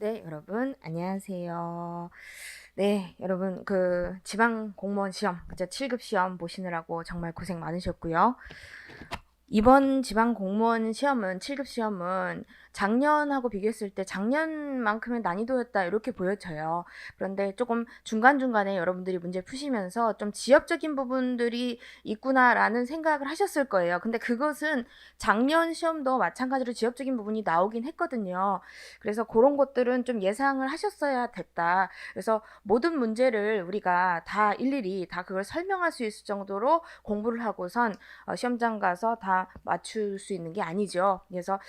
네, 여러분, 안녕하세요. 네, 여러분, 지방 공무원 시험, 그죠? 7급 시험 보시느라고 정말 고생 많으셨고요. 이번 지방 공무원 시험은 7급 시험은 작년하고 비교했을 때 작년만큼의 난이도였다 이렇게 보여져요. 그런데 조금 중간중간에 여러분들이 문제 푸시면서 좀 지엽적인 부분들이 있구나라는 생각을 하셨을 거예요. 근데 그것은 작년 시험도 마찬가지로 지엽적인 부분이 나오긴 했거든요. 그래서 그런 것들은 좀 예상을 하셨어야 됐다. 그래서 모든 문제를 우리가 다 일일이 다 그걸 설명할 수 있을 정도로 공부를 하고선 시험장 가서 다 맞출 수 있는 게 아니죠. 그래서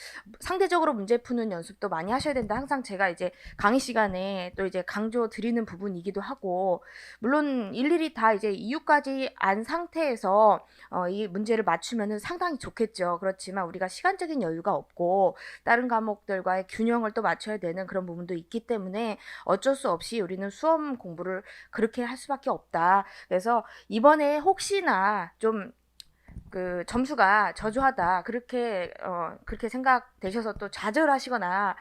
상대적으로 문제 푸는 연습도 많이 하셔야 된다. 항상 제가 이제 강의 시간에 또 이제 강조 드리는 부분이기도 하고, 물론 일일이 다 이제 이유까지 안 상태에서 이 문제를 맞추면은 상당히 좋겠죠. 그렇지만 우리가 시간적인 여유가 없고 다른 과목들과의 균형을 또 맞춰야 되는 그런 부분도 있기 때문에 어쩔 수 없이 우리는 수험 공부를 그렇게 할 수밖에 없다. 그래서 이번에 혹시나 좀 점수가 저조하다 그렇게 생각되셔서 또 좌절하시거나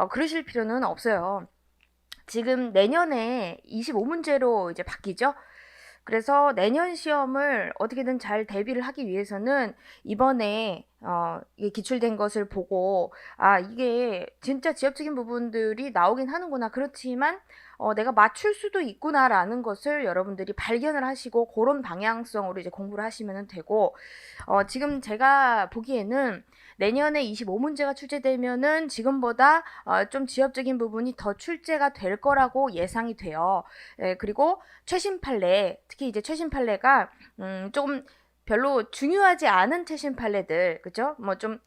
그러실 필요는 없어요. 지금 내년에 25문제로 이제 바뀌죠. 그래서 내년 시험을 어떻게든 잘 대비를 하기 위해서는 이번에 이게 기출된 것을 보고 이게 진짜 지엽적인 부분들이 나오긴 하는구나. 그렇지만 내가 맞출 수도 있구나라는 것을 여러분들이 발견을 하시고 그런 방향성으로 이제 공부를 하시면 되고 지금 제가 보기에는 내년에 25문제가 출제되면은 지금보다 좀 지엽적인 부분이 더 출제가 될 거라고 예상이 돼요. 예, 그리고 최신 판례, 특히 이제 최신 판례가 조금 별로 중요하지 않은 최신 판례들, 그죠? 뭐 좀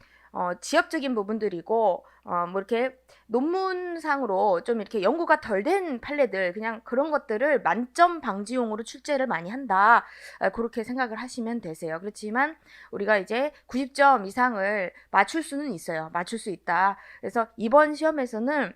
지엽적인 부분들이고 뭐 이렇게 논문상으로 좀 이렇게 연구가 덜 된 판례들 그냥 그런 것들을 만점 방지용으로 출제를 많이 한다. 그렇게 생각을 하시면 되세요. 그렇지만 우리가 이제 90점 이상을 맞출 수는 있어요. 맞출 수 있다. 그래서 이번 시험에서는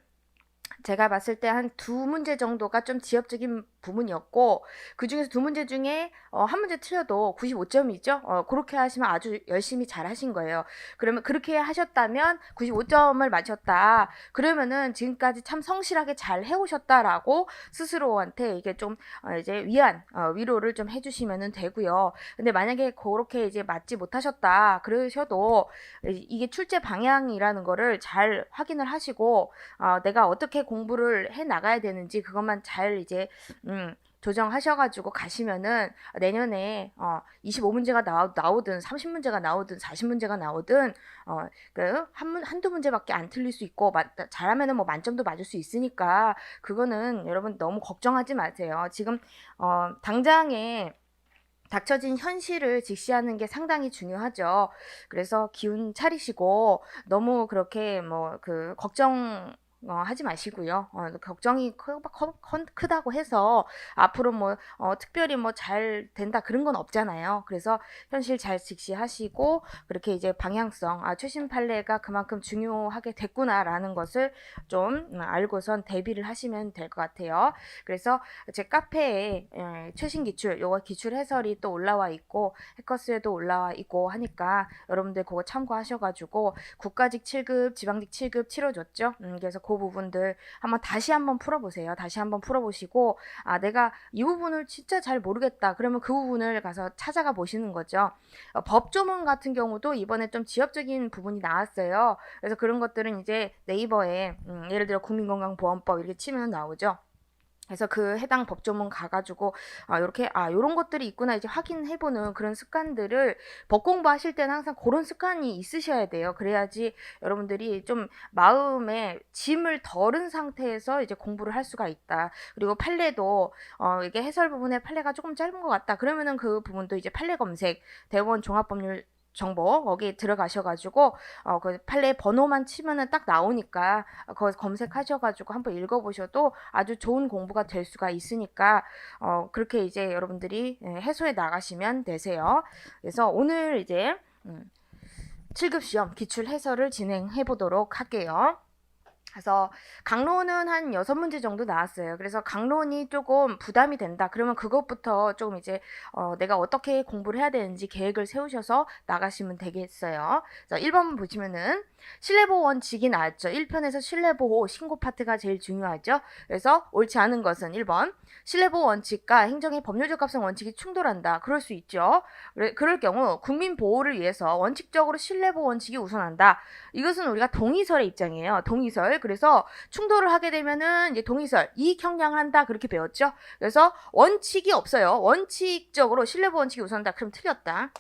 제가 봤을 때 한 두 문제 정도가 좀 지엽적인 부분이었고 그 중에서 두 문제 중에 한 문제 틀려도 95점이죠. 그렇게 하시면 아주 열심히 잘 하신 거예요. 그러면 그렇게 하셨다면 95점을 맞췄다. 그러면은 지금까지 참 성실하게 잘 해오셨다라고 스스로한테 이게 좀 이제 위로를 좀 해주시면 되고요. 근데 만약에 그렇게 이제 맞지 못하셨다 그러셔도 이게 출제 방향이라는 거를 잘 확인을 하시고 내가 어떻게 공부를 해 나가야 되는지 그것만 잘 이제 조정하셔가지고 가시면은 내년에 25문제가 나오든 30문제가 나오든 40문제가 나오든 한두 문제밖에 안 틀릴 수 있고 잘하면은 뭐 만점도 맞을 수 있으니까 그거는 여러분 너무 걱정하지 마세요. 지금 당장에 닥쳐진 현실을 직시하는 게 상당히 중요하죠. 그래서 기운 차리시고 너무 그렇게 걱정 하지 마시고요. 걱정이 크다고 해서 앞으로 특별히 뭐 잘 된다 그런 건 없잖아요. 그래서 현실 잘 직시하시고 그렇게 이제 방향성, 최신 판례가 그만큼 중요하게 됐구나라는 것을 좀 알고선 대비를 하시면 될 것 같아요. 그래서 제 카페에 최신 기출, 요거 기출 해설이 또 올라와 있고 해커스에도 올라와 있고 하니까 여러분들 그거 참고하셔가지고 국가직 7급, 지방직 7급 치러줬죠. 그래서 그 부분들 다시 한번 풀어보세요. 다시 한번 풀어보시고 내가 이 부분을 진짜 잘 모르겠다. 그러면 그 부분을 가서 찾아가 보시는 거죠. 법조문 같은 경우도 이번에 좀 지엽적인 부분이 나왔어요. 그래서 그런 것들은 이제 네이버에 예를 들어 국민건강보험법 이렇게 치면 나오죠. 그래서 그 해당 법조문 가가지고 이렇게 요런 것들이 있구나 이제 확인해보는 그런 습관들을 법 공부하실 때는 항상 그런 습관이 있으셔야 돼요. 그래야지 여러분들이 좀 마음에 짐을 덜은 상태에서 이제 공부를 할 수가 있다. 그리고 판례도 이게 해설 부분에 판례가 조금 짧은 것 같다. 그러면은 그 부분도 이제 판례 검색 대법원 종합법률 정보 거기 들어가셔가지고 그 판례 번호만 치면은 딱 나오니까 거기서 검색하셔가지고 한번 읽어보셔도 아주 좋은 공부가 될 수가 있으니까 그렇게 이제 여러분들이 해소해 나가시면 되세요. 그래서 오늘 이제 7급 시험 기출 해설을 진행해 보도록 할게요. 그래서 강론은 한 6문제 정도 나왔어요. 그래서 강론이 조금 부담이 된다. 그러면 그것부터 조금 이제 내가 어떻게 공부를 해야 되는지 계획을 세우셔서 나가시면 되겠어요. 그래서 1번 보시면은 신뢰보호 원칙이 나왔죠. 1편에서 신뢰보호 신고 파트가 제일 중요하죠. 그래서 옳지 않은 것은 1번 신뢰보호 원칙과 행정의 법률적 합성 원칙이 충돌한다. 그럴 수 있죠. 그럴 경우 국민 보호를 위해서 원칙적으로 신뢰보호 원칙이 우선한다. 이것은 우리가 동의설의 입장이에요. 동의설. 그래서 충돌을 하게 되면은 이제 동의설, 이익 형량을 한다. 그렇게 배웠죠. 그래서 원칙이 없어요. 원칙적으로 신뢰보호 원칙이 우선한다. 그럼 틀렸다.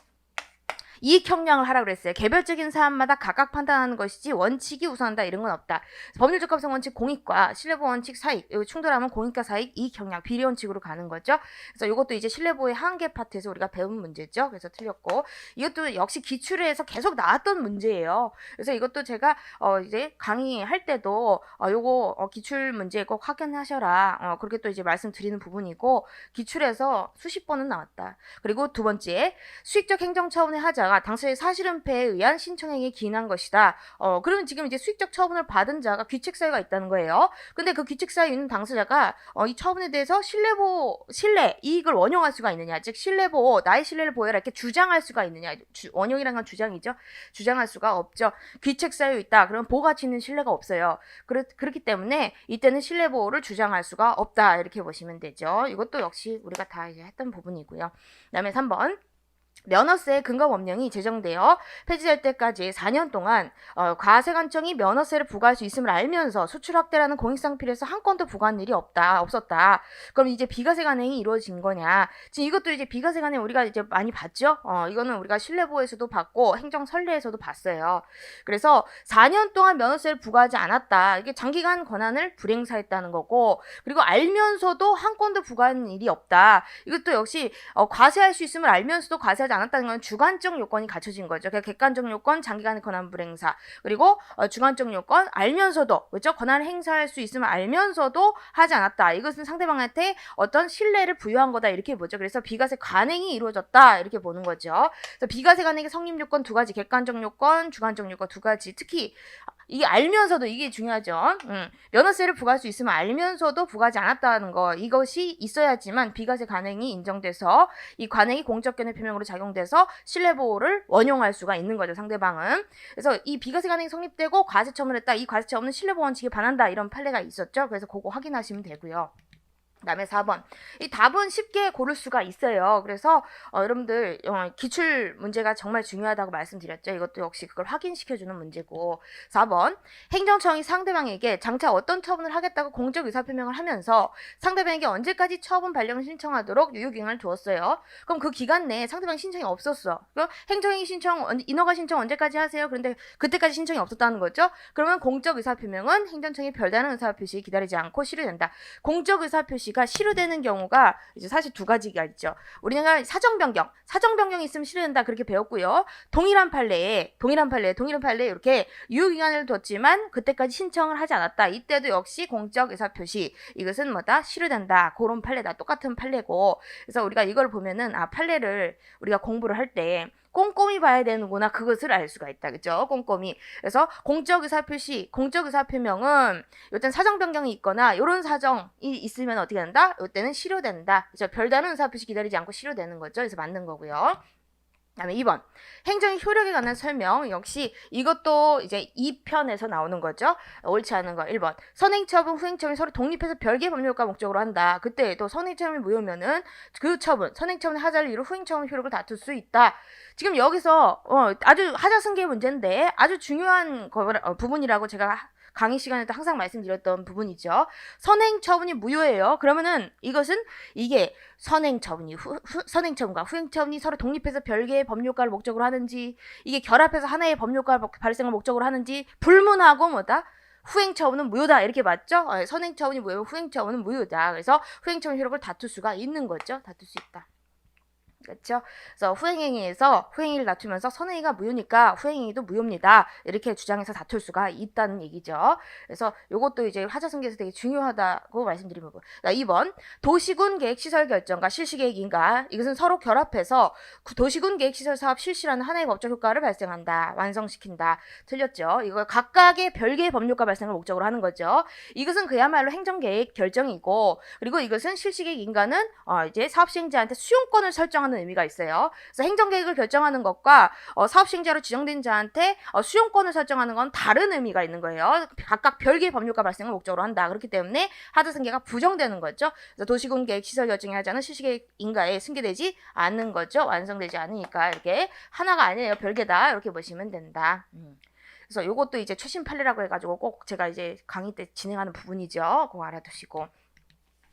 이익 형량을 하라 그랬어요. 개별적인 사안마다 각각 판단하는 것이지 원칙이 우선한다 이런 건 없다. 법률적 합성 원칙 공익과 신뢰보호 원칙 사익, 충돌하면 공익과 사익, 이익 형량, 비례 원칙으로 가는 거죠. 그래서 이것도 이제 신뢰보호의 한계 파트에서 우리가 배운 문제죠. 그래서 틀렸고 이것도 역시 기출을 해서 계속 나왔던 문제예요. 그래서 이것도 제가 이제 강의할 때도 요거 기출 문제 꼭 확인하셔라. 그렇게 또 이제 말씀드리는 부분이고 기출에서 수십 번은 나왔다. 그리고 두 번째 수익적 행정 차원의 하자가 당사자의 사실은폐에 의한 신청행위에 기인한 것이다. 그러면 지금 이제 수익적 처분을 받은 자가 귀책 사유가 있다는 거예요. 근데 그 귀책 사유 있는 당사자가 이 처분에 대해서 신뢰, 이익을 원용할 수가 있느냐, 즉 신뢰보호, 나의 신뢰를 보호해라 이렇게 주장할 수가 있느냐, 원용이란 건 주장이죠. 주장할 수가 없죠. 귀책 사유 있다. 그러면 보호가치 있는 신뢰가 없어요. 그렇기 때문에 이때는 신뢰보호를 주장할 수가 없다. 이렇게 보시면 되죠. 이것도 역시 우리가 다 이제 했던 부분이고요. 그다음에 3번. 면허세 근거법령이 제정되어 폐지될 때까지 4년 동안 과세관청이 면허세를 부과할 수 있음을 알면서 수출 확대라는 공익상필에서 한 건도 부과한 일이 없었다. 그럼 이제 비과세 관행이 이루어진 거냐? 지금 이것도 이제 비과세 관행 우리가 이제 많이 봤죠? 이거는 우리가 신뢰보호에서도 봤고 행정선례에서도 봤어요. 그래서 4년 동안 면허세를 부과하지 않았다. 이게 장기간 권한을 불행사했다는 거고, 그리고 알면서도 한 건도 부과한 일이 없다. 이것도 역시 과세할 수 있음을 알면서도 과세하지 않았다는 건 주관적 요건이 갖춰진 거죠. 그러니까 객관적 요건, 장기간의 권한 불행사, 그리고 주관적 요건 알면서도, 그렇죠? 권한을 행사할 수 있음을 알면서도 하지 않았다. 이것은 상대방한테 어떤 신뢰를 부여한 거다 이렇게 보죠. 그래서 비과세 관행이 이루어졌다 이렇게 보는 거죠. 그래서 비과세 관행의 성립 요건 두 가지, 객관적 요건, 주관적 요건 두 가지. 특히 이게 알면서도 이게 중요하죠. 면허세를 부과할 수 있으면 알면서도 부과하지 않았다는 거, 이것이 있어야지만 비과세 관행이 인정돼서 이 관행이 공적견의 표명으로 작용돼서 신뢰보호를 원용할 수가 있는 거죠, 상대방은. 그래서 이 비과세 관행이 성립되고 과세 처분을 했다. 이 과세 처분은 신뢰보호 원칙에 반한다. 이런 판례가 있었죠. 그래서 그거 확인하시면 되고요. 그다음에 4번. 이 답은 쉽게 고를 수가 있어요. 그래서 여러분들 기출 문제가 정말 중요하다고 말씀드렸죠. 이것도 역시 그걸 확인시켜주는 문제고. 4번. 행정청이 상대방에게 장차 어떤 처분을 하겠다고 공적 의사표명을 하면서 상대방에게 언제까지 처분 발령을 신청하도록 유효기간을 두었어요. 그럼 그 기간 내에 상대방 신청이 없었어. 그럼 행정이 인허가 신청 언제까지 하세요? 그런데 그때까지 신청이 없었다는 거죠. 그러면 공적 의사표명은 행정청이 별다른 의사표시 기다리지 않고 실효된다. 공적 의사표시 가 실효되는 경우가 이제 사실 두 가지가 있죠. 우리가 사정변경이 있으면 실효된다 그렇게 배웠고요. 동일한 판례에 이렇게 유효기간을 뒀지만 그때까지 신청을 하지 않았다. 이때도 역시 공적 의사표시, 이것은 뭐다? 실효된다. 그런 판례다. 똑같은 판례고. 그래서 우리가 이걸 보면은 판례를 우리가 공부를 할 때 꼼꼼히 봐야 되는구나, 그것을 알 수가 있다. 그죠? 꼼꼼히. 그래서 공적 의사표시, 공적 의사표명은 요땐 사정 변경이 있거나 요런 사정이 있으면 어떻게 된다? 요때는 실효된다. 그죠? 별다른 의사표시 기다리지 않고 실효되는 거죠. 그래서 맞는 거고요. 다음에 2번. 행정의 효력에 관한 설명. 역시 이것도 이제 2편에서 나오는 거죠. 옳지 않은 거. 1번. 선행처분, 후행처분이 서로 독립해서 별개의 법률과 목적으로 한다. 그때도 선행처분이 무효면은 그 처분, 선행처분의 하자를 이루 후행처분 효력을 다툴 수 있다. 지금 여기서 아주 하자 승계 문제인데 아주 중요한 부분이라고 제가 강의 시간에도 항상 말씀드렸던 부분이죠. 선행처분이 무효예요. 그러면은 이게 선행처분과 후행처분이 서로 독립해서 별개의 법률과를 목적으로 하는지, 이게 결합해서 하나의 법률과 발생을 목적으로 하는지 불문하고 뭐다? 후행처분은 무효다. 이렇게 맞죠? 선행처분이 무효고 후행처분은 무효다. 그래서 후행처분 효력을 다툴 수가 있는 거죠. 다툴 수 있다. 그렇죠? 그래서 후행행위에서 후행위를 다투면서 선행위가 무효니까 후행행위도 무효입니다. 이렇게 주장해서 다툴 수가 있다는 얘기죠. 그래서 이것도 이제 하자승계에서 되게 중요하다고 말씀드린 부분. 2번 도시군 계획 시설 결정과 실시 계획인가 이것은 서로 결합해서 도시군 계획 시설 사업 실시라는 하나의 법적 효과를 발생한다. 완성시킨다. 틀렸죠? 이거 각각의 별개의 법률과 발생을 목적으로 하는 거죠. 이것은 그야말로 행정계획 결정이고 그리고 이것은 실시 계획 인가는 이제 사업 시행자한테 수용권을 설정하는 의미가 있어요. 그래서 행정계획을 결정하는 것과 사업 시행자로 지정된 자한테 수용권을 설정하는 건 다른 의미가 있는 거예요. 각각 별개의 법률과 발생을 목적으로 한다. 그렇기 때문에 하자승계가 부정되는 거죠. 그래서 도시군 계획 시설 결정의 하자는 실시계획 인가에 승계되지 않는 거죠. 완성되지 않으니까 이렇게 하나가 아니에요. 별개다. 이렇게 보시면 된다. 그래서 요것도 이제 최신 판례라고 해가지고 꼭 제가 이제 강의 때 진행하는 부분이죠. 그거 알아두시고.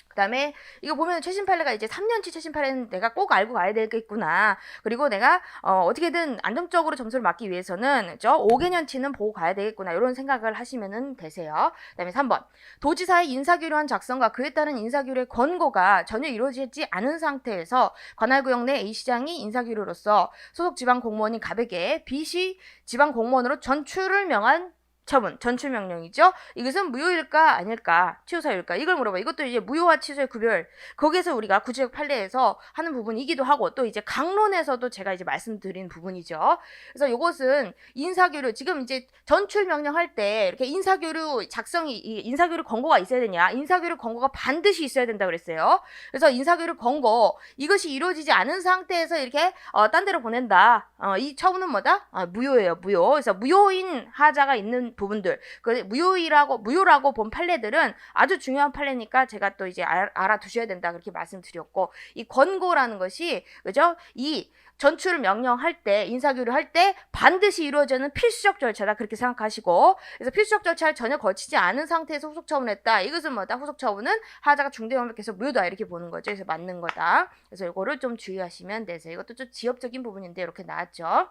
그 다음에 이거 보면 최신 판례가 이제 3년치 최신 판례는 내가 꼭 알고 가야 되겠구나. 그리고 내가 어떻게든 안정적으로 점수를 맞기 위해서는 5개년치는 보고 가야 되겠구나. 이런 생각을 하시면 되세요. 그 다음에 3번 도지사의 인사규례안 작성과 그에 따른 인사규례 권고가 전혀 이루어지지 않은 상태에서 관할구역 내 A시장이 인사규례로서 소속 지방공무원인 갑에게 B시 지방공무원으로 전출을 명한 처분, 전출명령이죠. 이것은 무효일까 아닐까, 취소사유일까 이걸 물어봐. 이것도 이제 무효와 취소의 구별. 거기에서 우리가 구체적 판례에서 하는 부분이기도 하고 또 이제 강론에서도 제가 이제 말씀드린 부분이죠. 그래서 이것은 인사규류 지금 이제 전출명령 할 때 이렇게 인사규류 작성이 인사규류 권고가 있어야 되냐? 인사규류 권고가 반드시 있어야 된다 그랬어요. 그래서 인사규류 권고 이것이 이루어지지 않은 상태에서 이렇게 딴 데로 보낸다. 이 처분은 뭐다? 무효예요, 무효. 그래서 무효인 하자가 있는 부분들, 무효라고 본 판례들은 아주 중요한 판례니까 제가 또 이제 알아두셔야 된다 그렇게 말씀드렸고, 이 권고라는 것이 그죠? 이 전출 명령할 때 인사규류 할 때 반드시 이루어지는 필수적 절차다 그렇게 생각하시고, 그래서 필수적 절차를 전혀 거치지 않은 상태에서 후속 처분했다. 이것은 뭐다? 후속 처분은 하자가 중대범죄에서 무효다 이렇게 보는 거죠. 그래서 맞는 거다. 그래서 이거를 좀 주의하시면 되세요. 이것도 좀 지엽적인 부분인데 이렇게 나왔죠.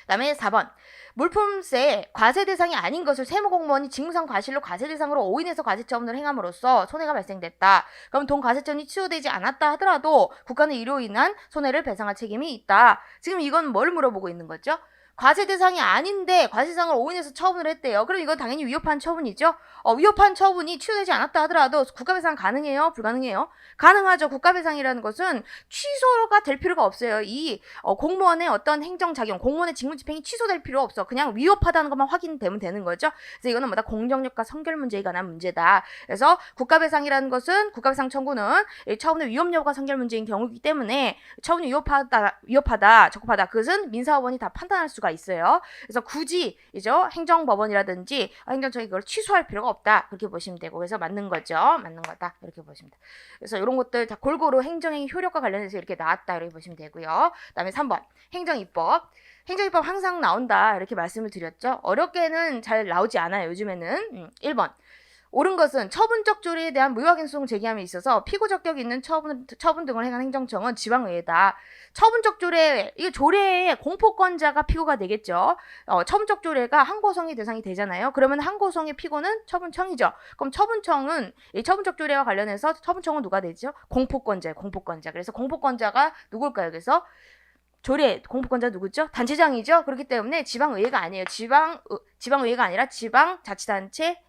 그다음에 4번 물품세 과세 대상이 아닌 것을 세무공무원이 직무상 과실로 과세 대상으로 오인해서 과세처분을 행함으로써 손해가 발생됐다. 그럼 돈 과세처분이 취소되지 않았다 하더라도 국가는 이로 인한 손해를 배상할 책임이 있다. 지금 이건 뭘 물어보고 있는 거죠? 과세 대상이 아닌데 과세 대상을 오인해서 처분을 했대요. 그럼 이건 당연히 위협한 처분이죠. 위협한 처분이 취소되지 않았다 하더라도 국가배상 가능해요? 불가능해요? 가능하죠. 국가배상이라는 것은 취소가 될 필요가 없어요. 이 공무원의 어떤 행정작용, 공무원의 직무집행이 취소될 필요 없어. 그냥 위협하다는 것만 확인되면 되는 거죠. 그래서 이거는 뭐다? 공정력과 선결 문제에 관한 문제다. 그래서 국가배상이라는 것은 국가배상 청구는 처분의 위협 여부가 선결 문제인 경우이기 때문에 처분이 위협하다, 적법하다. 그것은 민사법원이 다 판단할 수가 있어요. 그래서 굳이 행정법원이라든지 행정청이 그걸 취소할 필요가 없다. 그렇게 보시면 되고, 그래서 맞는 거죠. 맞는 거다. 이렇게 보시면 돼요. 그래서 이런 것들 다 골고루 행정행위 효력과 관련해서 이렇게 나왔다. 이렇게 보시면 되고요. 그다음에 3번 행정입법. 행정입법 항상 나온다. 이렇게 말씀을 드렸죠. 어렵게는 잘 나오지 않아요. 요즘에는. 1번. 옳은 것은 처분적 조례에 대한 무효확인 소송을 제기함에 있어서 피고 적격이 있는 처분 등을 행한 행정청은 지방의회다. 처분적 조례, 이 조례의 공포권자가 피고가 되겠죠. 처분적 조례가 항고성의 대상이 되잖아요. 그러면 항고성의 피고는 처분청이죠. 그럼 처분청은 이 처분적 조례와 관련해서 처분청은 누가 되죠? 공포권자예요. 공포권자. 그래서 공포권자가 누굴까요? 그래서 조례 공포권자 누구죠? 단체장이죠. 그렇기 때문에 지방의회가 아니에요. 지방의회가 아니라 지방자치단체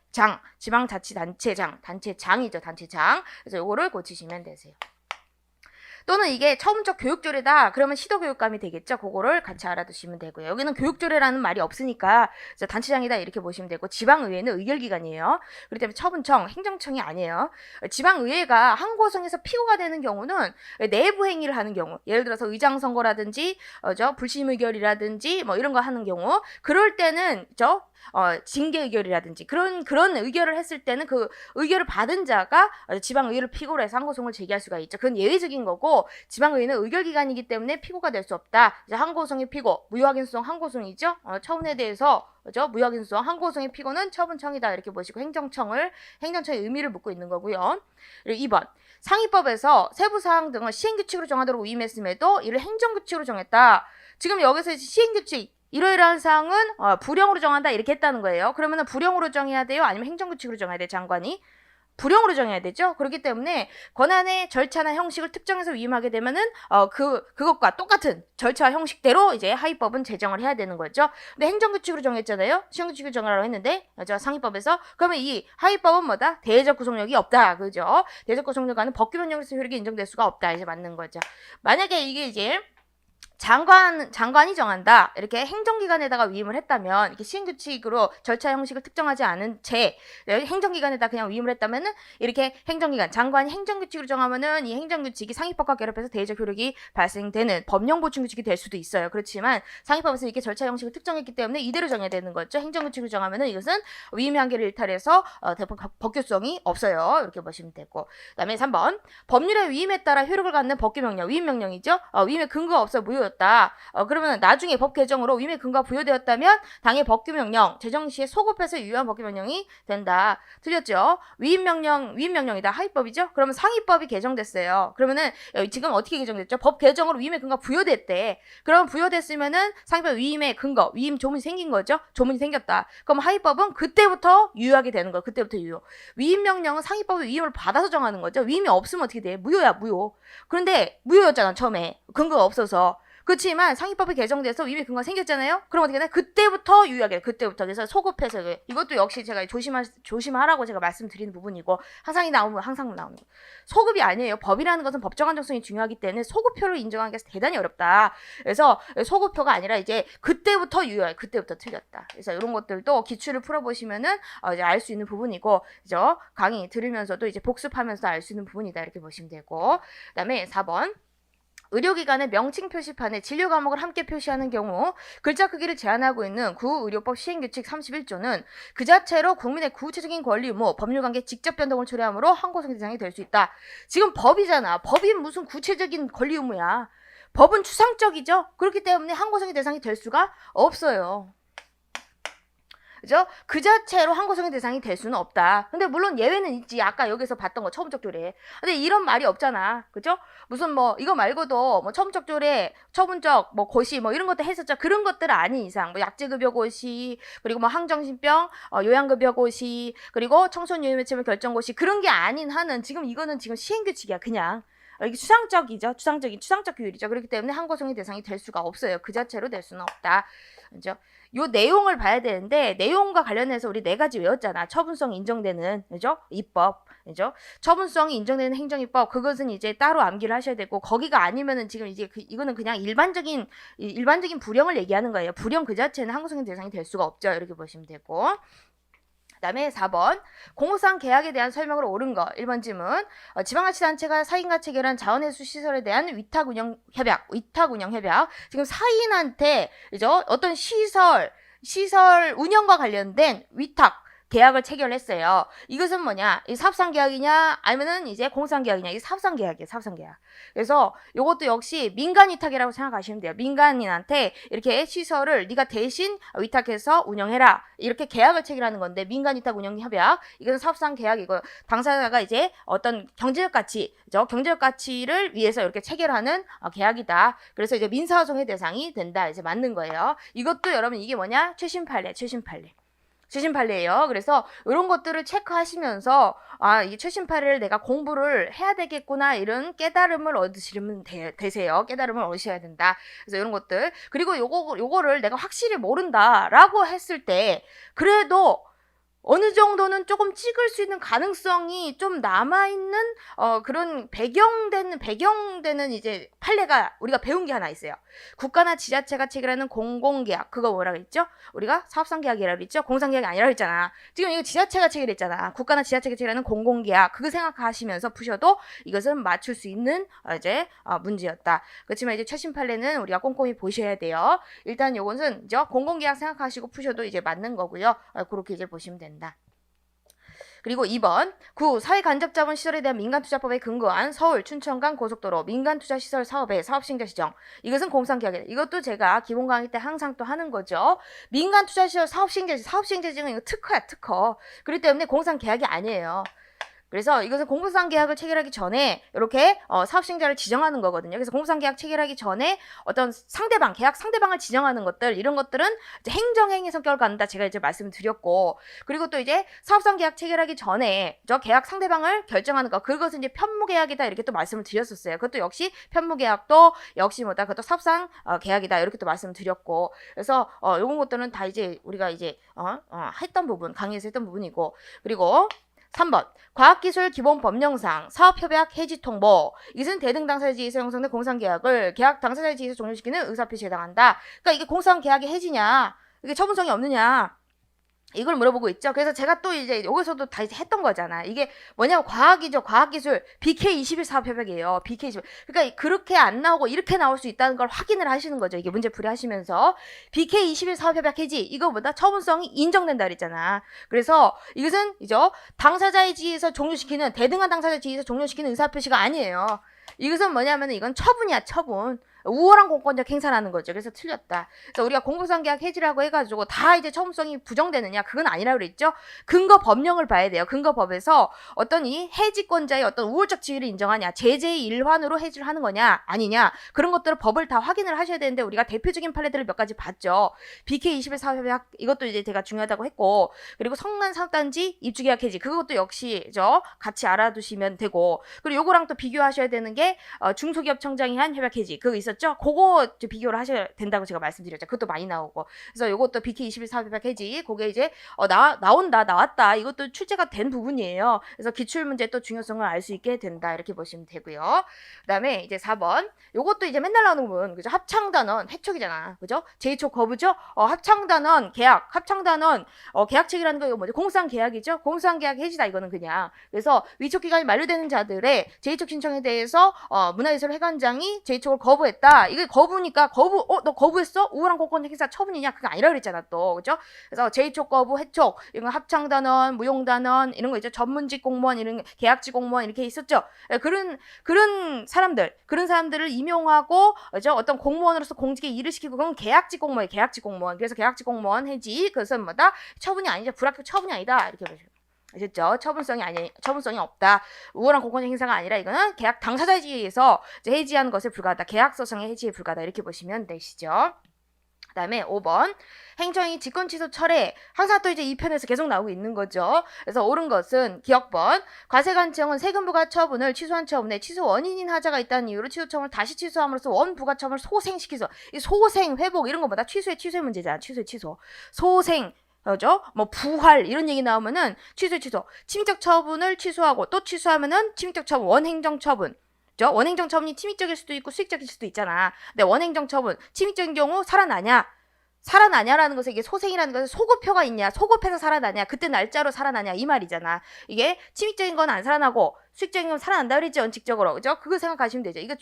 지방자치단체장, 단체장이죠, 단체장. 그래서 요거를 고치시면 되세요. 또는 이게 처분적 교육조례다. 그러면 시도교육감이 되겠죠. 그거를 같이 알아두시면 되고요. 여기는 교육조례라는 말이 없으니까 단체장이다 이렇게 보시면 되고, 지방의회는 의결기관이에요. 그렇기 때문에 처분청, 행정청이 아니에요. 지방의회가 항고성에서 피고가 되는 경우는 내부 행위를 하는 경우, 예를 들어서 의장 선거라든지 불심의결이라든지 뭐 이런 거 하는 경우, 그럴 때는 징계 의결이라든지 그런 의결을 했을 때는 그 의결을 받은 자가 지방의회를 피고로 해서 항고송을 제기할 수가 있죠. 그건 예외적인 거고, 지방의회는 의결기관이기 때문에 피고가 될 수 없다. 이제 항고송의 피고, 무효확인소송 항고송이죠. 처분에 대해서 무효확인소송 항고송의 피고는 처분청이다 이렇게 보시고, 행정청의 의미를 묻고 있는 거고요. 그리고 2번 상위법에서 세부사항 등을 시행규칙으로 정하도록 위임했음에도 이를 행정규칙으로 정했다. 지금 여기서 시행규칙 이러이러한 사항은 불형으로 정한다 이렇게 했다는 거예요. 그러면 불형으로 정해야 돼요? 아니면 행정규칙으로 정해야 돼요? 장관이? 불용으로 정해야 되죠. 그렇기 때문에 권한의 절차나 형식을 특정해서 위임하게 되면은 그것과 똑같은 절차 형식대로 이제 하위법은 제정을 해야 되는 거죠. 근데 행정규칙으로 정했잖아요. 시행규칙으로 정하라고 했는데 상위법에서 그러면 이 하위법은 뭐다? 대외적 구속력이 없다. 그죠? 대외적 구속력과는 법규 변경에서 효력이 인정될 수가 없다. 이제 맞는 거죠. 만약에 이게 이제 장관이 정한다. 이렇게 행정기관에다가 위임을 했다면, 이렇게 시행규칙으로 절차 형식을 특정하지 않은 채, 행정기관에다 그냥 위임을 했다면은, 이렇게 장관이 행정규칙으로 정하면은 이 행정규칙이 상위법과 결합해서 대외적 효력이 발생되는 법령보충규칙이 될 수도 있어요. 그렇지만 상위법에서 이렇게 절차 형식을 특정했기 때문에 이대로 정해야 되는 거죠. 행정규칙으로 정하면은 이것은 위임의 한계를 일탈해서 법규성이 없어요. 이렇게 보시면 되고. 그 다음에 3번. 법률의 위임에 따라 효력을 갖는 법규명령, 위임명령이죠. 위임의 근거가 없어 무효 그러면 나중에 법 개정으로 위임의 근거가 부여되었다면 당의 법규명령 제정 시에 소급해서 유효한 법규명령이 된다. 틀렸죠? 위임명령이다. 하위법이죠? 그러면 상위법이 개정됐어요. 그러면은 지금 어떻게 개정됐죠? 법 개정으로 위임의 근거가 부여됐대. 그러면 부여됐으면은 상위법 위임의 근거, 위임 조문이 생긴 거죠? 조문이 생겼다. 그럼 하위법은 그때부터 유효하게 되는 거예요. 그때부터 유효. 위임명령은 상위법의 위임을 받아서 정하는 거죠. 위임이 없으면 어떻게 돼? 무효야, 무효. 그런데 무효였잖아, 처음에. 근거가 없어서. 그렇지만 상위법이 개정돼서 위임의 근거가 생겼잖아요. 그럼 어떻게 돼? 그때부터 유효하게 그때부터. 그래서 소급해서 이것도 역시 제가 조심하라고 제가 말씀드리는 부분이고 항상 나오는 거. 소급이 아니에요. 법이라는 것은 법적 안정성이 중요하기 때문에 소급표를 인정하기가 대단히 어렵다. 그래서 소급표가 아니라 이제 그때부터 유효해. 그때부터 틀렸다. 그래서 이런 것들도 기출을 풀어보시면은 이제 알 수 있는 부분이고, 그죠? 강의 들으면서도 이제 복습하면서 알 수 있는 부분이다. 이렇게 보시면 되고, 그다음에 4번. 의료기관의 명칭 표시판에 진료 과목을 함께 표시하는 경우 글자 크기를 제한하고 있는 구의료법 시행규칙 31조는 그 자체로 국민의 구체적인 권리 의무, 법률관계 직접 변동을 초래하므로 항고성 대상이 될 수 있다. 지금 법이잖아. 법이 무슨 구체적인 권리 의무야. 법은 추상적이죠. 그렇기 때문에 항고성의 대상이 될 수가 없어요. 그죠? 그 자체로 항고성의 대상이 될 수는 없다. 근데 물론 예외는 있지. 아까 여기서 봤던 거 처음적 조례. 근데 이런 말이 없잖아. 그죠? 무슨 이거 말고도 처음적 조례, 처분적 고시 이런 것도 했었죠. 그런 것들 아닌 이상 약제급여 고시, 그리고 항정신병, 요양급여 고시, 그리고 청소년유해체물 결정 고시, 그런 게 아닌 한은 이거는 지금 시행규칙이야. 그냥. 이게 추상적 규율이죠. 그렇기 때문에 항고성의 대상이 될 수가 없어요. 그 자체로 될 수는 없다. 그죠? 요 내용을 봐야 되는데, 내용과 관련해서 우리 4가지 외웠잖아. 처분성이 인정되는, 그죠? 입법, 그죠? 처분성이 인정되는 행정입법, 그것은 이제 따로 암기를 하셔야 되고, 거기가 아니면은 지금 이제 이거는 그냥 일반적인 불령을 얘기하는 거예요. 불령 그 자체는 항고성의 대상이 될 수가 없죠. 이렇게 보시면 되고. 그 다음에 4번. 공무상 계약에 대한 설명으로 옳은 거. 1번 질문. 지방자치단체가 사인과 체결한 자원회수 시설에 대한 위탁운영 협약. 지금 사인한테, 그죠? 어떤 시설 운영과 관련된 위탁 계약을 체결했어요. 이것은 뭐냐? 이 사업상계약이냐? 아니면은 이제 공상계약이냐? 이 사업상계약이에요. 사업상계약. 그래서 이것도 역시 민간위탁이라고 생각하시면 돼요. 민간인한테 이렇게 시설을 네가 대신 위탁해서 운영해라. 이렇게 계약을 체결하는 건데, 민간위탁 운영협약. 이것은 사업상계약이고, 당사자가 이제 어떤 경제적 가치, 그죠? 경제적 가치를 위해서 이렇게 체결하는 계약이다. 그래서 이제 민사소송의 대상이 된다. 이제 맞는 거예요. 이것도 여러분 이게 뭐냐? 최신 판례예요. 그래서 이런 것들을 체크하시면서 이게 최신 판례를 내가 공부를 해야 되겠구나, 이런 깨달음을 얻으시면 되세요. 깨달음을 얻으셔야 된다. 그래서 이런 것들, 그리고 요거를 내가 확실히 모른다라고 했을 때 그래도 어느 정도는 조금 찍을 수 있는 가능성이 좀 남아있는 그런 배경되는 이제 판례가 우리가 배운 게 하나 있어요. 국가나 지자체가 체결하는 공공계약, 그거 뭐라고 했죠? 우리가 사업상계약이라고 했죠? 공상계약이 아니라고 했잖아. 지금 이거 지자체가 체결했잖아. 국가나 지자체가 체결하는 공공계약, 그거 생각하시면서 푸셔도 이것은 맞출 수 있는 이제 문제였다. 그렇지만 이제 최신 판례는 우리가 꼼꼼히 보셔야 돼요. 일단 요것은 이제 공공계약 생각하시고 푸셔도 이제 맞는 거고요. 그렇게 이제 보시면 된다. 그리고 2번. 사회간접자본 시설에 대한 민간투자법에 근거한 서울, 춘천 간 고속도로 민간투자시설 사업의 사업시행자 지정. 이것은 공상계약이다. 이것도 제가 기본 강의 때 항상 또 하는 거죠. 민간투자시설 사업시행자 지정, 이거 특허야, 특허. 그렇기 때문에 공상계약이 아니에요. 그래서 이것은 공부상 계약을 체결하기 전에 이렇게 사업시행자를 지정하는 거거든요. 그래서 공부상 계약 체결하기 전에 어떤 상대방, 계약 상대방을 지정하는 것들, 이런 것들은 이제 행정행위 성격을 갖는다. 제가 이제 말씀을 드렸고, 그리고 또 이제 사업상 계약 체결하기 전에 저 계약 상대방을 결정하는 거, 그것은 이제 편무계약이다 이렇게 또 말씀을 드렸었어요. 그것도 역시 편무계약도 역시 뭐다, 그것도 사업상 계약이다 이렇게 또 말씀을 드렸고, 그래서 요런 것들은 다 이제 우리가 이제 했던 부분, 강의에서 했던 부분이고, 그리고 3번 과학기술 기본 법령상 사업협약 해지 통보. 이것은 대등 당사자 지위에서 형성된 공상계약을 계약 당사자 지위에서 종료시키는 의사표시에 해당한다. 그러니까 이게 공상계약의 해지냐, 이게 처분성이 없느냐, 이걸 물어보고 있죠. 그래서 제가 또 이제 여기서도 다 했던 거잖아. 이게 뭐냐면 과학이죠. 과학기술 BK21 사업협약이에요. BK21. 그러니까 그렇게 안 나오고 이렇게 나올 수 있다는 걸 확인을 하시는 거죠. 이게 문제 풀이하시면서 BK21 사업협약 해지, 이거보다 처분성이 인정된다 그랬잖아. 그래서 이것은 이제 당사자의 지위에서 종료시키는, 대등한 당사자 지위에서 종료시키는 의사표시가 아니에요. 이것은 뭐냐면 이건 처분이야, 처분. 우월한 공권력 행사라는 거죠. 그래서 틀렸다. 그래서 우리가 공부상 계약 해지라고 해가지고 다 이제 처분성이 부정되느냐, 그건 아니라 그랬죠. 근거 법령을 봐야 돼요. 근거 법에서 어떤 이 해지권자의 어떤 우월적 지위를 인정하냐, 제재의 일환으로 해지를 하는 거냐 아니냐, 그런 것들을 법을 다 확인을 하셔야 되는데, 우리가 대표적인 판례들을 몇 가지 봤죠. BK21 사업협약, 이것도 이제 제가 중요하다고 했고, 그리고 성난 사업단지 입주계약 해지, 그것도 역시 같이 알아두시면 되고, 그리고 요거랑 또 비교하셔야 되는 게 중소기업 청장이 한 협약 해지, 그거 있었죠. 그거 비교를 하셔야 된다고 제가 말씀드렸죠. 그것도 많이 나오고. 그래서 요것도 BK21 사업협약 해지, 그게 이제 나왔다. 이것도 출제가 된 부분이에요. 그래서 기출문제 또 중요성을 알 수 있게 된다. 이렇게 보시면 되고요. 그다음에 이제 4번. 요것도 이제 맨날 나오는 부분. 그죠? 합창단원 해촉이잖아. 그죠? 제2촉 거부죠? 합창단원 계약, 합창단원 계약책이라는 거 이거 뭐죠? 공상계약이죠? 공상계약 해지다 이거는 그냥. 그래서 위촉 기간이 만료되는 자들의 제2촉 신청에 대해서 문화예술회관장이 제2촉을 거부했다. 이게 거부니까 너 거부했어? 우월한 공권력 행사 처분이냐? 그게 아니라 그랬잖아 또. 그죠? 그래서 제2촉 거부, 해촉, 이건 합창단원, 무용단원 이런 거 있죠. 전문직 공무원, 이런 계약직 공무원 이렇게 있었죠. 그런 사람들을 임용하고 어떤 공무원으로서 공직에 일을 시키고, 그건 계약직 공무원이에요. 계약직 공무원. 그래서 계약직 공무원 해지, 그것은 뭐다? 처분이 아니죠. 불합격 처분이 아니다. 이렇게 보시면. 아셨죠? 처분성이 없다. 우월한 공권력 행사가 아니라 이거는 계약 당사자에 의해서 해지하는 것에 불과하다. 계약서상의 해지에 불과하다. 이렇게 보시면 되시죠. 그 다음에 5번. 행정이 직권 취소 철회. 항상 또 이제 이 편에서 계속 나오고 있는 거죠. 그래서 옳은 것은 기억번. 과세관청은 세금 부과 처분을 취소한 처분에 취소 원인인 하자가 있다는 이유로 취소 처분을 다시 취소함으로써 원 부과 처분을 소생시키소. 이 소생, 회복 이런 것보다 취소의 문제잖아. 취소. 소생. 그죠? 뭐 부활 이런 얘기 나오면은 취소. 침입적 처분을 취소하고 또 취소하면은 침입적 처분, 원행정 처분. 그죠? 원행정 처분이 침입적일 수도 있고 수익적일 수도 있잖아. 근데 원행정 처분, 침입적인 경우 살아나냐라는 것은, 이게 소생이라는 것은 소급표가 있냐, 소급해서 살아나냐, 그때 날짜로 살아나냐 이 말이잖아. 이게 침입적인 건 안 살아나고 수익적인 건 살아난다 그랬지, 원칙적으로. 그죠? 그거 생각하시면 되죠. 이거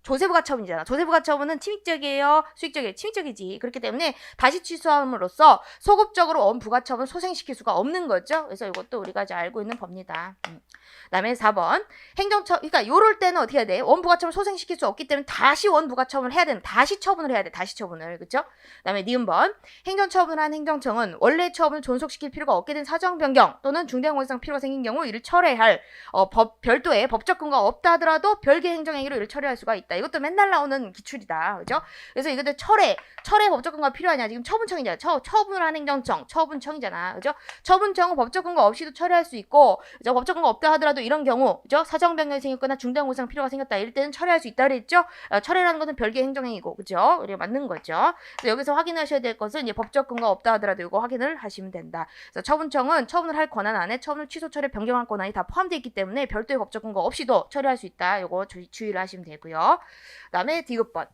조세부가 처분이잖아. 조세부가 처분은 침입적이에요, 수익적이에요? 침입적이지. 그렇기 때문에 다시 취소함으로써 소급적으로 원부가 처분 소생시킬 수가 없는 거죠. 그래서 이것도 우리가 이제 알고 있는 법니다. 그다음에 4번. 그러니까 요럴 때는 어떻게 해야 돼? 원부가 처분 소생시킬 수 없기 때문에 다시 원부가 처분을 해야 되는, 다시 처분을 해야 돼. 다시 처분을. 그죠? 그다음에 니은번. 행정처분을 한 행정청은 원래 처분을 존속시킬 필요가 없게 된 사정 변경 또는 중대한 공익상 필요가 생긴 경우 이를 철회할 별도의 법적 근거가 없다 하더라도 별개 행정행위로 이를 처리할 수가 있다. 이것도 맨날 나오는 기출이다. 그죠? 그래서 이것도 철회 법적 근거가 필요하냐? 지금 처분청이잖아. 처분을 한 행정청, 처분청이잖아. 그죠? 처분청은 법적 근거 없이도 처리할 수 있고, 그죠? 법적 근거 없다 하더라도 이런 경우, 그죠? 사정 변경이 생겼거나 중대한 공익상 필요가 생겼다. 이럴 때는 처리할 수 있다 그랬죠? 철회라는 것은 별개 행정행위고, 그죠? 우리가 맞는 거죠. 그래서 여기서 확인하셔야 될 것은 이제 법적 근거 없다 하더라도 이거 확인을 하시면 된다. 그래서 처분청은 처분을 할 권한 안에 처분을 취소, 철회, 변경할 권한이 다 포함되어 있기 때문에 별도의 법적 근거 없이도 처리할 수 있다. 요거 주의를 하시면 되고요. 그다음에 디귿번.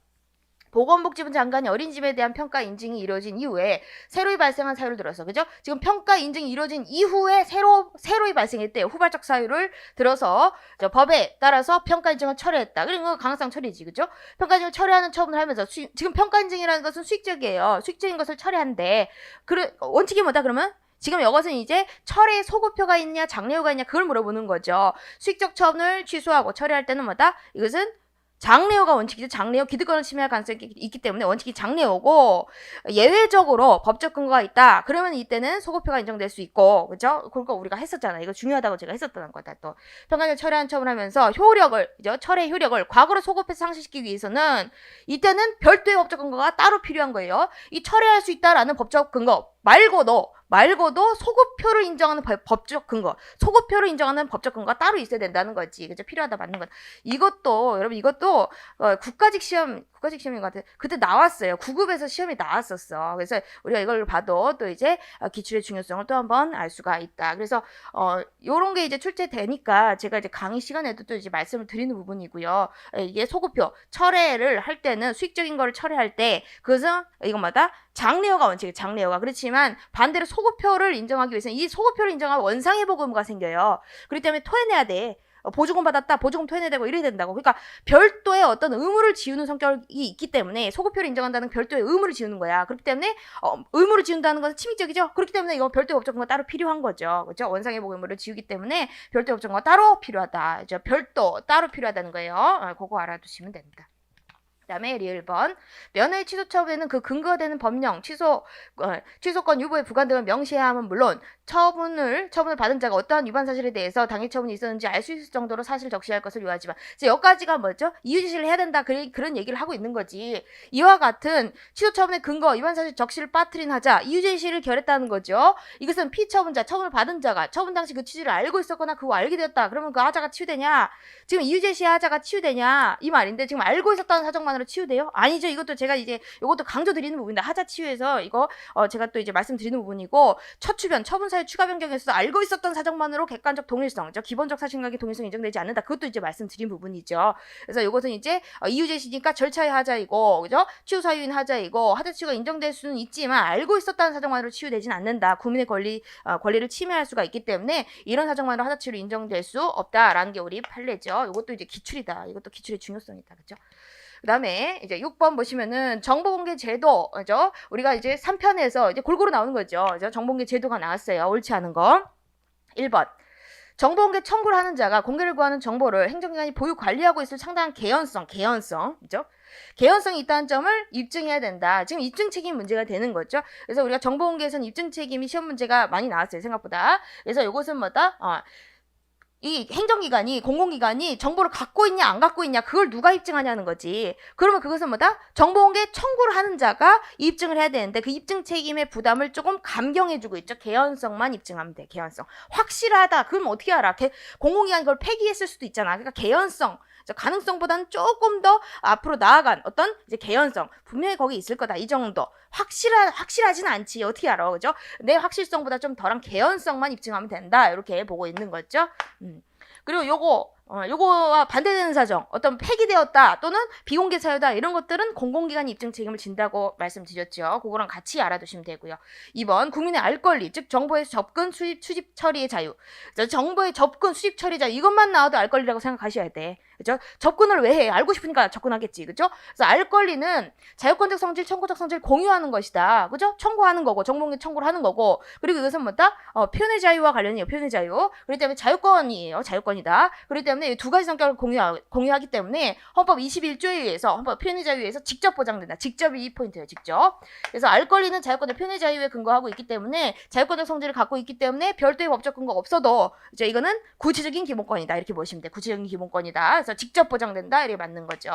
보건복지부 장관이 어린이집에 대한 평가 인증이 이루어진 이후에 새로이 발생한 사유를 들어서, 그죠? 지금 평가 인증이 이루어진 이후에 새로이 발생했대요. 후발적 사유를 들어서 법에 따라서 평가 인증을 철회했다. 그리고 강화상 처리지, 그죠? 평가 인증을 철회하는 처분을 하면서 지금 평가 인증이라는 것은 수익적이에요. 수익적인 것을 철회한대. 원칙이 뭐다 그러면? 지금 이것은 이제 철회 소급표가 있냐, 장려유가 있냐, 그걸 물어보는 거죠. 수익적 처분을 취소하고 철회할 때는 뭐다? 이것은 장래호가 원칙이죠. 장래호 기득권을 침해할 가능성이 있기 때문에 원칙이 장래호고, 예외적으로 법적 근거가 있다. 그러면 이때는 소급표가 인정될 수 있고, 그죠? 그러니까 우리가 했었잖아요. 이거 중요하다고 제가 했었다는 거다. 또 평가적 철회한 처분하면서 효력을, 그죠? 철회 효력을 과거로 소급해서 상실시키기 위해서는 이때는 별도의 법적 근거가 따로 필요한 거예요. 이 철회할 수 있다라는 법적 근거 말고도 소급표를 인정하는 법적 근거, 소급표를 인정하는 법적 근거가 따로 있어야 된다는 거지. 그죠? 필요하다 맞는 것. 여러분 이것도 국가직 시험인 것 같아요. 그때 나왔어요. 9급에서 시험이 나왔었어. 그래서 우리가 이걸 봐도 또 이제 기출의 중요성을 또 한번 알 수가 있다. 그래서 요런 게 이제 출제되니까 제가 이제 강의 시간에도 또 이제 말씀을 드리는 부분이고요. 이게 소급표 철회를 할 때는 수익적인 거를 철회할 때 그것은 이것마다 장래호가 원칙이에요. 장래호가. 그렇지만 반대로 소급표를 인정하기 위해서는 이 소급표를 인정하면 원상회복 의무가 생겨요. 그렇기 때문에 토해내야 돼. 보조금 받았다. 보조금 토해내야 되고 이래야 된다고. 그러니까 별도의 어떤 의무를 지우는 성격이 있기 때문에 소급표를 인정한다는 별도의 의무를 지우는 거야. 그렇기 때문에 의무를 지운다는 것은 침입적이죠. 그렇기 때문에 이거 별도의 법적 근거가 따로 필요한 거죠. 그렇죠? 원상회복 의무를 지우기 때문에 별도의 법적 근거가 따로 필요하다. 그렇죠? 별도 따로 필요하다는 거예요. 그거 알아두시면 됩니다. 그다음에 리을 번 면허의 취소 처분에는 그 근거가 되는 법령 취소권 유보의 부과등을 명시해야 함은 물론 처분을 받은 자가 어떠한 위반 사실에 대해서 당해 처분이 있었는지 알 수 있을 정도로 사실 적시할 것을 요하지만 여기까지가 뭐죠? 이유 제시를 해야 된다 그런 얘기를 하고 있는 거지. 이와 같은 취소 처분의 근거 위반 사실 적시를 빠뜨린 하자 이유 제시를 결했다는 거죠. 이것은 피처분자 처분을 받은 자가 처분 당시 그 취지를 알고 있었거나 그거 알게 되었다. 그러면 그 하자가 치유되냐? 지금 이유 제시 하자가 치유되냐? 이 말인데 지금 알고 있었다는 사정만으로 치유돼요? 아니죠. 이것도 제가 이제 이것도 강조드리는 부분인데 하자 치유에서 이거 제가 또 이제 말씀드리는 부분이고 첫 처분 사유 추가 변경에서 알고 있었던 사정만으로 객관적 동일성, 기본적 사실관계 동일성 인정되지 않는다. 그것도 이제 말씀드린 부분이죠. 그래서 이것은 이제 이유 제시니까 절차의 하자이고, 그죠? 치유 사유인 하자이고 하자 치유가 인정될 수는 있지만 알고 있었다는 사정만으로 치유되진 않는다. 국민의 권리를 침해할 수가 있기 때문에 이런 사정만으로 하자 치유로 인정될 수 없다라는 게 우리 판례죠. 이것도 이제 기출이다. 이것도 기출의 중요성이다. 그죠? 그 다음에 이제 6번 보시면은 정보공개 제도, 그죠? 우리가 이제 3편에서 이제 골고루 나오는 거죠. 그죠? 정보공개 제도가 나왔어요. 옳지 않은 거. 1번. 정보공개 청구를 하는 자가 공개를 구하는 정보를 행정기관이 보유 관리하고 있을 상당한 개연성, 그죠? 개연성이 있다는 점을 입증해야 된다. 지금 입증 책임 문제가 되는 거죠. 그래서 우리가 정보공개에서는 입증 책임이 시험 문제가 많이 나왔어요. 생각보다. 그래서 이것은 뭐다? 이 행정기관이 공공기관이 정보를 갖고 있냐 안 갖고 있냐 그걸 누가 입증하냐는 거지. 그러면 그것은 뭐다? 정보공개 청구를 하는 자가 입증을 해야 되는데 그 입증 책임의 부담을 조금 감경해주고 있죠. 개연성만 입증하면 돼. 개연성. 확실하다. 그럼 어떻게 알아? 공공기관이 그걸 폐기했을 수도 있잖아. 그러니까 개연성. 가능성보다는 조금 더 앞으로 나아간 어떤 이제 개연성 분명히 거기 있을 거다. 이 정도. 확실하진 않지. 어떻게 알아? 그죠? 내 확실성보다 좀 덜한 개연성만 입증하면 된다. 이렇게 보고 있는 거죠. 그리고 요거와 반대되는 사정, 어떤 폐기되었다 또는 비공개 사유다 이런 것들은 공공기관이 입증 책임을 진다고 말씀드렸죠. 그거랑 같이 알아두시면 되고요. 2번 국민의 알 권리, 즉 정보의 접근, 수집, 처리의 자유. 정보의 접근, 수집, 처리 자유 이것만 나와도 알 권리라고 생각하셔야 돼. 그죠? 접근을 왜 해? 알고 싶으니까 접근하겠지. 그죠? 그래서 알 권리는 자유권적 성질, 청구적 성질 공유하는 것이다. 그죠? 청구하는 거고, 정보공개 청구를 하는 거고, 그리고 이것은 뭐다? 표현의 자유와 관련이에요. 표현의 자유. 그렇기 때문에 자유권이에요. 자유권이다. 그렇기 때문에 이 두 가지 성격을 공유하기 때문에 헌법 21조에 의해서 헌법 표현의 자유에 의해서 직접 보장된다. 직접이 이 포인트예요. 직접. 그래서 알 권리는 자유권의 표현의 자유에 근거하고 있기 때문에 자유권적 성질을 갖고 있기 때문에 별도의 법적 근거가 없어도 이제 이거는 구체적인 기본권이다. 이렇게 보시면 돼. 구체적인 기본권이다. 그래서 직접 보장된다. 이렇게 맞는 거죠.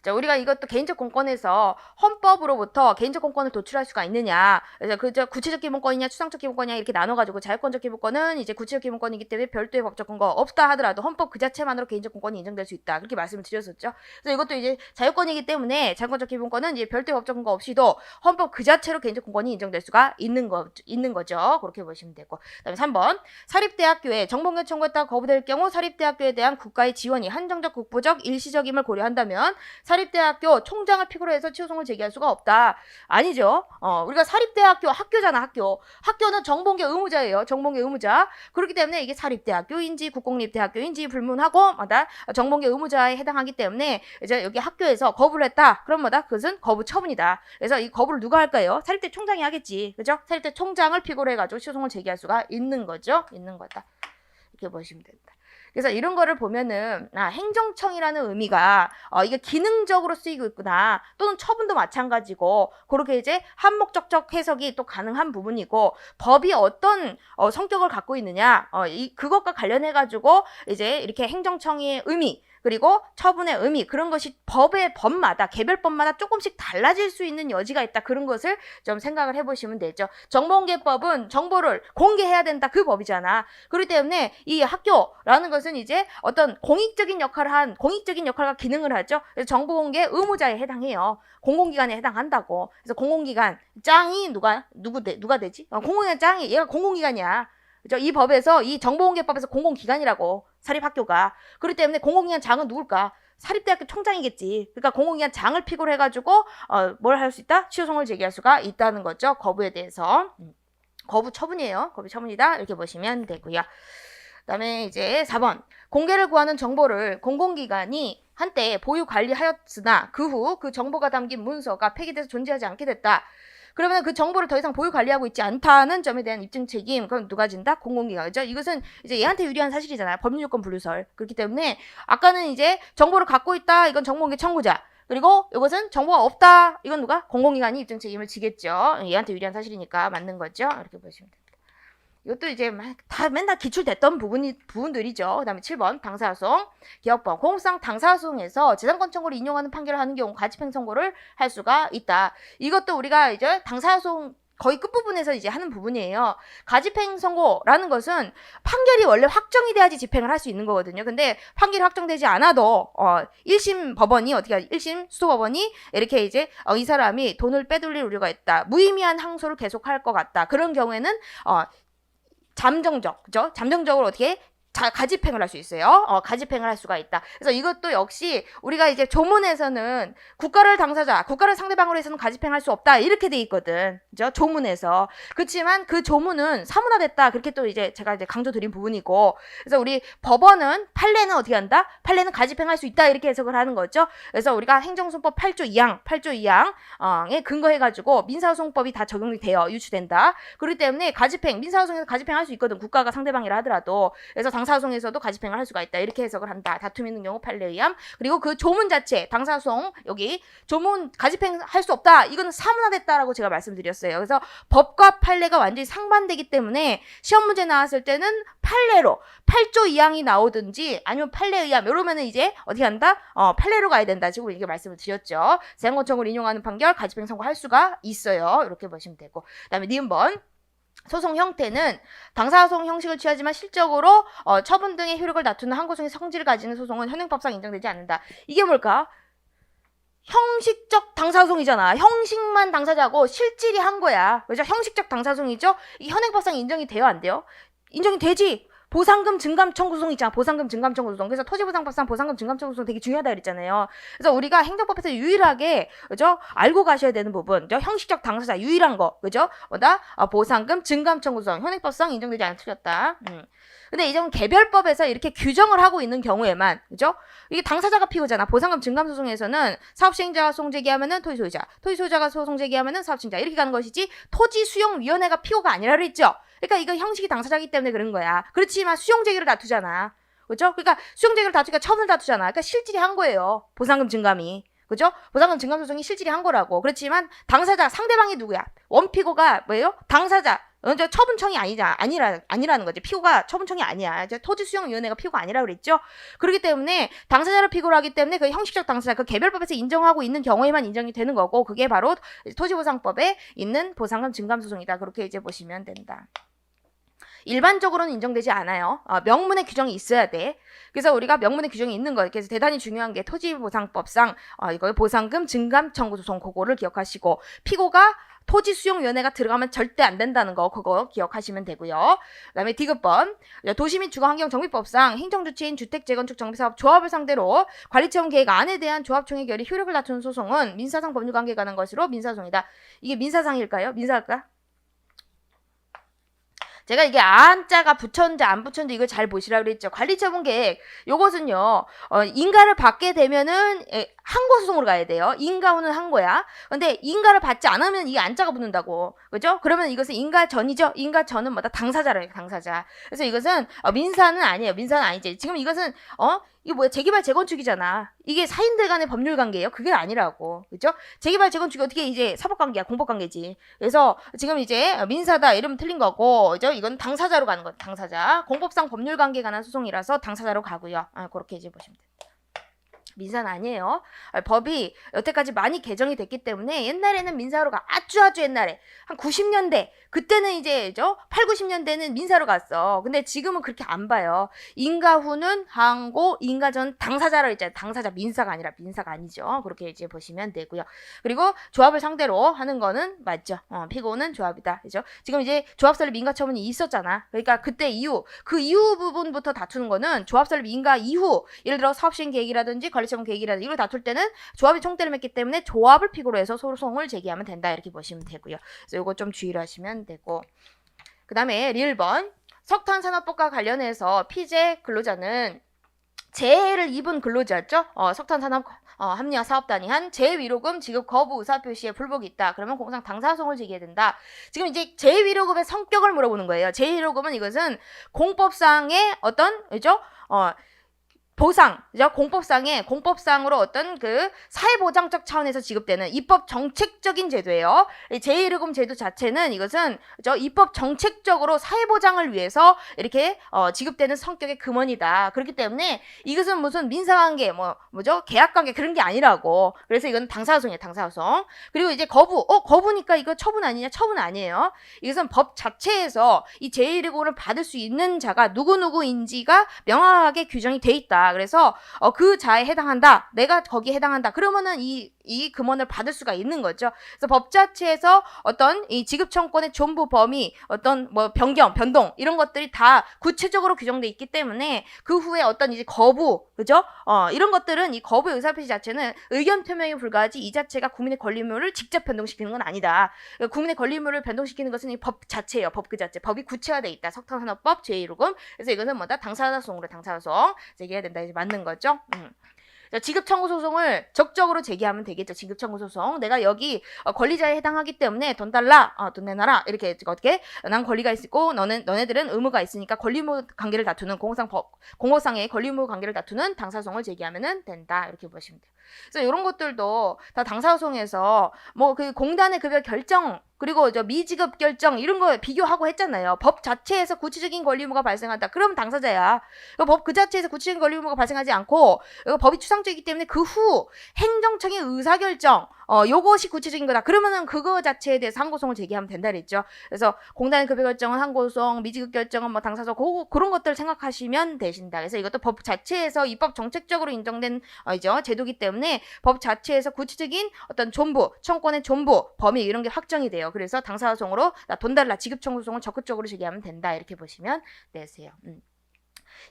자, 우리가 이것도 개인적 공권에서 헌법으로부터 개인적 공권을 도출할 수가 있느냐. 그래서 그저 구체적 기본권이냐 추상적 기본권이냐 이렇게 나눠가지고 자유권적 기본권은 이제 구체적 기본권이기 때문에 별도의 법적 근거 없다 하더라도 헌법 그 자체만으로 개인적 공권이 인정될 수 있다. 그렇게 말씀을 드렸었죠. 그래서 이것도 이제 자유권이기 때문에 자유권적 기본권은 이제 별도의 법적 근거 없이도 헌법 그 자체로 개인적 공권이 인정될 수가 있는 거죠. 그렇게 보시면 되고. 그다음에 3번 사립대학교에 정보공개 청구했다가 거부될 경우 사립대학교에 대한 국가의 지원이 한정적, 국부적, 일시적임을 고려한다면 사립대학교 총장을 필요로 해서 취소송을 제기할 수가 없다. 아니죠. 우리가 사립대학교 학교잖아. 학교는 정보공개 의무자예요. 정보공개 의무자. 그렇기 때문에 이게 사립대학교인지 국공립대학교인지 불문하고 정보공개 의무자에 해당하기 때문에 이제 여기 학교에서 거부를 했다. 그럼 그것은 거부 처분이다. 그래서 이 거부를 누가 할까요? 사립대 총장이 하겠지. 그죠? 사립대 총장을 필요로 해가지고 취소송을 제기할 수가 있는 거죠. 있는 거다. 이렇게 보시면 됩니다. 그래서 이런 거를 보면은 행정청이라는 의미가 이게 기능적으로 쓰이고 있구나. 또는 처분도 마찬가지고 그렇게 이제 한목적적 해석이 또 가능한 부분이고 법이 어떤 성격을 갖고 있느냐 그것과 관련해 가지고 이제 이렇게 행정청의 의미 그리고 처분의 의미 그런 것이 법마다 개별법마다 조금씩 달라질 수 있는 여지가 있다. 그런 것을 좀 생각을 해보시면 되죠. 정보공개법은 정보를 공개해야 된다. 그 법이잖아. 그렇기 때문에 이 학교라는 것은 이제 어떤 공익적인 역할과 기능을 하죠. 그래서 정보공개 의무자에 해당해요. 공공기관에 해당한다고. 그래서 공공기관 짱이 누가 되지? 공공기관 짱이 얘가 공공기관이야. 그죠? 이 법에서 이 정보공개법에서 공공기관이라고 사립학교가. 그렇기 때문에 공공기관 장은 누굴까? 사립대학교 총장이겠지. 그러니까 공공기관 장을 픽으로 해가지고 뭘 할 수 있다? 취소송을 제기할 수가 있다는 거죠. 거부에 대해서. 거부 처분이에요. 거부 처분이다. 이렇게 보시면 되고요. 그다음에 이제 4번. 공개를 구하는 정보를 공공기관이 한때 보유 관리하였으나 그 후 그 정보가 담긴 문서가 폐기돼서 존재하지 않게 됐다. 그러면 그 정보를 더 이상 보유 관리하고 있지 않다는 점에 대한 입증 책임, 그럼 누가 진다? 공공기관이죠. 이것은 이제 얘한테 유리한 사실이잖아요. 법률요건 분류설. 그렇기 때문에 아까는 이제 정보를 갖고 있다. 이건 정보공개 청구자. 그리고 이것은 정보가 없다. 이건 누가? 공공기관이 입증 책임을 지겠죠. 얘한테 유리한 사실이니까 맞는 거죠. 이렇게 보시면 됩니다. 이것도 이제 다 맨날 기출됐던 부분들이죠. 그 다음에 7번 당사소송 기억법 공익상 당사소송에서 재산권 청구를 인용하는 판결을 하는 경우 가집행 선고를 할 수가 있다. 이것도 우리가 이제 당사소송 거의 끝부분에서 이제 하는 부분이에요. 가집행 선고라는 것은 판결이 원래 확정이 돼야지 집행을 할 수 있는 거거든요. 근데 판결이 확정되지 않아도 1심 법원이 1심 수도법원이 이렇게 이제 이 사람이 돈을 빼돌릴 우려가 있다. 무의미한 항소를 계속할 것 같다. 그런 경우에는 그죠? 잠정적으로 어떻게 가집행을 할 수 있어요. 가집행을 할 수가 있다. 그래서 이것도 역시 우리가 이제 조문에서는 국가를 상대방으로 해서는 가집행할 수 없다. 이렇게 돼 있거든. 그죠? 조문에서. 그렇지만 그 조문은 사문화됐다. 그렇게 또 이제 제가 이제 강조드린 부분이고. 그래서 우리 법원은 판례는 어떻게 한다? 판례는 가집행할 수 있다. 이렇게 해석을 하는 거죠. 그래서 우리가 행정소송법 8조 2항에 근거해가지고 민사소송법이 다 적용이 돼요. 유추된다. 그렇기 때문에 민사소송에서 가집행할 수 있거든. 국가가 상대방이라 하더라도. 그래서 당사소송에서도 가집행을 할 수가 있다. 이렇게 해석을 한다. 다툼 있는 경우 판례에 의함. 그리고 그 조문 자체 당사소송 여기 조문 가집행할 수 없다. 이건 사문화됐다라고 제가 말씀드렸어요. 그래서 법과 판례가 완전히 상반되기 때문에 시험 문제 나왔을 때는 판례로 8조 2항이 나오든지 아니면 판례에 의함 이러면은 이제 어떻게 한다? 판례로 가야 된다. 지금 이렇게 말씀을 드렸죠. 재산권 청구를 인용하는 판결 가집행 선고할 수가 있어요. 이렇게 보시면 되고. 그다음에 니은번 소송 형태는 당사소송 형식을 취하지만 실적으로 처분 등의 효력을 다투는 항고소송의 성질을 가지는 소송은 현행법상 인정되지 않는다. 이게 뭘까? 형식적 당사소송이잖아. 형식만 당사자고 실질이 한 거야. 왜죠? 형식적 당사소송이죠? 이게 현행법상 인정이 돼요? 안 돼요? 인정이 되지. 보상금 증감 청구 소송 있잖아. 보상금 증감 청구 소송. 그래서 토지보상법상 보상금 증감 청구 소송 되게 중요하다 그랬잖아요. 그래서 우리가 행정법에서 유일하게 그죠? 알고 가셔야 되는 부분. 그죠? 형식적 당사자 유일한 거. 그죠? 보상금 증감 청구 소송. 현행법상 인정되지 않아. 틀렸다. 근데 이 점은 개별법에서 이렇게 규정을 하고 있는 경우에만, 그죠? 이게 당사자가 피고잖아. 보상금 증감 소송에서는 사업시행자가 소송 제기하면은 토지소유자가 소송 제기하면은 사업시행자. 이렇게 가는 것이지, 토지수용위원회가 피고가 아니라 그랬죠? 그러니까 이거 형식이 당사자이기 때문에 그런 거야. 그렇지만 수용제기를 다투잖아. 그죠? 그러니까 수용제기를 다투니까 처분을 다투잖아. 그러니까 실질이 한 거예요. 보상금 증감이. 그죠? 보상금 증감 소송이 실질이 한 거라고. 그렇지만 당사자, 상대방이 누구야? 원피고가 뭐예요? 당사자. 처분청이 아니라는 거지. 피고가 처분청이 아니야. 토지수용위원회가 피고가 아니라 그랬죠. 그렇기 때문에 당사자를 피고로 하기 때문에 그 형식적 당사자, 그 개별법에서 인정하고 있는 경우에만 인정이 되는 거고, 그게 바로 토지보상법에 있는 보상금 증감소송이다. 그렇게 이제 보시면 된다. 일반적으로는 인정되지 않아요. 명문의 규정이 있어야 돼. 그래서 우리가 명문의 규정이 있는 거예요. 그래서 대단히 중요한 게 토지보상법상 이거 보상금 증감 청구 소송 그거를 기억하시고, 피고가 토지수용위원회가 들어가면 절대 안 된다는 거 그거 기억하시면 되고요. 그다음에 디귿번 도시및 주거환경정비법상 행정주체인 주택재건축 정비사업 조합을 상대로 관리체험 계획안에 대한 조합총회 결의 효력을 다투는 소송은 민사상 법률관계에 관한 것으로 민사소송이다. 이게 민사상일까요? 민사일까? 제가 이게 안자가 붙였는지 안 붙였는지 이걸 잘 보시라고 그랬죠. 관리처분 계획 요것은요 인가를 받게 되면은 항고 소송으로 가야 돼요. 인가후는 항고야. 근데 인가를 받지 않으면 이 안자가 붙는다고. 그죠? 그러면 이것은 인가전이죠. 인가전은 뭐다? 당사자라요. 당사자. 그래서 이것은 민사는 아니에요. 민사는 아니지. 지금 이것은 이게 뭐야? 재개발 재건축이잖아. 이게 사인들 간의 법률 관계예요. 그게 아니라고. 그죠? 재개발 재건축이 어떻게 이제 사법 관계야. 공법 관계지. 그래서 지금 이제 민사다 이러면 틀린 거고, 그죠? 이건 당사자로 가는 거예요. 당사자. 공법상 법률 관계에 관한 소송이라서 당사자로 가고요. 그렇게 이제 보시면 돼요. 민사는 아니에요. 법이 여태까지 많이 개정이 됐기 때문에 옛날에는 민사로 아주 옛날에 한 90년대 그때는 이제 8, 90년대는 민사로 갔어. 근데 지금은 그렇게 안 봐요. 인가후는 항고, 인가전 당사자로 있잖아요. 당사자 민사가 아니라 민사가 아니죠. 그렇게 이제 보시면 되고요. 그리고 조합을 상대로 하는 거는 맞죠. 피고는 조합이다. 그죠? 지금 이제 조합설립 민가처분이 있었잖아. 그러니까 그때 이후 그 이후 부분부터 다투는 거는 조합설립 민가 이후 예를 들어 사업시행 계획이라든지 관리처분 계획이라든지 이걸 다툴 때는 조합이 총대를 맺기 때문에 조합을 피고로 해서 소송을 제기하면 된다. 이렇게 보시면 되고요. 그래서 이거 좀 주의를 하시면 되고, 그 다음에 1번 석탄산업법과 관련해서 피재 근로자는 재해를 입은 근로자죠. 석탄산업 합리화 사업단이 한 재해위로금 지급 거부 의사표시에 불복이 있다. 그러면 공상 당사소송을 제기해야 된다. 지금 이제 재해위로금의 성격을 물어보는 거예요. 재해위로금은 이것은 공법상의 어떤 그죠? 보상, 그죠? 공법상으로 어떤 그 사회보장적 차원에서 지급되는 입법 정책적인 제도예요. 제1요금 제도 자체는 이것은, 그죠? 입법 정책적으로 사회보장을 위해서 이렇게, 지급되는 성격의 금원이다. 그렇기 때문에 이것은 무슨 민사관계, 뭐죠? 계약관계 그런 게 아니라고. 그래서 이건 당사소송이에요, 당사소송. 그리고 이제 거부니까 이거 처분 아니냐? 처분 아니에요. 이것은 법 자체에서 이 제1요금을 받을 수 있는 자가 누구인지가 명확하게 규정이 돼 있다. 그래서 그 자에 해당한다. 내가 거기에 해당한다. 그러면은 이 금원을 받을 수가 있는 거죠. 그래서 법 자체에서 어떤 이 지급청권의 존부 범위, 어떤 뭐 변동 이런 것들이 다 구체적으로 규정돼 있기 때문에 그 후에 어떤 이제 거부, 그죠? 이런 것들은 이 거부의 의사표시 자체는 의견 표명에 불과하지 이 자체가 국민의 권리의무를 직접 변동시키는 건 아니다. 국민의 권리의무를 변동시키는 것은 이 법 자체예요. 법 그 자체. 법이 구체화돼 있다. 석탄산업법 제1호금. 그래서 이것은 뭐다? 당사자소송으로 당사자소송 제기해야 된다. 이제 맞는 거죠. 지급청구소송을 적극적으로 제기하면 되겠죠. 지급청구소송. 내가 여기 권리자에 해당하기 때문에 돈 달라, 돈 내놔라. 이렇게 어떻게? 난 권리가 있고 너네들은 의무가 있으니까 권리의무 관계를 다투는 공법상의 권리의무 관계를 다투는 당사소송을 제기하면 된다. 이렇게 보시면 돼요. 그래서 이런 것들도 다 당사소송에서 뭐 그 공단의 급여 결정 그리고 미지급 결정 이런 거 비교하고 했잖아요. 법 자체에서 구체적인 권리 의무가 발생한다. 그러면 당사자야. 법 그 자체에서 구체적인 권리 의무가 발생하지 않고 법이 추상적이기 때문에 그 후 행정청의 의사결정 요것이 구체적인 거다. 그러면은 그거 자체에 대해서 항고소송을 제기하면 된다 그랬죠. 그래서 공단의 급여 결정은 항고소송, 미지급 결정은 뭐 당사소 그런 것들 생각하시면 되신다. 그래서 이것도 법 자체에서 입법 정책적으로 인정된 제도기 때문에 법 자체에서 구체적인 어떤 존부, 청권의 존부, 범위 이런 게 확정이 돼요. 그래서 당사소송으로 나 돈 달라 지급청구소송을 적극적으로 제기하면 된다. 이렇게 보시면 되세요.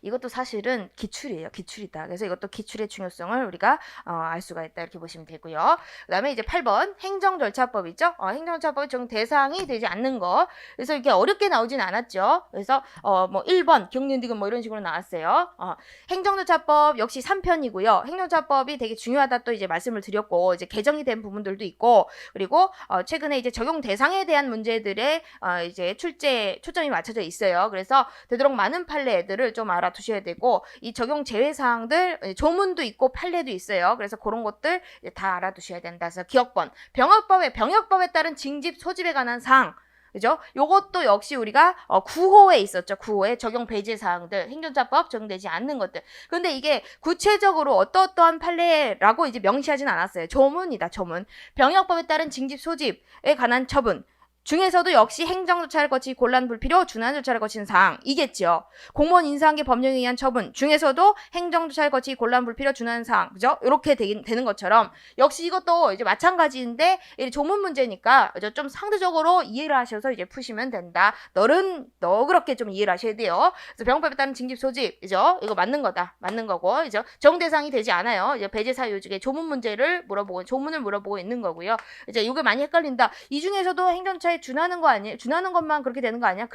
이것도 사실은 기출이에요. 기출이다. 그래서 이것도 기출의 중요성을 우리가 알 수가 있다. 이렇게 보시면 되고요. 그 다음에 이제 8번 행정절차법이죠. 행정절차법이 적용 대상이 되지 않는 거. 그래서 이렇게 어렵게 나오진 않았죠. 그래서 뭐 1번 경륜디귿 뭐 이런 식으로 나왔어요. 행정절차법 역시 3편이고요. 행정절차법이 되게 중요하다 또 이제 말씀을 드렸고 이제 개정이 된 부분들도 있고 그리고 최근에 이제 적용 대상에 대한 문제들에 이제 초점이 맞춰져 있어요. 그래서 되도록 많은 판례들을 좀 알아두셔야 되고 이 적용 제외 사항들 조문도 있고 판례도 있어요. 그래서 그런 것들 다 알아두셔야 된다. 그래서 기억번, 병역법에 따른 징집 소집에 관한 사항 그죠? 요것도 역시 우리가 9호에 있었죠. 9호에 적용 배제 사항들, 행정자법 적용되지 않는 것들. 그런데 이게 구체적으로 어떠한 판례라고 이제 명시하진 않았어요. 조문이다. 조문. 병역법에 따른 징집 소집에 관한 처분. 중에서도 역시 행정절차를 거치 곤란 불필요 준한 절차를 거치는 사항이겠죠. 공무원 인사관계 법령에 의한 처분 중에서도 행정절차를 거치 곤란 불필요 준한 사항, 그죠? 이렇게 되는 것처럼 역시 이것도 이제 마찬가지인데 조문 문제니까 좀 상대적으로 이해를 하셔서 이제 푸시면 된다. 너그럽게 좀 이해를 하셔야 돼요. 그래서 병법에 따른 징집 소집, 그죠? 이거 맞는 거다, 맞는 거고, 그죠? 적용 대상이 되지 않아요. 이제 배제 사유 중에 조문을 물어보고 있는 거고요. 이제 이게 많이 헷갈린다. 이 중에서도 행정처의 행정차에 준하는 거 아니에요? 준하는 것만 그렇게 되는 거 아니야?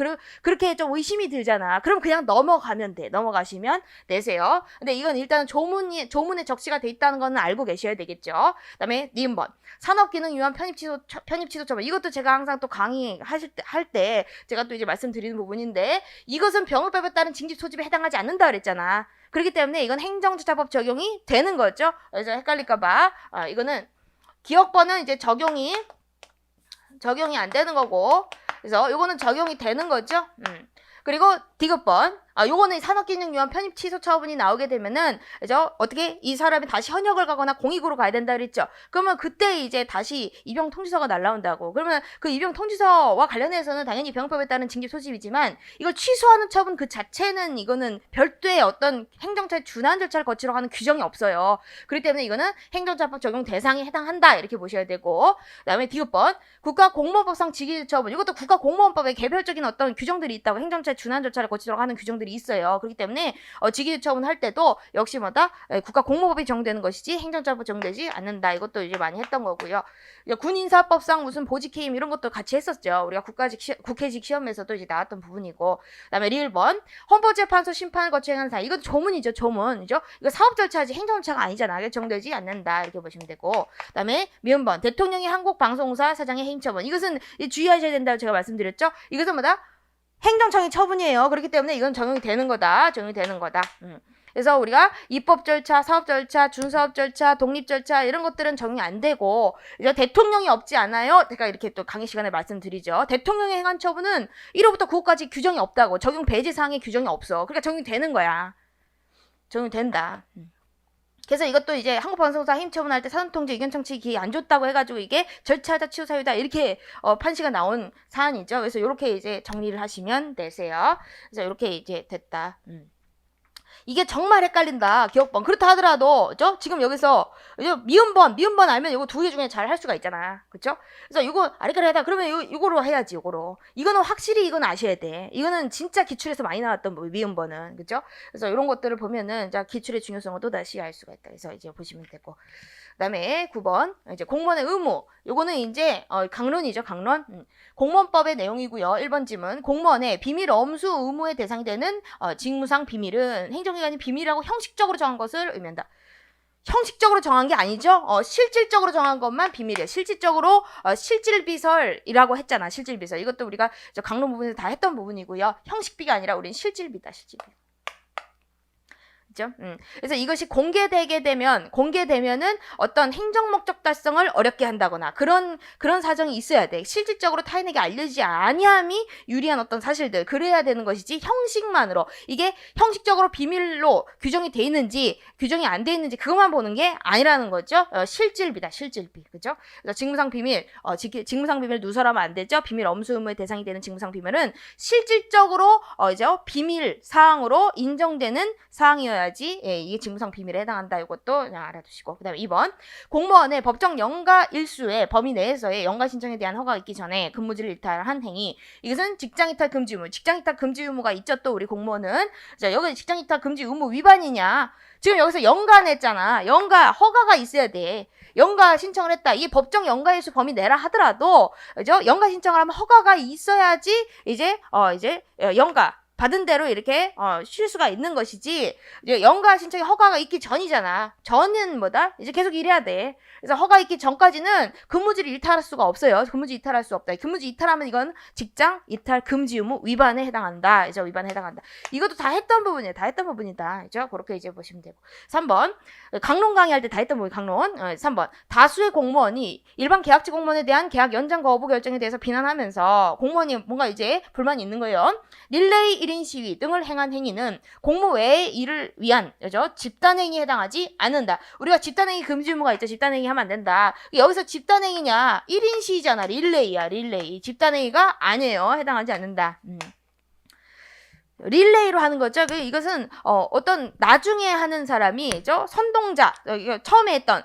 그렇게 좀 의심이 들잖아. 그럼 그냥 넘어가면 돼. 넘어가시면 되세요. 근데 이건 일단 조문에 적시가 돼 있다는 거는 알고 계셔야 되겠죠. 그다음에 니은번 산업기능유한 편입 취소 처분. 이것도 제가 항상 또 강의 할 때 제가 또 이제 말씀드리는 부분인데, 이것은 병역법에 따른 징집 소집에 해당하지 않는다 그랬잖아. 그렇기 때문에 이건 행정조차법 적용이 되는 거죠. 그래서 헷갈릴까봐 이거는 기억번은 이제 적용이 안 되는 거고, 그래서 요거는 적용이 되는 거죠. 그리고 디귿번, 요거는 산업기능유한 편입 취소 처분이 나오게 되면은, 그죠? 어떻게 이 사람이 다시 현역을 가거나 공익으로 가야 된다 그랬죠? 그러면 그때 이제 다시 입영 통지서가 날라온다고. 그러면 그 입영 통지서와 관련해서는 당연히 병법에 따른 징집 소집이지만, 이걸 취소하는 처분 그 자체는 이거는 별도의 어떤 행정처의 준한 절차를 거치러 가는 규정이 없어요. 그렇기 때문에 이거는 행정처법 적용 대상에 해당한다 이렇게 보셔야 되고, 그다음에 디귿번, 국가공무원법상 직위 처분. 이것도 국가공무원법에 개별적인 어떤 규정들이 있다고. 행정처의 준한 절차를 거치러 가는 규정들이 있어요. 그렇기 때문에 직위 처분할 때도 역시 뭐다? 국가공무법이 적용되는 것이지 행정처법 적용되지 않는다. 이것도 이제 많이 했던 거고요. 군인사법상 무슨 보직해임 이런 것도 같이 했었죠. 우리가 국회직 시험에서도 이제 나왔던 부분이고. 그다음에 리을번, 헌법재판소 심판을 거쳐 행하는 사항. 이건 조문이죠. 조문이죠. 이거 사업 절차지 행정절차가 아니잖아. 적용되지 않는다. 이렇게 보시면 되고. 그다음에 미음번, 대통령이 한국방송사 사장의 해임처분. 이것은 주의하셔야 된다고 제가 말씀드렸죠. 이것은 뭐다? 행정청의 처분이에요. 그렇기 때문에 이건 적용이 되는 거다. 적용이 되는 거다. 그래서 우리가 입법 절차, 사업 절차, 준사업 절차, 독립 절차 이런 것들은 적용이 안 되고, 이제 대통령이 없지 않아요. 제가 이렇게 또 강의 시간에 말씀드리죠. 대통령의 행한 처분은 1호부터 9호까지 규정이 없다고. 적용 배제 사항의 규정이 없어. 그러니까 적용이 되는 거야. 적용이 된다. 그래서 이것도 이제 한국방송사 해임 처분할 때 사전통지 의견 청취 기회 안 줬다고 해가지고 이게 절차자 치유 사유다 이렇게 판시가 나온 사안이죠. 그래서 이렇게 이제 정리를 하시면 되세요. 그래서 이렇게 이제 됐다. 이게 정말 헷갈린다. 기억번. 그렇다 하더라도, 그죠? 지금 여기서, 미음번 알면 이거 두 개 중에 잘 할 수가 있잖아. 그쵸? 그래서 이거 아리까리 하다. 그러면 이거로 해야지, 이거로. 이거는 확실히 이건 아셔야 돼. 이거는 진짜 기출에서 많이 나왔던 미음번은. 그쵸? 그래서 이런 것들을 보면은, 자, 기출의 중요성을 또다시 알 수가 있다. 그래서 이제 보시면 되고. 그다음에 9번 이제 공무원의 의무. 요거는 이제 강론이죠. 강론. 공무원법의 내용이고요. 1번 지문. 공무원의 비밀 엄수 의무의 대상이 되는 직무상 비밀은 행정기관이 비밀이라고 형식적으로 정한 것을 의미한다. 형식적으로 정한 게 아니죠. 실질적으로 정한 것만 비밀이에요. 실질적으로 실질비설이라고 했잖아. 실질비설. 이것도 우리가 강론 부분에서 다 했던 부분이고요. 형식비가 아니라 우린 실질비다. 실질비. 그죠? 그래서 이것이 공개되면은 어떤 행정 목적 달성을 어렵게 한다거나 그런 사정이 있어야 돼. 실질적으로 타인에게 알려지지 아니함이 유리한 어떤 사실들, 그래야 되는 것이지 형식만으로 이게 형식적으로 비밀로 규정이 돼 있는지 규정이 안 돼 있는지 그것만 보는 게 아니라는 거죠. 실질비다. 실질비. 그죠? 그래서 직무상 비밀, 직무상 비밀 누설하면 안 되죠. 비밀 엄수 의무의 대상이 되는 직무상 비밀은 실질적으로 이제 비밀 사항으로 인정되는 사항이어야지. 이게 직무상 비밀에 해당한다. 이것도 그냥 알아두시고. 그 다음에 2번. 공무원의 법정 연가 일수의 범위 내에서의 연가 신청에 대한 허가가 있기 전에 근무지를 이탈한 행위. 이것은 직장이탈 금지 의무. 직장이탈 금지 의무가 있죠. 또 우리 공무원은. 자, 여기 직장이탈 금지 의무 위반이냐. 지금 여기서 연가 냈잖아. 연가, 허가가 있어야 돼. 연가 신청을 했다. 이게 법정 연가 일수 범위 내라 하더라도, 그죠? 연가 신청을 하면 허가가 있어야지, 이제 연가. 받은 대로 이렇게 쉴 수가 있는 것이지, 이제 연가 신청에 허가가 있기 전이잖아. 전은 뭐다? 이제 계속 일해야 돼. 그래서 허가 있기 전까지는 근무지를 이탈할 수가 없어요. 근무지 이탈할 수 없다. 근무지 이탈하면 이건 직장 이탈 금지 의무 위반에 해당한다. 이제 위반에 해당한다. 이것도 다 했던 부분이에요. 다 했던 부분이다. 그죠? 그렇게 이제 보시면 되고. 3번. 강론 강의할 때 다 했던 부분 강론. 3번. 다수의 공무원이 일반 계약직 공무원에 대한 계약 연장 거부 결정에 대해서 비난하면서 공무원이 뭔가 이제 불만이 있는 거예요. 릴레이 1인 시위 등을 행한 행위는 공무 외의 일을 위한 집단행위에 해당하지 않는다. 우리가 집단행위 금지 의무가 있죠. 집단행위 하면 안 된다. 여기서 집단행위냐? 1인 시위잖아. 릴레이야. 릴레이. 집단행위가 아니에요. 해당하지 않는다. 릴레이로 하는 거죠. 이것은 어떤 나중에 하는 사람이 선동자, 처음에 했던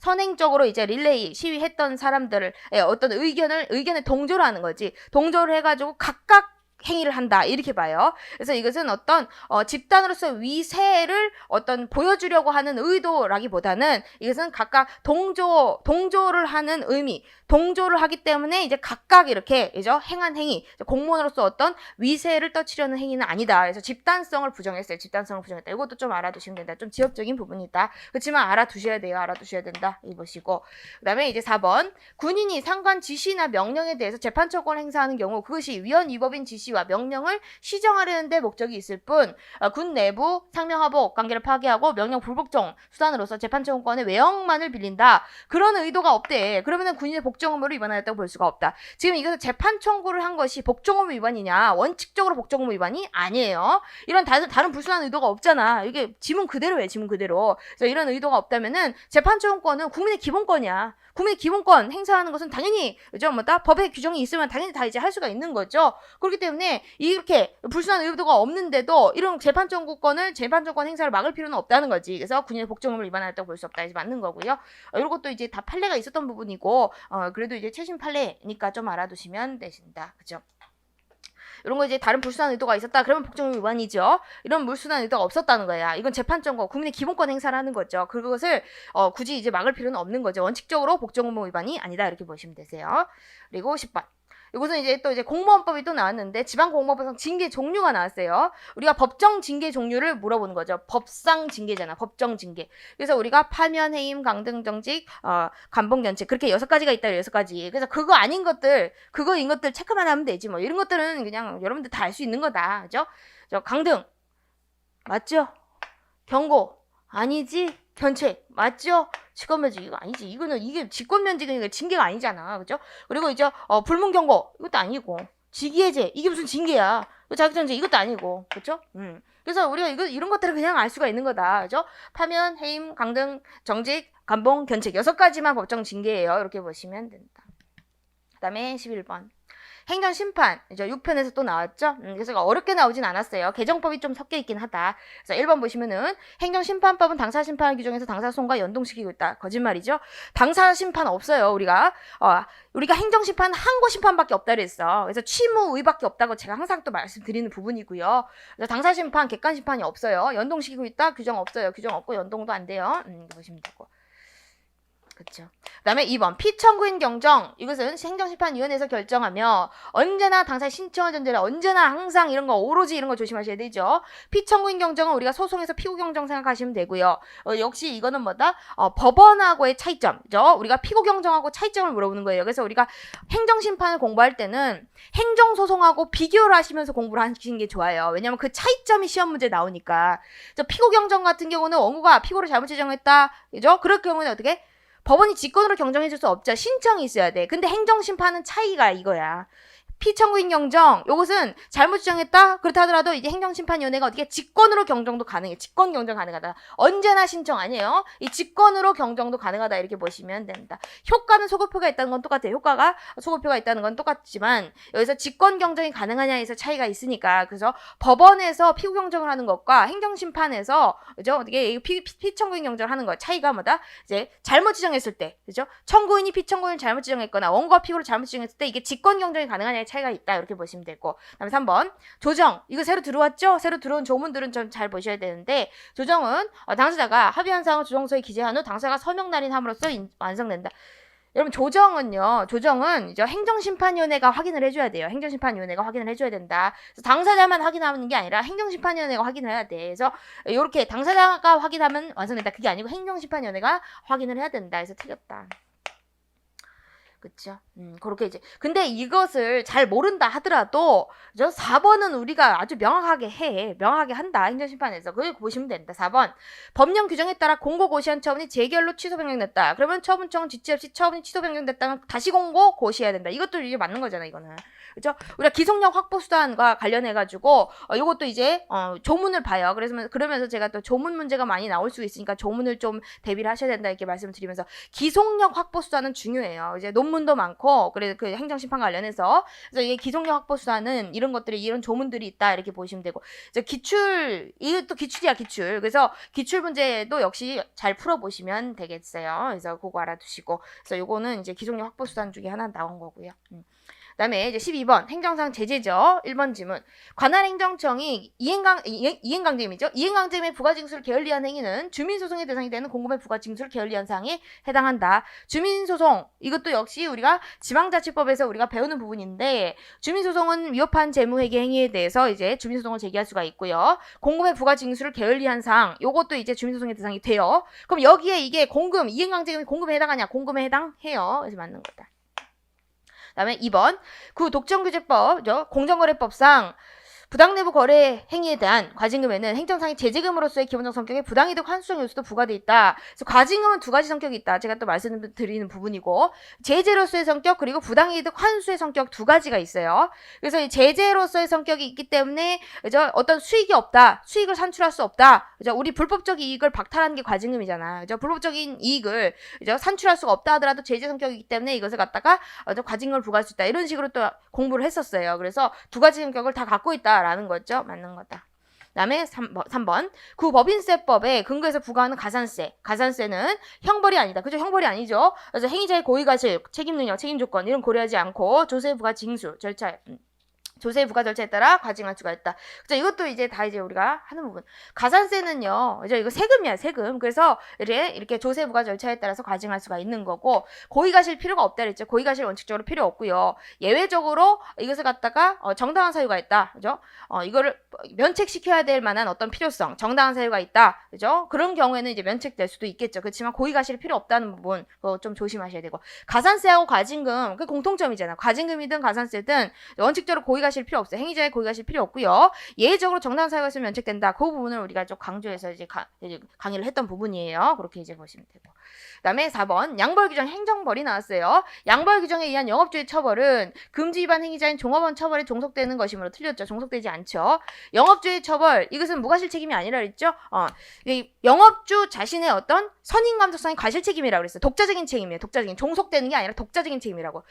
선행적으로 이제 릴레이 시위했던 사람들을 어떤 의견에 동조를 하는 거지. 동조를 해가지고 각각 행위를 한다 이렇게 봐요. 그래서 이것은 어떤 집단으로서 위세를 어떤 보여주려고 하는 의도라기보다는 이것은 각각 동조를 하는 의미, 동조를 하기 때문에 이제 각각 이렇게 행한 행위, 공무원으로서 어떤 위세를 떠치려는 행위는 아니다. 그래서 집단성을 부정했어요. 집단성을 부정했다. 이것도 좀 알아두시면 된다. 좀 지엽적인 부분이다. 그렇지만 알아두셔야 돼요. 알아두셔야 된다. 이보시고 그다음에 이제 4번 군인이 상관 지시나 명령에 대해서 재판처권을 행사하는 경우 그것이 위헌 위법인 지시와 명령을 시정하려는 데 목적이 있을 뿐 군 내부 상명하복 관계를 파괴하고 명령 불복종 수단으로서 재판처권의 외형만을 빌린다. 그런 의도가 없대. 그러면은 군인의 복종 의무를 위반하였다고 볼 수가 없다. 지금 이것은 재판 청구를 한 것이 복종 의무 위반이냐? 원칙적으로 복종 의무 위반이 아니에요. 이런 다른 불순한 의도가 없잖아. 이게 지문 그대로예요. 지문 그대로. 그래서 이런 의도가 없다면은 재판 청구권은 국민의 기본권이야. 국민의 기본권 행사하는 것은 당연히 법의 규정이 있으면 당연히 다 이제 할 수가 있는 거죠. 그렇기 때문에 이렇게 불순한 의도가 없는데도 이런 재판 청구권 행사를 막을 필요는 없다는 거지. 그래서 군인의 복종 의무를 위반하였다고 볼 수 없다. 이제 맞는 거고요. 이런 것도 이제 다 판례가 있었던 부분이고 그래도 이제 최신 판례니까 좀 알아두시면 되신다. 그죠? 이런 거 이제 다른 불순한 의도가 있었다. 그러면 복종 의무 위반이죠. 이런 불순한 의도가 없었다는 거야. 이건 재판정거 국민의 기본권 행사를 하는 거죠. 그것을 굳이 이제 막을 필요는 없는 거죠. 원칙적으로 복종 의무 위반이 아니다. 이렇게 보시면 되세요. 그리고 10번. 이것은 이제 또 이제 공무원법이 또 나왔는데 지방공무원법상 징계 종류가 나왔어요. 우리가 법정 징계 종류를 물어보는 거죠. 법상 징계잖아. 법정 징계. 그래서 우리가 파면, 해임, 강등, 정직, 감봉, 견책 그렇게 6가지가 있다. 6가지. 그래서 그거 아닌 것들, 그거인 것들 체크만 하면 되지. 뭐 이런 것들은 그냥 여러분들 다 알 수 있는 거다. 그죠? 강등 맞죠? 경고 아니지? 견책 맞죠? 직권면직 이거 아니지. 이게 직권면직은 징계가 아니잖아. 그죠? 그리고 이제 불문경고 이것도 아니고 직위해제 이게 무슨 징계야. 자격정지 이것도 아니고. 그렇죠? 그래서 우리가 이런 것들을 그냥 알 수가 있는 거다. 그죠? 파면, 해임, 강등, 정직, 감봉, 견책 6가지만 법정 징계예요. 이렇게 보시면 된다. 그다음에 11번. 행정심판, 6편에서 또 나왔죠? 그래서 어렵게 나오진 않았어요. 개정법이 좀 섞여 있긴 하다. 그래서 1번 보시면은 행정심판법은 당사심판을 규정해서 당사손과 연동시키고 있다. 거짓말이죠? 당사심판 없어요, 우리가. 우리가 행정심판 항고심판밖에 없다 그랬어. 그래서 취무의밖에 없다고 제가 항상 또 말씀드리는 부분이고요. 그래서 당사심판, 객관심판이 없어요. 연동시키고 있다? 규정 없어요. 규정 없고 연동도 안 돼요. 보시면 되고. 그렇죠. 그다음에 2번 피청구인 경정 이것은 행정심판위원회에서 결정하며 언제나 당사의 신청을 전제로 언제나 항상 이런 거 오로지 이런 거 조심하셔야 되죠. 피청구인 경정은 우리가 소송에서 피고 경정 생각하시면 되고요. 역시 이거는 뭐다? 법원하고의 차이점죠. 우리가 피고 경정하고 차이점을 물어보는 거예요. 그래서 우리가 행정심판을 공부할 때는 행정소송하고 비교를 하시면서 공부를 하시는 게 좋아요. 왜냐하면 그 차이점이 시험 문제에 나오니까. 피고 경정 같은 경우는 원고가 피고를 잘못 지정했다. 그죠? 그럴 경우는 어떻게? 법원이 직권으로 경정해줄 수 없죠. 신청이 있어야 돼. 근데 행정심판은 차이가 이거야. 피청구인 경정, 요것은 잘못 지정했다? 그렇다 하더라도 이제 행정심판위원회가 어떻게 직권으로 경정도 가능해. 직권 경정 가능하다. 언제나 신청 아니에요. 이 직권으로 경정도 가능하다. 이렇게 보시면 된다. 효과는 소급표가 있다는 건 똑같아요. 효과가 소급표가 있다는 건 똑같지만 여기서 직권 경정이 가능하냐에서 차이가 있으니까. 그래서 법원에서 피고 경정을 하는 것과 행정심판에서 그죠? 어떻게 피청구인 경정을 하는 것 차이가 뭐다? 이제 잘못 지정했을 때, 그죠? 청구인이 피청구인을 잘못 지정했거나 원고가 피고를 잘못 지정했을 때 이게 직권 경정이 가능하냐 차이가 있다. 이렇게 보시면 되고. 그다음에 3번. 조정. 이거 새로 들어왔죠? 새로 들어온 조문들은 좀 잘 보셔야 되는데 조정은 당사자가 합의한 사항을 조정서에 기재한 후 당사가 서명 날인함으로써 완성된다. 여러분 조정은 이제 행정심판위원회가 확인을 해줘야 돼요. 행정심판위원회가 확인을 해줘야 된다. 그래서 당사자만 확인하는 게 아니라 행정심판위원회가 확인을 해야 돼. 그래서 이렇게 당사자가 확인하면 완성된다. 그게 아니고 행정심판위원회가 확인을 해야 된다. 그래서 틀렸다. 그쵸? 그렇게 이제. 근데 이것을 잘 모른다 하더라도, 4번은 우리가 아주 명확하게 한다. 행정심판에서. 그걸 보시면 된다. 4번. 법령 규정에 따라 공고 고시한 처분이 재결로 취소 변경됐다. 그러면 처분청은 지체 없이 처분이 취소 변경됐다면 다시 공고 고시해야 된다. 이것도 이제 맞는 거잖아, 이거는. 그죠? 우리가 기속력 확보 수단과 관련해가지고, 요것도 이제, 조문을 봐요. 그러면서 제가 또 조문 문제가 많이 나올 수 있으니까 조문을 좀 대비를 하셔야 된다. 이렇게 말씀을 드리면서, 기속력 확보 수단은 중요해요. 이제 논문도 많고, 그래서 그 행정심판 관련해서. 그래서 이게 기속력 확보 수단은 이런 조문들이 있다. 이렇게 보시면 되고, 이제 이것도 기출이야, 기출. 그래서 기출 문제도 역시 잘 풀어보시면 되겠어요. 그래서 그거 알아두시고. 그래서 요거는 이제 기속력 확보 수단 중에 하나 나온 거고요. 그다음에 이제 12번 행정상 제재죠. 1번 지문. 관할 행정청이 이행강제임이죠. 이행강제임의 부가징수를 게을리한 행위는 주민소송의 대상이 되는 공금의 부가징수를 게을리한 사항에 해당한다. 주민소송 이것도 역시 우리가 지방자치법에서 우리가 배우는 부분인데 주민소송은 위협한 재무회계 행위에 대해서 이제 주민소송을 제기할 수가 있고요. 공금의 부가징수를 게을리한 사항 요것도 이제 주민소송의 대상이 돼요. 그럼 여기에 이게 공금 이행강제임이 공금에 해당하냐? 공금에 해당해요. 그래서 맞는 거다. 그다음에 2번 독점규제법 공정거래법상 부당내부 거래 행위에 대한 과징금에는 행정상의 제재금으로서의 기본적 성격의 부당이득 환수성 요소도 부과돼 있다. 그래서 과징금은 두 가지 성격이 있다. 제가 또 말씀드리는 부분이고 제재로서의 성격 그리고 부당이득 환수의 성격 두 가지가 있어요. 그래서 이 제재로서의 성격이 있기 때문에 그죠? 어떤 수익이 없다. 수익을 산출할 수 없다. 그죠? 우리 불법적 이익을 박탈하는 게 과징금이잖아. 그죠? 불법적인 이익을 그죠? 산출할 수가 없다 하더라도 제재 성격이기 때문에 이것을 갖다가 과징금을 부과할 수 있다. 이런 식으로 또 공부를 했었어요. 그래서 두 가지 성격을 다 갖고 있다. 라는 거죠. 맞는 거다. 그다음에 3번 구법인세법에 근거해서 부과하는 가산세. 가산세는 형벌이 아니다. 그죠? 형벌이 아니죠. 그래서 행위자의 고의가실, 책임 능력, 책임 조건 이런 고려하지 않고 조세 부과 징수 절차 조세 부과 절차에 따라 과징할 수가 있다. 그죠? 이것도 이제 다 이제 우리가 하는 부분. 가산세는요, 이제 이거 세금이야, 세금. 그래서 이렇게 조세 부과 절차에 따라서 과징할 수가 있는 거고, 고의가실 필요가 없다 그랬죠. 고의가실 원칙적으로 필요 없고요. 예외적으로 이것을 갖다가 정당한 사유가 있다. 그죠? 이거를 면책시켜야 될 만한 어떤 필요성, 정당한 사유가 있다. 그죠? 그런 경우에는 이제 면책될 수도 있겠죠. 그렇지만 고의가실이 필요 없다는 부분, 그거 좀 조심하셔야 되고. 가산세하고 과징금, 그 공통점이잖아. 과징금이든 가산세든 원칙적으로 고의가실 필요 없어요. 행위자의 고의가실 필요 없고요. 예외적으로 정당한 사유가 있으면 면책된다. 그 부분을 우리가 좀 강조해서 이제 강의를 했던 부분이에요. 그렇게 이제 보시면 되고. 그다음에 4번 양벌 규정 행정벌이 나왔어요. 양벌 규정에 의한 영업주의 처벌은 금지 위반 행위자인 종업원 처벌에 종속되는 것이므로 틀렸죠. 종속되지 않죠. 영업주의 처벌 이것은 무과실 책임이 아니라 그랬죠. 영업주 자신의 어떤 선임 감독상의 과실 책임이라고 그랬어요. 독자적인 책임이에요. 독자적인 종속되는 게 아니라 독자적인 책임이라고.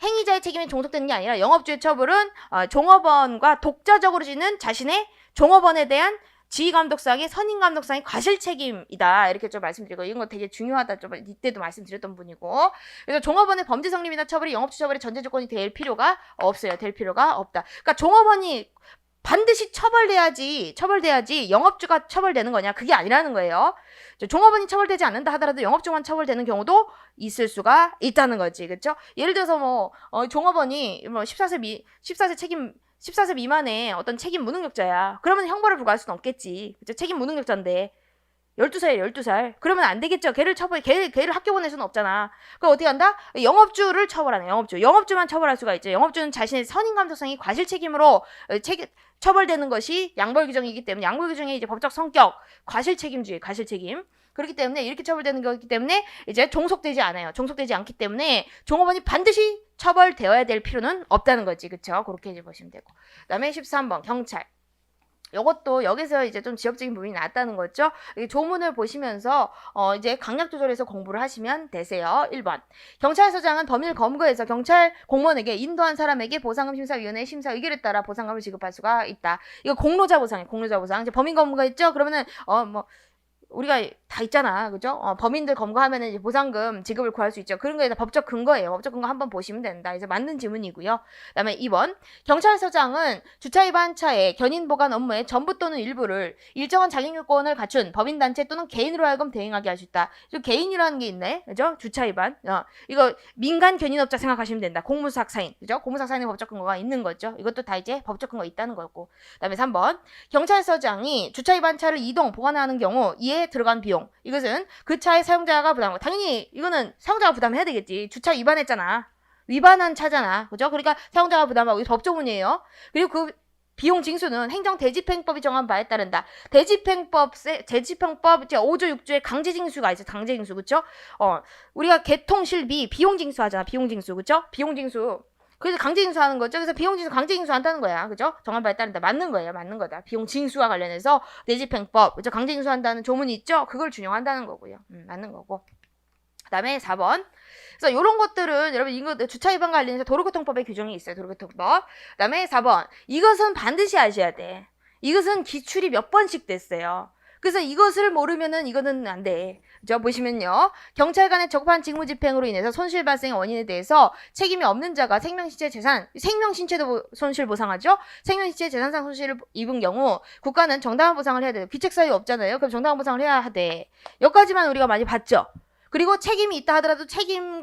행위자의 책임이 종속되는 게 아니라 영업주의 처벌은 종업원과 독자적으로 지는 자신의 종업원에 대한 지휘감독상의 선임감독상의 과실 책임이다. 이렇게 좀 말씀드리고 이건 거 되게 중요하다. 좀 이때도 말씀드렸던 분이고 그래서 종업원의 범죄 성립이나 처벌이 영업주 처벌의 전제 조건이 될 필요가 없어요. 될 필요가 없다. 그러니까 종업원이 반드시 처벌돼야지 영업주가 처벌되는 거냐 그게 아니라는 거예요. 종업원이 처벌되지 않는다 하더라도 영업주만 처벌되는 경우도 있을 수가 있다는 거지. 그렇죠? 예를 들어서 종업원이 14세 미만의 어떤 책임 무능력자야. 그러면 형벌을 불가할 수는 없겠지. 그렇죠? 책임 무능력자인데 12살. 그러면 안 되겠죠. 걔를 학교 보낼 수는 없잖아. 그럼 어떻게 한다? 영업주를 처벌하는 영업주만 처벌할 수가 있죠. 영업주는 자신의 선임 감독상의 과실 책임으로 처벌되는 것이 양벌 규정이기 때문에 양벌 규정의 이제 법적 성격, 과실 책임주의, 과실 책임. 그렇기 때문에 이렇게 처벌되는 거기 때문에 이제 종속되지 않아요. 종속되지 않기 때문에 종업원이 반드시 처벌되어야 될 필요는 없다는 거지. 그렇죠? 그렇게 이제 보시면 되고. 그다음에 13번 경찰. 이것도 여기서 이제 좀 지역적인 부분이 나왔다는 거죠. 조문을 보시면서 이제 강약 조절해서 공부를 하시면 되세요. 1번. 경찰서장은 범인을 검거해서 경찰 공무원에게 인도한 사람에게 보상금 심사위원회의 심사 의결에 따라 보상금을 지급할 수가 있다. 이거 공로자 보상이에요. 공로자 보상. 이제 범인 검거했죠? 그러면은 우리가 다 있잖아. 그죠? 범인들 검거하면은 이제 보상금 지급을 구할 수 있죠. 그런 거에 다 법적 근거예요. 법적 근거 한번 보시면 된다. 이제 맞는 지문이고요. 그다음에 2번. 경찰서장은 주차 위반 차에 견인 보관 업무의 전부 또는 일부를 일정한 자격 요건을 갖춘 법인 단체 또는 개인으로 하여금 대행하게 할 수 있다. 개인이라는 게 있네. 그죠? 주차 위반. 이거 민간 견인업자 생각하시면 된다. 공무사학 사인. 그죠? 공무사학 사인의 법적 근거가 있는 거죠. 이것도 다 이제 법적 근거 있다는 거고. 그다음에 3번. 경찰서장이 주차 위반 차를 이동 보관하는 경우 이에 들어간 비용 이것은 그 차의 사용자가 부담하고 당연히 이거는 사용자가 부담해야 되겠지. 주차 위반했잖아. 위반한 차잖아. 그죠? 그러니까 사용자가 부담하고 이거 법조문이에요. 그리고 그 비용 징수는 행정대집행법이 정한 바에 따른다. 대집행법 이제 5조 6조에 강제징수가 있어. 강제징수. 그쵸? 우리가 개통실비 비용징수 하잖아. 비용징수. 그쵸? 비용징수. 그래서 강제징수하는 거죠. 그래서 비용징수, 강제징수 한다는 거야. 그죠? 정한 바에 따른다. 맞는 거예요. 맞는 거다. 비용징수와 관련해서 대집행법, 그죠? 강제징수한다는 조문이 있죠? 그걸 준용한다는 거고요. 맞는 거고. 그 다음에 4번. 그래서 이런 것들은 여러분 이거 주차 위반 관련해서 도로교통법의 규정이 있어요. 도로교통법. 그 다음에 4번. 이것은 반드시 아셔야 돼. 이것은 기출이 몇 번씩 됐어요. 그래서 이것을 모르면은 이거는 안 돼. 그죠? 보시면요. 경찰관의 적법한 직무집행으로 인해서 손실 발생의 원인에 대해서 책임이 없는 자가 생명신체 재산, 생명신체도 손실 보상하죠? 생명신체 재산상 손실을 입은 경우 국가는 정당한 보상을 해야 돼요. 귀책사유 없잖아요. 그럼 정당한 보상을 해야 하되. 여기까지만 우리가 많이 봤죠? 그리고 책임이 있다 하더라도 책임을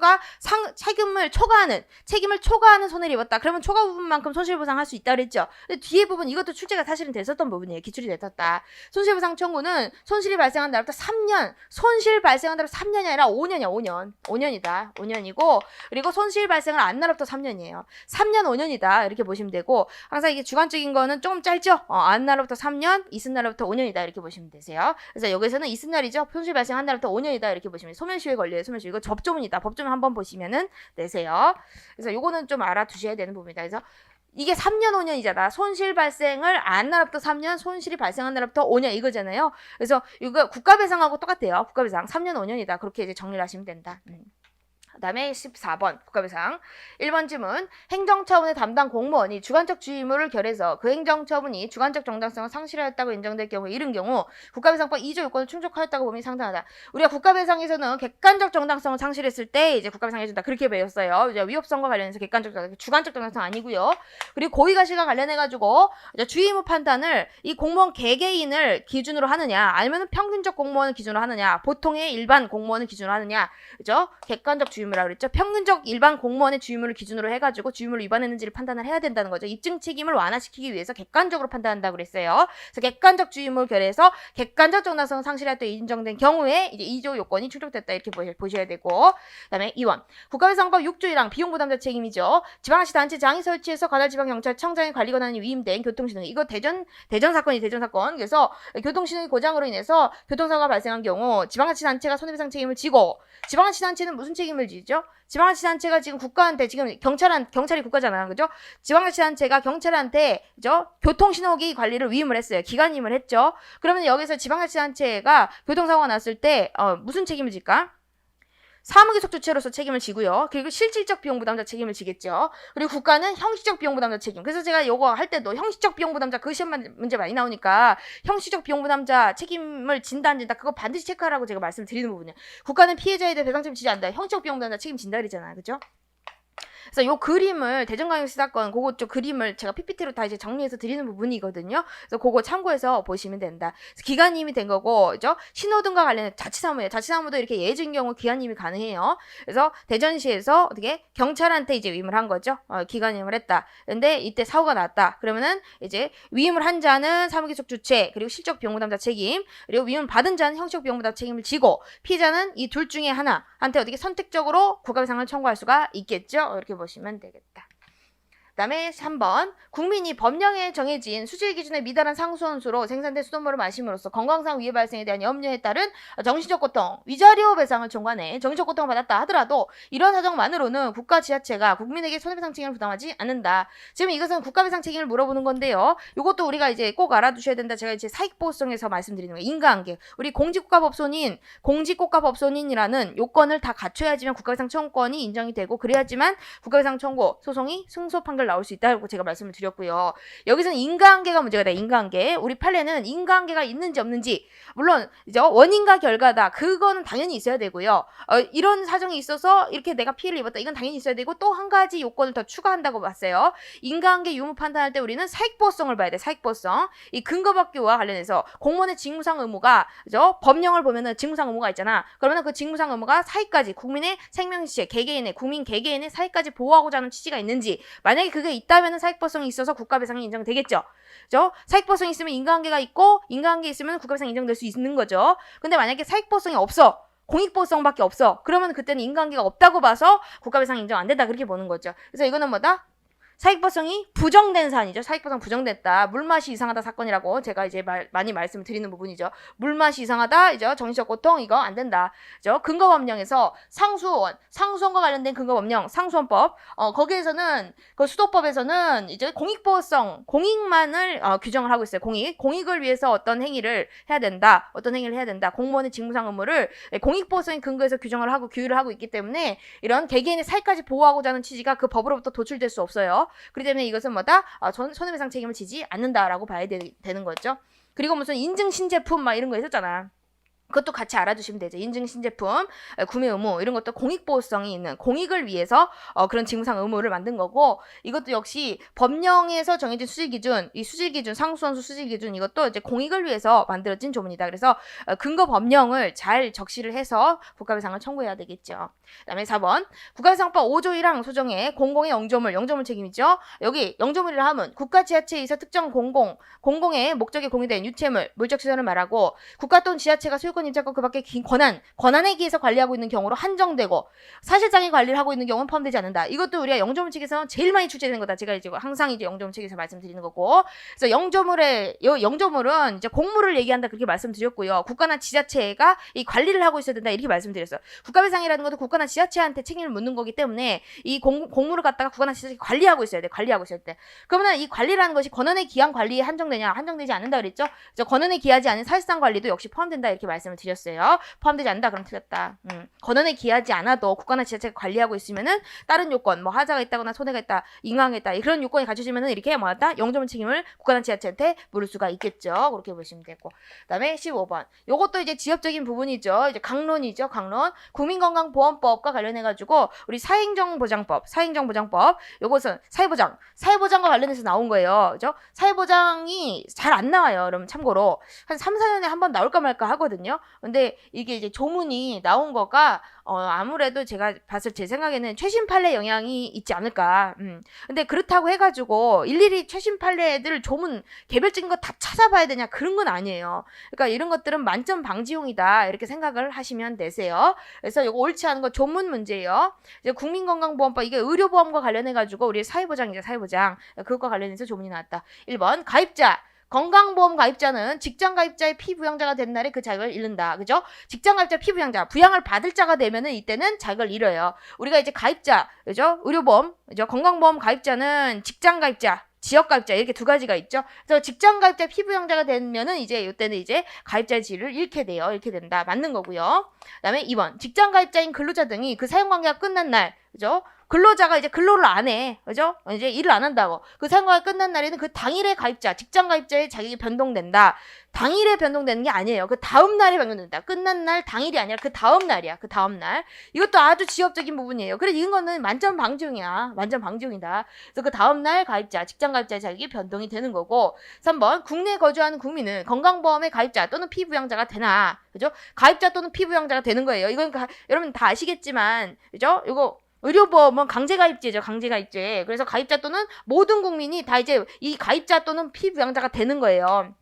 초과하는 손해를 입었다. 그러면 초과 부분만큼 손실보상할 수 있다 그랬죠. 근데 뒤에 부분 이것도 출제가 사실은 됐었던 부분이에요. 기출이 됐었다. 손실보상 청구는 손실이 발생한 날부터 3년, 손실 발생한 날부터 3년이 아니라 5년이야. 5년이다. 5년이고 그리고 손실 발생을 한 날부터 3년이에요. 3년 5년이다. 이렇게 보시면 되고 항상 이게 주관적인 거는 조금 짧죠. 한 날부터 3년, 있은 날부터 5년이다. 이렇게 보시면 되세요. 그래서 여기서는 있은 날이죠. 손실 발생한 날부터 5년이다. 이렇게 보시면 소멸시효에 걸려요. 소멸시효. 이거 법조문이다. 법조문 한번 보시면은 되세요. 그래서 요거는 좀 알아두셔야 되는 부분이다. 그래서 이게 3년 5년이잖아. 손실 발생을 안 날부터 3년, 손실이 발생한 날부터 5년 이거잖아요. 그래서 이거 국가배상하고 똑같아요. 국가배상 3년 5년이다. 그렇게 이제 정리를 하시면 된다. 그 다음에 14번 국가배상 1번 질문 행정처분의 담당 공무원이 주관적 주의무를 결해서 그 행정처분이 주관적 정당성을 상실하였다고 인정될 경우에 이른 경우 국가배상법 2조 요건을 충족하였다고 봄이 상당하다. 우리가 국가배상에서는 객관적 정당성을 상실했을 때 이제 국가배상 해준다 그렇게 배웠어요. 이제 위법성과 관련해서 객관적 주관적 정당성 아니고요. 그리고 고의가실과 관련해가지고 주의무 판단을 이 공무원 개개인을 기준으로 하느냐 아니면 평균적 공무원을 기준으로 하느냐 보통의 일반 공무원을 기준으로 하느냐 그죠? 객관적 주의무라 그랬죠. 평균적 일반 공무원의 주의무를 기준으로 해가지고 주의무를 위반했는지를 판단을 해야 된다는 거죠. 입증 책임을 완화시키기 위해서 객관적으로 판단한다고 그랬어요. 그래서 객관적 주의무를 결해서 객관적 정당성을 상실할 때 인정된 경우에 이제 2조 요건이 충족됐다 이렇게 보셔야 되고 그다음에 2번 국가배상법 6조 1항 비용부담자 책임이죠. 지방시 단체 장이 설치해서 관할지방경찰청장이 관리 권한이 위임된 교통신호 이거 대전 사건이 대전 사건. 그래서 교통신호의 고장으로 인해서 교통사고가 발생한 경우 지방자치 단체가 손해배상 책임을 지고 지방자치 단체는 무슨 책임을 지죠? 지방자치 단체가 지금 국가한테 지금 경찰이 국가잖아요. 그죠? 지방자치 단체가 경찰한테 그죠? 교통신호기 관리를 위임을 했어요. 기관임을 했죠. 그러면 여기서 지방자치 단체가 교통사고가 났을 때 무슨 책임을 질까? 사무개속 주체로서 책임을 지고요. 그리고 실질적 비용 부담자 책임을 지겠죠. 그리고 국가는 형식적 비용 부담자 책임. 그래서 제가 요거 할 때도 형식적 비용 부담자 그 시험 문제 많이 나오니까 형식적 비용 부담자 책임을 진다 안 진다 그거 반드시 체크하라고 제가 말씀드리는 부분이에요. 국가는 피해자에 대해 배상 책임 지지 않는다. 형식적 비용 부담자 책임진다 그러잖아요. 그죠? 그래서 요 그림을 대전광역시 사건 그거 좀 그림을 제가 PPT로 다 이제 정리해서 드리는 부분이거든요. 그래서 그거 참고해서 보시면 된다. 기간임이 된 거고, 그죠? 신호등과 관련해 자치사무예요. 자치사무도 이렇게 예해진 경우 기간임이 가능해요. 그래서 대전시에서 어떻게 경찰한테 이제 위임을 한 거죠. 기간임을 했다. 근데 이때 사고가 났다. 그러면은 이제 위임을 한 자는 사무개속 주체 그리고 실적 비용부담자 책임 그리고 위임을 받은 자는 형식 비용부담 책임을 지고 피해자는 이 둘 중에 하나한테 어떻게 선택적으로 국가배상을 청구할 수가 있겠죠. 이렇게 보시면 되겠다. 그 다음에 3번 국민이 법령에 정해진 수질 기준에 미달한 상수원수로 생산된 수돗물을 마심으로써 건강상 위해 발생에 대한 염려에 따른 정신적 고통, 위자료 배상을 청구하네. 정신적 고통을 받았다 하더라도 이런 사정만으로는 국가 지자체가 국민에게 손해배상 책임을 부담하지 않는다. 지금 이것은 국가배상 책임을 물어보는 건데요. 이것도 우리가 이제 꼭 알아두셔야 된다. 제가 이제 사익보호성에서 말씀드리는 거예요. 인과관계. 우리 공직국가법소인이라는 요건을 다 갖춰야지만 국가배상 청구권이 인정이 되고 그래야지만 국가배상 청구 소송이 승소 판결 나올 수 있다고 제가 말씀을 드렸고요. 여기서는 인과관계가 문제가 돼. 인과관계. 우리 판례는 인과관계가 있는지 없는지 물론 이제 원인과 결과다. 그거는 당연히 있어야 되고요. 이런 사정이 있어서 이렇게 내가 피해를 입었다. 이건 당연히 있어야 되고 또 한 가지 요건을 더 추가한다고 봤어요. 인과관계 유무 판단할 때 우리는 사익보호성을 봐야 돼. 사익보호성. 이 근거법규와 관련해서 공무원의 직무상 의무가 그죠? 법령을 보면은 직무상 의무가 있잖아. 그러면 그 직무상 의무가 사익까지 국민의 생명시체 개개인의 국민 개개인의 사익까지 보호하고자 하는 취지가 있는지 만약에 그게 있다면 사익보호성이 있어서 국가배상이 인정되겠죠. 그죠? 사익보호성이 있으면 인과관계가 있고 인과관계 있으면 국가배상이 인정될 수 있는 거죠. 근데 만약에 사익보호성이 없어. 공익보호성밖에 없어. 그러면 그때는 인과관계가 없다고 봐서 국가배상 인정 안 된다. 그렇게 보는 거죠. 그래서 이거는 뭐다? 사익보호성이 부정된 사안이죠. 사익보호성 부정됐다. 물맛이 이상하다 사건이라고 제가 이제 많이 말씀을 드리는 부분이죠. 물맛이 이상하다. 이제 정신적 고통 이거 안 된다. 그죠? 근거법령에서 상수원과 관련된 근거법령, 상수원법 거기에서는 그 수도법에서는 이제 공익보호성, 공익만을 규정을 하고 있어요. 공익을 위해서 어떤 행위를 해야 된다. 공무원의 직무상 의무를 공익보호성의 근거에서 규정을 하고 규율을 하고 있기 때문에 이런 개개인의 사익까지 보호하고자 하는 취지가 그 법으로부터 도출될 수 없어요. 그렇기 때문에 이것은 뭐다? 손해배상 책임을 지지 않는다라고 봐야 되는 거죠. 그리고 무슨 인증 신제품 막 이런 거 있었잖아. 그것도 같이 알아두시면 되죠. 인증 신제품, 구매 의무 이런 것도 공익보호성이 있는 공익을 위해서 그런 징수상 의무를 만든 거고 이것도 역시 법령에서 정해진 수질기준, 이 수질기준, 상수원수 수질기준 이것도 이제 공익을 위해서 만들어진 조문이다. 그래서 근거 법령을 잘 적시를 해서 국가배상을 청구해야 되겠죠. 그다음에 4번 국가배상법 5조 1항 소정의 공공의 영조물 책임이죠. 여기 영조물이라 하면 국가 지자체에 있어 특정 공공의 목적에 공유된 유체물, 물적 시설을 말하고 국가 또는 지자체가 소유권 임차권 그 밖에 권한에 기해서 관리하고 있는 경우로 한정되고 사실상의 관리를 하고 있는 경우는 포함되지 않는다. 이것도 우리가 영조물 측에서 제일 많이 출제되는 거다. 제가 이제 항상 이제 영조물 측에서 말씀드리는 거고. 그래서 영조물은 이제 공무를 얘기한다 그렇게 말씀드렸고요. 국가나 지자체가 이 관리를 하고 있어야 된다 이렇게 말씀드렸어요. 국가배상이라는 것도 국가나 지자체한테 책임을 묻는 거기 때문에 이 공무를 갖다가 국가나 지자체가 관리하고 있어야 돼. 그러면 이 관리라는 것이 권한에 기한 관리에 한정되냐? 한정되지 않는다 그랬죠. 그래서 권한에 기하지 않은 사실상 관리도 역시 포함된다 이렇게 말씀을 드렸어요. 포함되지 않는다 그럼 틀렸다. 권한에 기하지 않아도 국가나 지자체가 관리하고 있으면은 다른 요건 뭐 하자가 있다거나 손해가 있다, 인강이 있다 그런 요건이 갖춰지면은 이렇게 뭐다 영조물 책임을 국가나 지자체한테 물을 수가 있겠죠. 그렇게 보시면 되고. 그다음에 15번. 요것도 이제 지엽적인 부분이죠. 이제 강론이죠. 강론. 국민건강보험법과 관련해 가지고 우리 사행정보장법 요것은 사회보장과 관련해서 나온 거예요. 그죠? 사회보장이 잘 안 나와요. 그럼 참고로 한 3, 4년에 한 번 나올까 말까 하거든요. 근데 이게 이제 조문이 나온 거가 아무래도 제가 봤을 제 생각에는 최신 판례 영향이 있지 않을까. 근데 그렇다고 해가지고 일일이 최신 판례들 조문 개별적인 거 다 찾아봐야 되냐 그런 건 아니에요. 그러니까 이런 것들은 만점 방지용이다 이렇게 생각을 하시면 되세요. 그래서 이거 옳지 않은 거 조문 문제예요. 이제 국민건강보험법 이게 의료보험과 관련해가지고 우리 사회보장이죠. 사회보장 그것과 관련해서 조문이 나왔다. 1번 가입자 건강보험 가입자는 직장 가입자의 피부양자가 된 날에 그 자격을 잃는다. 그죠? 직장 가입자 피부양자, 부양을 받을 자가 되면은 이때는 자격을 잃어요. 우리가 이제 가입자, 그죠? 의료보험, 그죠? 건강보험 가입자는 직장 가입자, 지역 가입자 이렇게 두 가지가 있죠. 그래서 직장 가입자 피부양자가 되면은 이제 이때는 이제 가입자의 지위를 잃게 돼요. 잃게 된다. 맞는 거고요. 그다음에 2번 직장 가입자인 근로자 등이 그 사용 관계가 끝난 날, 그죠? 근로자가 이제 근로를 안 해. 그죠? 이제 일을 안 한다고. 그 사용관계가 끝난 날에는 그 당일의 가입자, 직장 가입자의 자격이 변동된다. 당일에 변동되는 게 아니에요. 그 다음 날에 변동된다. 끝난 날 당일이 아니라 그 다음 날이야. 그 다음 날. 이것도 아주 지엽적인 부분이에요. 그래서 이거는 만점 방지용이야. 만점 방지용이다. 그래서 그 다음 날 가입자, 직장 가입자의 자격이 변동이 되는 거고. 3번 국내에 거주하는 국민은 건강보험의 가입자 또는 피부양자가 되나. 그죠? 가입자 또는 피부양자가 되는 거예요. 이건 여러분 다 아시겠지만, 그죠? 이거 의료보험은 강제가입제죠. 강제가입제. 그래서 가입자 또는 모든 국민이 다 이제 이 가입자 또는 피부양자가 되는 거예요.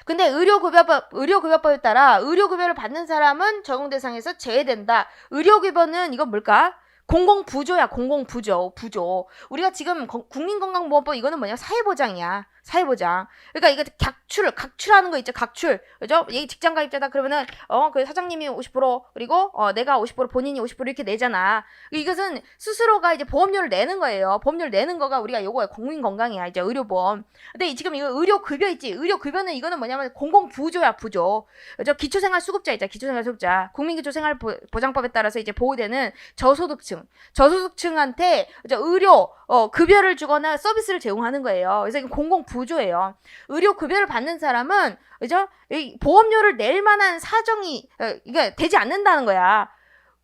근데 의료급여법에 따라 의료급여를 받는 사람은 적용 대상에서 제외된다. 의료급여는 이건 뭘까? 공공부조야. 공공부조. 부조. 우리가 지금 국민건강보험법 이거는 뭐냐? 사회보장이야. 사회보장. 그러니까 이거 각출하는 거 있죠. 각출. 그죠? 얘 직장 가입자다 그러면은 그 사장님이 50% 그리고 내가 50% 본인이 50% 이렇게 내잖아. 이것은 스스로가 이제 보험료를 내는 거예요. 보험료를 내는 거가 우리가 요거야. 국민건강이야. 이제 의료보험. 근데 지금 이거 의료급여 있지. 의료급여는 이거는 뭐냐면 공공부조야. 부조. 그죠? 기초생활수급자 있잖아. 기초생활수급자. 국민기초생활보장법에 따라서 이제 보호되는 저소득층한테 의료 급여를 주거나 서비스를 제공하는 거예요. 그래서 이거 공공부조예요. 의료급여를 받는 사람은 그죠? 보험료를 낼 만한 사정이 이게 되지 않는다는 거야.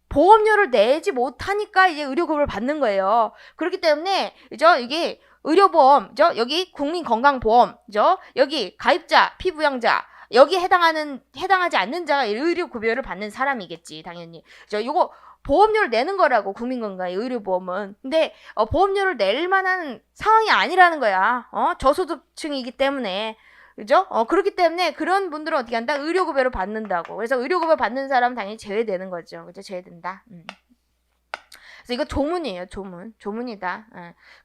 보험료를 내지 못하니까 이제 의료급여를 받는 거예요. 그렇기 때문에 그죠? 이게 의료보험, 그죠? 여기 국민건강보험, 그죠? 여기 가입자, 피부양자 여기 해당하지 않는 자가 의료급여를 받는 사람이겠지, 당연히. 요거 보험료를 내는 거라고, 국민건강 의료보험은. 근데 보험료를 낼 만한 상황이 아니라는 거야. 저소득층이기 때문에. 그죠? 그렇기 때문에 그런 분들은 어떻게 한다? 의료급여를 받는다고. 그래서 의료급여 받는 사람은 당연히 제외되는 거죠. 그죠? 제외된다. 그래서 이거 조문이에요. 조문이다.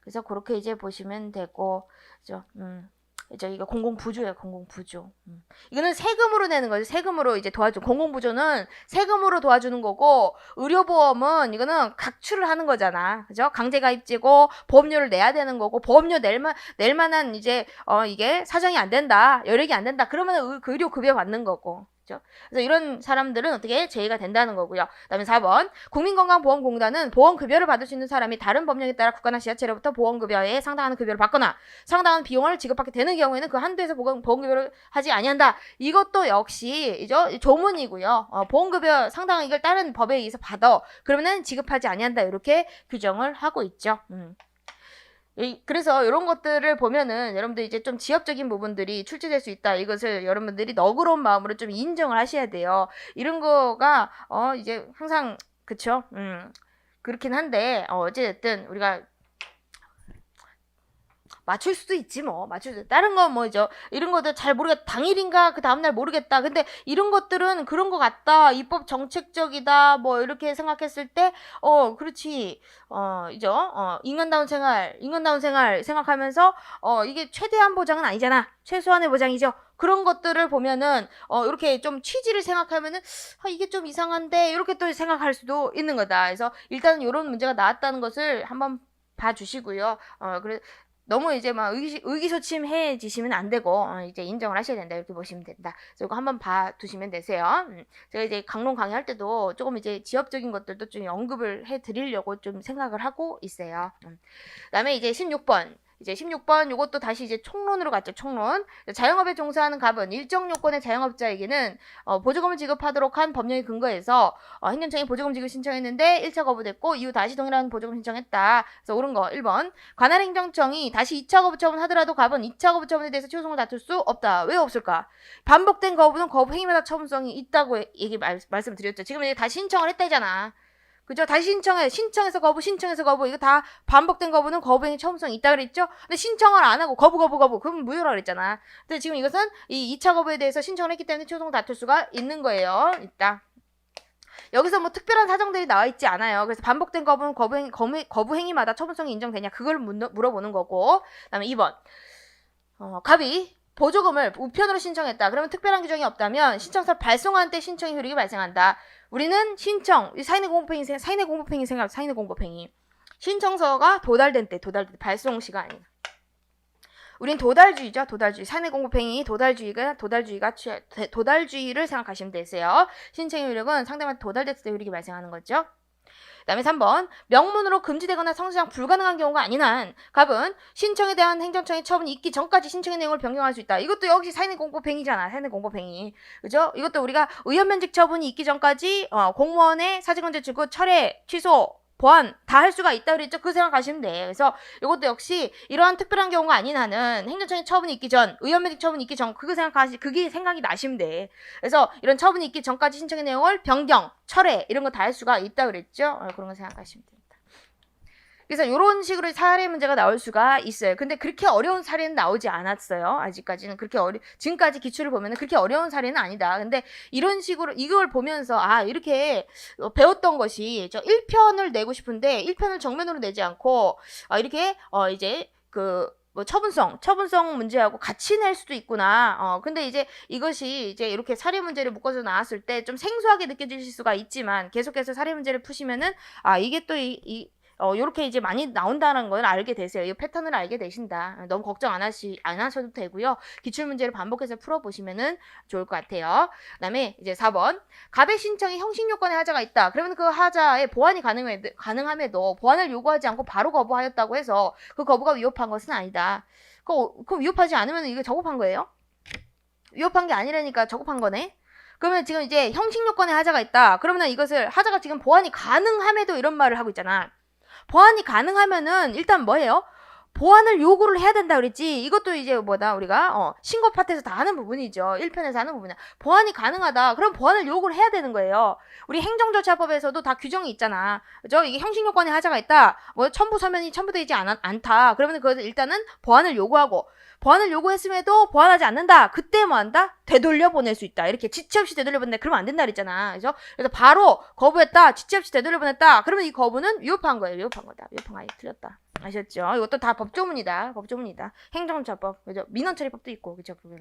그래서 그렇게 이제 보시면 되고, 그죠? 이거 공공부조예요. 공공부조. 이거는 세금으로 내는 거죠. 세금으로 이제 공공부조는 세금으로 도와주는 거고, 의료보험은 이거는 각출을 하는 거잖아. 그죠? 강제가입제고 보험료를 내야 되는 거고, 보험료 낼 만한 이제 이게 사정이 안 된다. 여력이 안 된다. 그러면 그 의료급여 받는 거고. 그죠? 그래서 이런 사람들은 어떻게 제의가 된다는 거고요. 그다음에 4번 국민건강보험공단은 보험급여를 받을 수 있는 사람이 다른 법령에 따라 국가나 지자체로부터 보험급여에 상당한 급여를 받거나 상당한 비용을 지급받게 되는 경우에는 그 한도에서 보험급여를 하지 아니한다. 이것도 역시 이죠 조문이고요. 보험급여 상당한 이걸 다른 법에 의해서 받아. 그러면은 지급하지 아니한다. 이렇게 규정을 하고 있죠. 그래서 이런 것들을 보면은 여러분들 이제 좀 지엽적인 부분들이 출제될 수 있다. 이것을 여러분들이 너그러운 마음으로 좀 인정을 하셔야 돼요. 이런 거가 이제 항상 그쵸? 그렇긴 한데 어쨌든 우리가 맞출 수도 있지 뭐. 다른 건 뭐죠. 이런 것들 잘 모르겠다. 당일인가 그 다음날 모르겠다. 근데 이런 것들은 그런 것 같다. 입법 정책적이다. 뭐 이렇게 생각했을 때 그렇지. 인간다운 생활 생각하면서 이게 최대한 보장은 아니잖아. 최소한의 보장이죠. 그런 것들을 보면은 이렇게 좀 취지를 생각하면은 이게 좀 이상한데 이렇게 또 생각할 수도 있는 거다. 그래서 일단은 이런 문제가 나왔다는 것을 한번 봐주시고요. 그래 너무 이제 막 의기소침해지시면 안 되고 이제 인정을 하셔야 된다 이렇게 보시면 된다. 그래서 이거 한번 봐두시면 되세요. 제가 이제 강론 강의할 때도 조금 이제 지엽적인 것들도 좀 언급을 해드리려고 좀 생각을 하고 있어요. 그다음에 이제 16번. 이제 16번 요것도 다시 이제 총론으로 갔죠. 총론. 자영업에 종사하는 갑은 일정 요건의 자영업자에게는 보조금을 지급하도록 한 법령에 근거해서 행정청에 보조금 지급 신청했는데 1차 거부됐고 이후 다시 동일한 보조금 신청했다. 그래서 옳은 거 1번. 관할 행정청이 다시 2차 거부 처분하더라도 갑은 2차 거부 처분에 대해서 최소송을 다툴 수 없다. 왜 없을까? 반복된 거부는 거부 행위마다 처분성이 있다고 말씀드렸죠. 지금 이제 다시 신청을 했다잖아. 그죠? 다시 신청해서 거부, 이거 다 반복된 거부는 거부행위 처음성이 있다 그랬죠? 근데 신청을 안 하고 거부, 그럼 무효라 그랬잖아. 근데 지금 이것은 이 2차 거부에 대해서 신청을 했기 때문에 최소송 다툴 수가 있는 거예요. 있다. 여기서 뭐 특별한 사정들이 나와 있지 않아요. 그래서 반복된 거부는 거부행위마다 처분성이 인정되냐? 그걸 물어보는 거고. 그 다음에 2번. 갑이 보조금을 우편으로 신청했다. 그러면 특별한 규정이 없다면 신청서 발송한 때 신청의 효력이 발생한다. 우리는 사인의 공급행위. 신청서가 도달된 때 발송 시간 아니야. 우린 도달주의죠. 사인의 공급행위, 도달주의를 생각하시면 되세요. 신청의 효력은 상대방한테 도달됐을 때 효력이 발생하는 거죠. 그 다음에 3번 명문으로 금지되거나 성시장 불가능한 경우가 아닌 한 갑은 신청에 대한 행정청의 처분이 있기 전까지 신청의 내용을 변경할 수 있다. 이것도 역시 사인의 공급행위잖아. 그죠? 이것도 우리가 의원면직 처분이 있기 전까지 공무원의 사직원제 출구 철회, 취소, 보완 다 할 수가 있다 그랬죠. 그 생각하시면 돼. 그래서 이것도 역시 이러한 특별한 경우가 아닌 한은 행정청의 처분이 있기 전, 의원면직 처분이 있기 전 그게 생각이 나시면 돼. 그래서 이런 처분이 있기 전까지 신청의 내용을 변경, 철회 이런 거 다 할 수가 있다 그랬죠. 그런 거 생각하시면 됩니다. 그래서 이런 식으로 사례 문제가 나올 수가 있어요. 근데 그렇게 어려운 사례는 나오지 않았어요. 아직까지는 지금까지 기출을 보면은 그렇게 어려운 사례는 아니다. 근데 이런 식으로 이걸 보면서 이렇게 배웠던 것이 1편을 내고 싶은데 1편을 정면으로 내지 않고 이렇게 이제 뭐 처분성 문제하고 같이 낼 수도 있구나. 근데 이제 이것이 이제 이렇게 사례 문제를 묶어서 나왔을 때 좀 생소하게 느껴지실 수가 있지만 계속해서 사례 문제를 푸시면은 이게 또 요렇게 이제 많이 나온다는 걸 알게 되세요. 이 패턴을 알게 되신다. 너무 걱정 안 하셔도 되고요. 기출 문제를 반복해서 풀어보시면은 좋을 것 같아요. 그 다음에 이제 4번. 갑의 신청에 형식 요건의 하자가 있다. 그러면 그 하자에 보완이 가능함에도 보완을 요구하지 않고 바로 거부하였다고 해서 그 거부가 위협한 것은 아니다. 그럼 위협하지 않으면 이게 적법한 거예요? 위협한 게 아니라니까 적법한 거네? 그러면 지금 이제 형식 요건의 하자가 있다. 그러면 이것을 하자가 지금 보완이 가능함에도 이런 말을 하고 있잖아. 보완이 가능하면은 일단 뭐예요? 보완을 요구를 해야 된다 그랬지. 이것도 이제 우리가 신고 파트에서 다 하는 부분이죠. 1편에서 하는 부분이야. 보완이 가능하다. 그럼 보완을 요구를 해야 되는 거예요. 우리 행정절차법에서도 다 규정이 있잖아. 그죠? 이게 형식요건의 하자가 있다. 첨부 서면이 첨부되지 않다. 그러면 그것을 일단은 보완을 요구하고 보완을 요구했음에도 보완하지 않는다. 그때 뭐 한다? 되돌려 보낼 수 있다. 이렇게 지체 없이 되돌려 보낸다. 그러면 안 된다 그랬잖아. 그죠? 그래서 바로 거부했다. 지체 없이 되돌려 보냈다. 그러면 이 거부는 위협한 거예요. 위협한 거다. 위협한 거 아니 틀렸다. 아셨죠? 이것도 다 법조문이다. 행정처법. 그죠? 민원처리법도 있고. 그죠? 그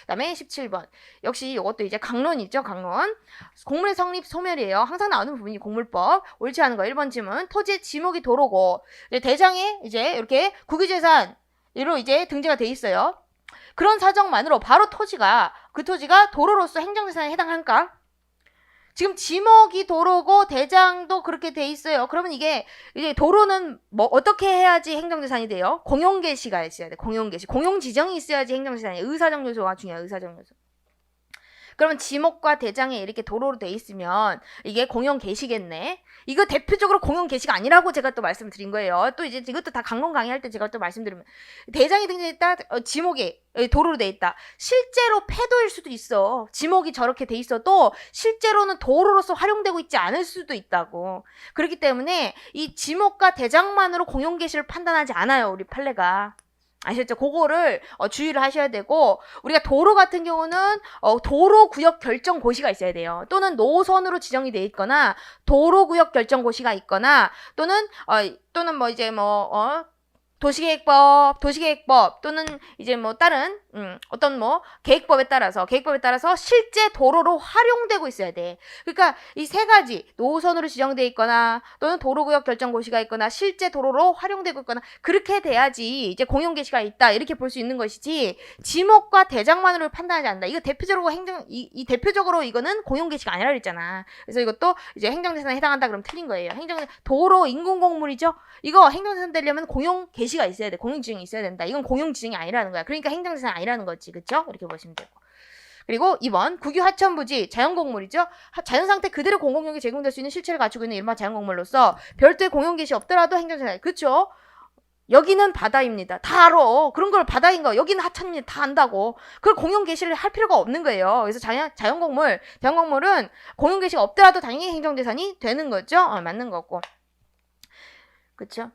다음에 17번. 역시 이것도 이제 강론이죠. 강론. 공물의 성립 소멸이에요. 항상 나오는 부분이 공물법. 옳지 않은 거. 1번 지문. 토지의 지목이 도로고 대장에 이제 이렇게 국유재산 이로 이제 등재가 돼 있어요. 그런 사정만으로 바로 그 토지가 도로로서 행정재산에 해당할까? 지금 지목이 도로고 대장도 그렇게 돼 있어요. 그러면 이게 이제 도로는 뭐 어떻게 해야지 행정재산이 돼요? 공용계시가 있어야 돼. 공용계시. 공용지정이 있어야지 행정재산이에요. 의사정 요소가 중요해요. 의사정 요소. 그러면 지목과 대장에 이렇게 도로로 돼 있으면 이게 공용계시겠네. 이거 대표적으로 공용계시가 아니라고 제가 또 말씀을 드린 거예요. 또 이제 이것도 다 강론 강의할 때 제가 또 말씀드리면 대장이 등장했다. 지목이 도로로 돼 있다. 실제로 폐도일 수도 있어. 지목이 저렇게 돼 있어도 실제로는 도로로서 활용되고 있지 않을 수도 있다고. 그렇기 때문에 이 지목과 대장만으로 공용계시를 판단하지 않아요. 우리 판례가. 아셨죠? 그거를 주의를 하셔야 되고, 우리가 도로 같은 경우는 도로구역 결정고시가 있어야 돼요. 또는 노선으로 지정이 돼 있거나 도로구역 결정고시가 있거나 또는 뭐 이제 도시계획법 또는 이제 뭐 다른 어떤 뭐 계획법에 따라서 실제 도로로 활용되고 있어야 돼. 그러니까 이 세 가지 노선으로 지정돼 있거나 또는 도로구역 결정고시가 있거나 실제 도로로 활용되고 있거나 그렇게 돼야지 이제 공용계시가 있다 이렇게 볼 수 있는 것이지 지목과 대장만으로 판단하지 않는다. 이거 대표적으로 대표적으로 이거는 공용계시가 아니라 그랬잖아. 그래서 이것도 이제 행정재산에 해당한다 그러면 틀린 거예요. 도로 인공공물이죠. 이거 행정재산 되려면 공용계시가 있어야 돼. 공용지정이 있어야 된다. 이건 공용지정이 아니라는 거야. 그러니까 행정재산 아니라는 거지. 그쵸? 이렇게 보시면 되고. 그리고 2번 국유 하천부지 자연공물이죠. 자연상태 그대로 공공용이 제공될 수 있는 실체를 갖추고 있는 일반 자연공물로서 별도의 공용계시 없더라도 행정재산. 그쵸? 여기는 바다입니다. 다 알아. 그런 걸 바다인 거. 여기는 하천입니다. 다 안다고. 그걸 공용계시를 할 필요가 없는 거예요. 그래서 자연공물은 공용계시가 없더라도 당연히 행정재산이 되는 거죠. 맞는 거고. 그쵸?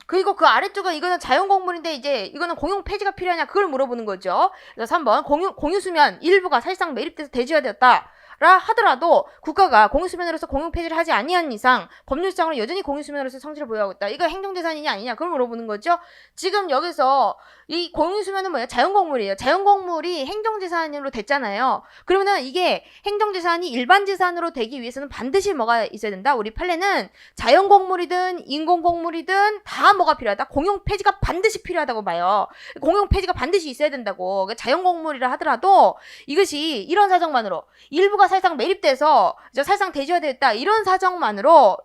그리고 그 아래쪽은 이거는 자연공물인데 이제 이거는 공용 폐지가 필요하냐 그걸 물어보는 거죠. 그래서 3번 공유수면 일부가 사실상 매립돼서 대지화되었다. 라 하더라도 국가가 공유수면으로서 공용 폐지를 하지 아니한 이상 법률상으로 여전히 공유수면으로서 성질을 보유하고 있다. 이거 행정재산이냐 아니냐 그걸 물어보는 거죠. 지금 여기서 이 공유수면은 뭐예요? 자연공물이에요. 자연공물이 행정재산으로 됐잖아요. 그러면은 이게 행정재산이 일반재산으로 되기 위해서는 반드시 뭐가 있어야 된다? 우리 판례는 자연공물이든 인공공물이든 다 뭐가 필요하다? 공용 폐지가 반드시 필요하다고 봐요. 공용 폐지가 반드시 있어야 된다고. 그러니까 자연공물이라 하더라도 이것이 이런 사정만으로 일부가 사실상 매립돼서 사실상 대지화되었다 이런 사정만으로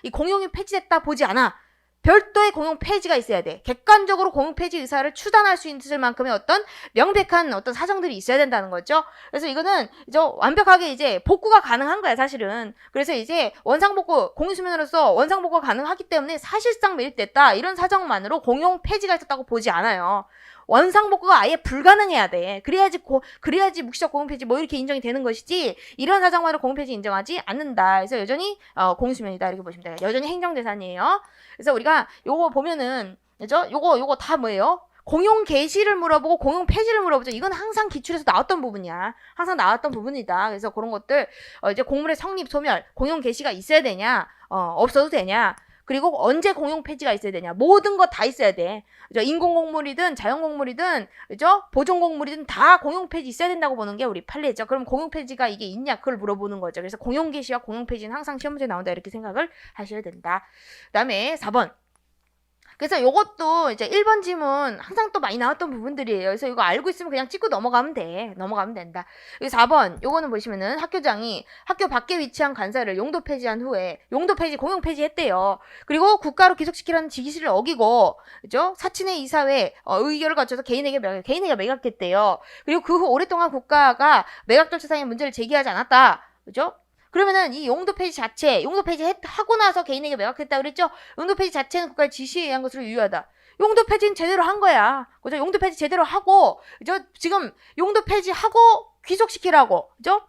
이 공용이 폐지됐다 보지 않아. 별도의 공용 폐지가 있어야 돼. 객관적으로 공용 폐지 의사를 추단할 수 있을 만큼의 어떤 명백한 어떤 사정들이 있어야 된다는 거죠. 그래서 이거는 완벽하게 이제 복구가 가능한 거야, 사실은. 그래서 이제 원상복구, 공유수면으로서 원상복구가 가능하기 때문에 사실상 매립됐다 이런 사정만으로 공용 폐지가 있었다고 보지 않아요. 원상복구가 아예 불가능해야 돼. 그래야지 묵시적 공용폐지 뭐 이렇게 인정이 되는 것이지 이런 사정만으로 공용폐지 인정하지 않는다. 그래서 여전히 공유수면이다 이렇게 보시면 돼요. 여전히 행정재산이에요. 그래서 우리가 요거 보면은 요거 다 뭐예요? 공용 개시를 물어보고 공용 폐지를 물어보죠. 이건 항상 기출에서 나왔던 부분이야. 항상 나왔던 부분이다. 그래서 그런 것들 이제 공물의 성립 소멸 공용 개시가 있어야 되냐 없어도 되냐 그리고 언제 공용 폐지가 있어야 되냐. 모든 거 다 있어야 돼. 그죠? 인공공물이든 자연공물이든 그죠? 보존공물이든 다 공용 폐지 있어야 된다고 보는 게 우리 판례죠. 그럼 공용 폐지가 이게 있냐 그걸 물어보는 거죠. 그래서 공용 개시와 공용 폐지는 항상 시험 문제에 나온다 이렇게 생각을 하셔야 된다. 그다음에 4번. 그래서 요것도 이제 1번 지문 항상 또 많이 나왔던 부분들이에요. 그래서 이거 알고 있으면 그냥 찍고 넘어가면 된다. 그리고 4번 요거는 보시면은 학교장이 학교 밖에 위치한 관사를 용도 폐지한 후에 용도 폐지 공용 폐지했대요. 그리고 국가로 기속시키라는 지시를 어기고 그죠? 사친의 이사회 의결을 거쳐서 개인에게 매각했대요. 그리고 그 후 오랫동안 국가가 매각 절차상의 문제를 제기하지 않았다. 그죠? 그러면은 이 용도 폐지 하고 나서 개인에게 매각했다 그랬죠? 용도 폐지 자체는 국가의 지시에 의한 것으로 유효하다. 용도 폐지는 제대로 한 거야. 그죠? 용도 폐지 제대로 하고, 그죠? 지금 용도 폐지하고 귀속시키라고, 그죠?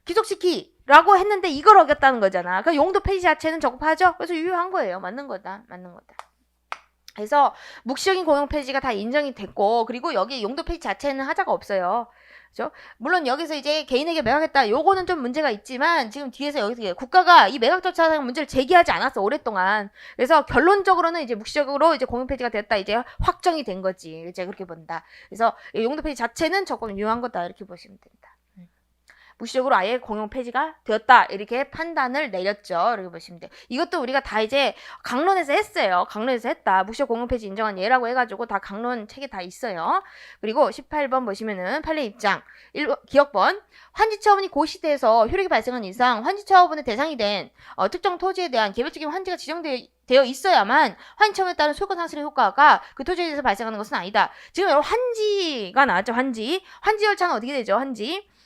귀속시키라고 했는데 이걸 어겼다는 거잖아. 그러니까 용도 폐지 자체는 적법하죠? 그래서 유효한 거예요. 맞는 거다. 그래서 묵시적인 공용 폐지가 다 인정이 됐고, 그리고 여기 용도 폐지 자체는 하자가 없어요. 그죠? 물론 여기서 이제 개인에게 매각했다. 요거는 좀 문제가 있지만 지금 뒤에서 여기서 국가가 이 매각 절차상 문제를 제기하지 않았어. 오랫동안. 그래서 결론적으로는 이제 묵시적으로 이제 공용 폐지가 됐다. 이제 확정이 된 거지. 이제 그렇게 본다. 그래서 용도 폐지 자체는 조금 유효한 거다. 이렇게 보시면 된다. 무시적으로 아예 공용 폐지가 되었다. 이렇게 판단을 내렸죠. 이렇게 보시면 돼요. 이것도 우리가 다 이제 강론에서 했어요. 강론에서 했다. 무시적 공용 폐지 인정한 예라고 해가지고 다 강론 책에 다 있어요. 그리고 18번 보시면은 판례 입장 1번, 기억번 환지처분이 고시돼서 효력이 발생한 이상 환지처분의 대상이 된 특정 토지에 대한 개별적인 환지가 지정되어 있어야만 환지처분에 따른 소유권 상실의 효과가 그 토지에 대해서 발생하는 것은 아니다. 지금 여러분 환지가 나왔죠. 환지 절차는 어떻게 되죠?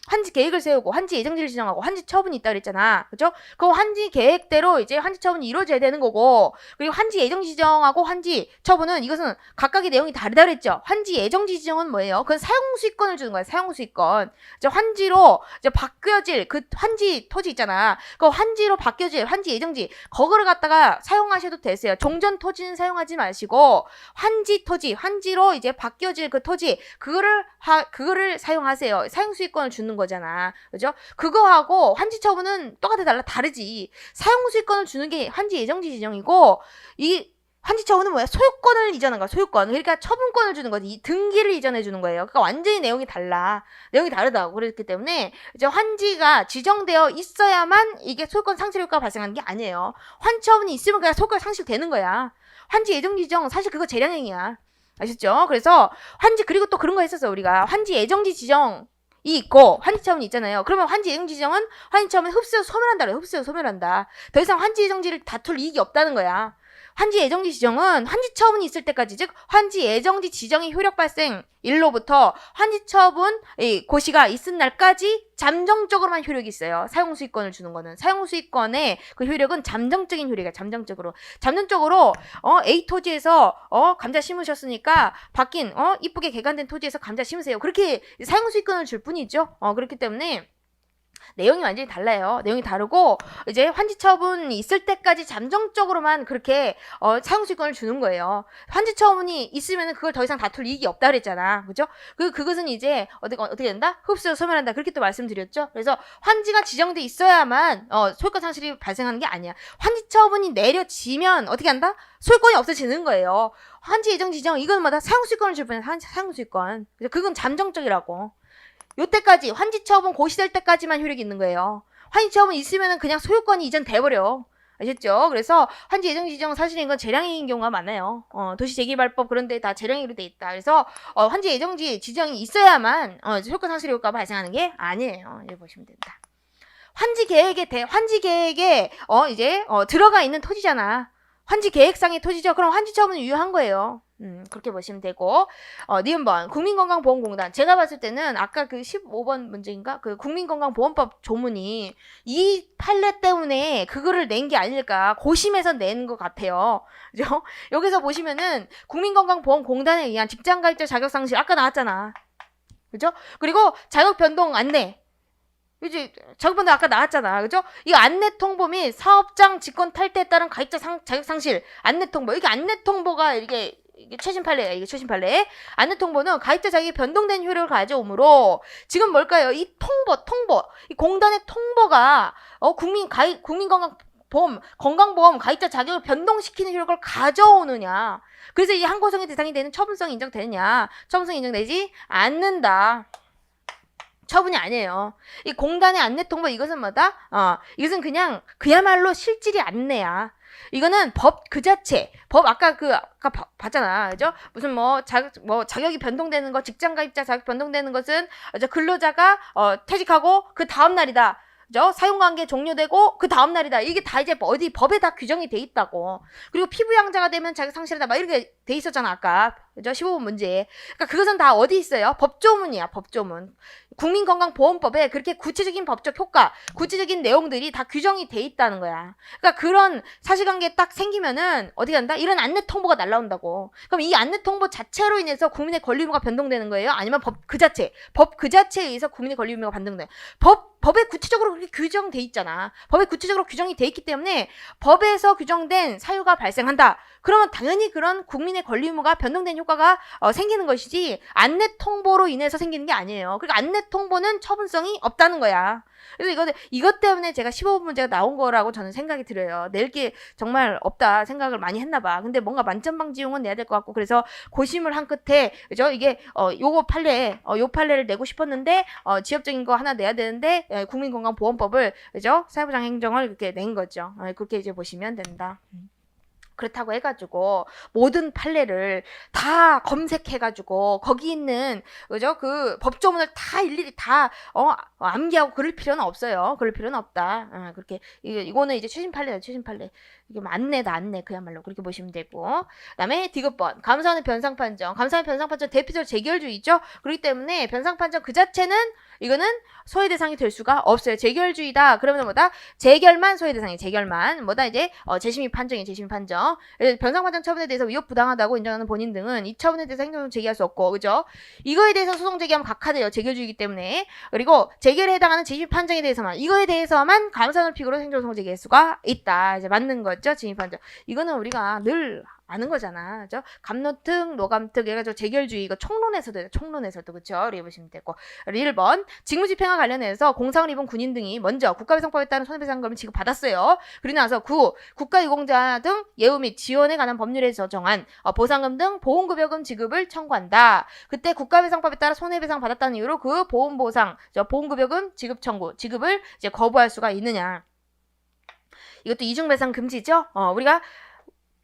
환지 계획을 세우고 환지 예정지를 지정하고 환지 처분이 있다 그랬잖아. 그죠? 그 환지 계획대로 이제 환지 처분이 이루어져야 되는 거고, 그리고 환지 예정지 지정하고 환지 처분은 이것은 각각의 내용이 다르다 그랬죠. 환지 예정지 지정은 뭐예요? 그건 사용수익권을 주는 거야. 사용수익권. 이제 환지로 이제 바뀌어질 그 환지 토지 있잖아. 그 환지로 바뀌어질 환지 예정지 거기를 갖다가 사용하셔도 되세요. 종전 토지는 사용하지 마시고 환지 토지, 환지로 이제 바뀌어질 그 토지 그거를 사용하세요. 사용수익권을 주는 거잖아. 그죠? 그거하고 환지 처분은 똑같아 다르지. 사용수익권을 주는 게 환지 예정지 지정이고, 이 환지 처분은 뭐야? 소유권을 이전한 거야. 소유권. 그러니까 처분권을 주는 거지. 이 등기를 이전해 주는 거예요. 그러니까 완전히 내용이 달라. 내용이 다르다고. 그렇기 때문에 이제 환지가 지정되어 있어야만 이게 소유권 상실 효과가 발생하는 게 아니에요. 환지 처분이 있으면 그냥 소유권 상실되는 거야. 환지 예정지 지정 사실 그거 재량행위야. 아셨죠? 그래서 환지, 그리고 또 그런 거 했었어. 우리가 환지 예정지 지정 이 있고 환지 처분이 있잖아요. 그러면 환지 예정지 지정은 환지 처분을 흡수해서 소멸한다 그래요. 흡수해서 소멸한다. 더 이상 환지 예정지를 다툴 이익이 없다는 거야. 환지 예정지 지정은 환지 처분이 있을 때까지, 즉 환지 예정지 지정의 효력 발생 일로부터 환지 처분 고시가 있은 날까지 잠정적으로만 효력이 있어요. 사용수익권을 주는 거는. 사용수익권의 그 효력은 잠정적인 효력이야. 잠정적으로 A 토지에서 감자 심으셨으니까 바뀐 이쁘게 개간된 토지에서 감자 심으세요. 그렇게 사용수익권을 줄 뿐이죠. 그렇기 때문에 내용이 완전히 달라요. 내용이 다르고 이제 환지 처분이 있을 때까지 잠정적으로만 그렇게 사용수익권을 주는 거예요. 환지 처분이 있으면은 그걸 더 이상 다툴 이익이 없다 그랬잖아. 그죠? 그것은 이제 어떻게 된다? 흡수해서 소멸한다. 그렇게 또 말씀드렸죠. 그래서 환지가 지정돼 있어야만 소유권 상실이 발생하는 게 아니야. 환지 처분이 내려지면 어떻게 한다? 소유권이 없어지는 거예요. 환지 예정 지정 이건 뭐다? 사용수익권을 줄 뿐이야. 사용수익권. 그건 잠정적이라고. 요때까지 환지 처분 고시될 때까지만 효력이 있는 거예요. 환지 처분 있으면은 그냥 소유권이 이전돼버려. 아셨죠? 그래서 환지 예정 지정 사실인 건 재량행위인 경우가 많아요. 도시재개발법 그런 데 다 재량행위로 돼 있다. 그래서 환지 예정지 지정이 있어야만 소유권 상실 효과가 발생하는 게 아니에요. 이렇게 보시면 된다. 환지 계획에 이제 들어가 있는 토지잖아. 환지 계획상의 토지죠. 그럼 환지 처분은 유효한 거예요. 그렇게 보시면 되고, 니은번 국민건강보험공단. 제가 봤을 때는 아까 그 15번 문제인가? 그 국민건강보험법 조문이 이 판례 때문에 그거를 낸 게 아닐까. 고심해서 낸 것 같아요. 그죠? 여기서 보시면은 국민건강보험공단에 의한 직장가입자 자격상실 아까 나왔잖아. 그죠? 그리고 자격변동 안내. 그지? 자격변동 아까 나왔잖아. 그죠? 이 안내 통보 및 사업장 직권 탈퇴에 따른 가입자 자격 상실 안내 통보. 이게 안내 통보가 이게 최신 판례야. 이게 최신 판례. 안내 통보는 가입자 자격이 변동된 효력을 가져오므로 지금 뭘까요? 이 통보. 이 공단의 통보가 건강보험 가입자 자격을 변동시키는 효력을 가져오느냐. 그래서 이 항고성의 대상이 되는 처분성이 인정되느냐. 처분성이 인정되지 않는다. 처분이 아니에요. 이 공단의 안내 통보 이것은 뭐다? 이것은 그냥 그야말로 실질이 안내야. 이거는 법 그 자체. 아까 봤잖아. 그죠? 무슨 자격이 변동되는 거, 직장 가입자 자격 변동되는 것은 근로자가 퇴직하고 그 다음 날이다. 그죠? 사용관계 종료되고 그 다음 날이다. 이게 다 이제 어디 법에 다 규정이 돼 있다고. 그리고 피부양자가 되면 자격 상실이다. 막 이렇게 돼 있었잖아 아까. 그죠? 15번 문제. 그러니까 그것은 다 어디 있어요? 법조문이야. 법조문. 국민건강보험법에 그렇게 구체적인 법적 효과, 구체적인 내용들이 다 규정이 돼 있다는 거야. 그러니까 그런 사실관계 딱 생기면은 어떻게 한다? 이런 안내 통보가 날라온다고. 그럼 이 안내 통보 자체로 인해서 국민의 권리 의무가 변동되는 거예요? 아니면 법 그 자체에 의해서 국민의 권리 의무가 변동돼. 법에 구체적으로 그렇게 규정돼 있잖아. 법에 구체적으로 규정이 돼 있기 때문에 법에서 규정된 사유가 발생한다. 그러면 당연히 그런 국민의 권리 의무가 변동된 효과가 생기는 것이지 안내 통보로 인해서 생기는 게 아니에요. 그러니까 안내 선택 통보는 처분성이 없다는 거야. 그래서 이것 때문에 제가 15분 문제가 나온 거라고 저는 생각이 들어요. 낼 게 정말 없다 생각을 많이 했나 봐. 근데 뭔가 만점방 지용은 내야 될 것 같고, 그래서 고심을 한 끝에, 그죠? 이게 요거 판례, 요 판례를 내고 싶었는데 지역적인 거 하나 내야 되는데 국민건강보험법을, 그죠? 사회부장 행정을 이렇게 낸 거죠. 그렇게 이제 보시면 된다. 그렇다고 해가지고 모든 판례를 다 검색해가지고 거기 있는, 그죠? 그 법조문을 다 일일이 다 암기하고 그럴 필요는 없어요. 그럴 필요는 없다. 그렇게 이거는 이제 최신 판례다. 최신 판례. 이게 안내다, 안내. 그야말로 그렇게 보시면 되고. 그다음에 디귿번 감사원의 변상 판정. 감사원의 변상 판정 대표적으로 재결주의죠. 그렇기 때문에 변상 판정 그 자체는 이거는 소외 대상이 될 수가 없어요. 재결주의다. 그러면 뭐다? 재결만 소외 대상이, 재결만 뭐다? 이제 재심의 판정이, 재심의 판정. 변상 판정 처분에 대해서 위협 부당하다고 인정하는 본인 등은 이 처분에 대해서 행정소송 제기할 수 없고, 그죠? 이거에 대해서 소송 제기하면 각하돼요. 재결주의이기 때문에. 그리고 재결에 해당하는 재심의 판정에 대해서만, 이거에 대해서만 감사원을 픽으로 행정소송 제기할 수가 있다. 이제 맞는 거죠. 재심의 판정. 이거는 우리가 늘 아는 거잖아. 그죠? 감노특, 노감특, 해가지고 재결주의, 이거 총론에서도, 총론에서도, 그쵸? 이렇게 보시면 되고. 1번, 직무집행과 관련해서 공상을 입은 군인 등이 먼저 국가배상법에 따른 손해배상금을 지급받았어요. 그리고 나서 9, 국가유공자 등 예우 및 지원에 관한 법률에서 정한 보상금 등 보험급여금 지급을 청구한다. 그때 국가배상법에 따라 손해배상 받았다는 이유로 그 보험보상, 보험급여금 지급 청구, 지급을 이제 거부할 수가 있느냐. 이것도 이중배상 금지죠? 우리가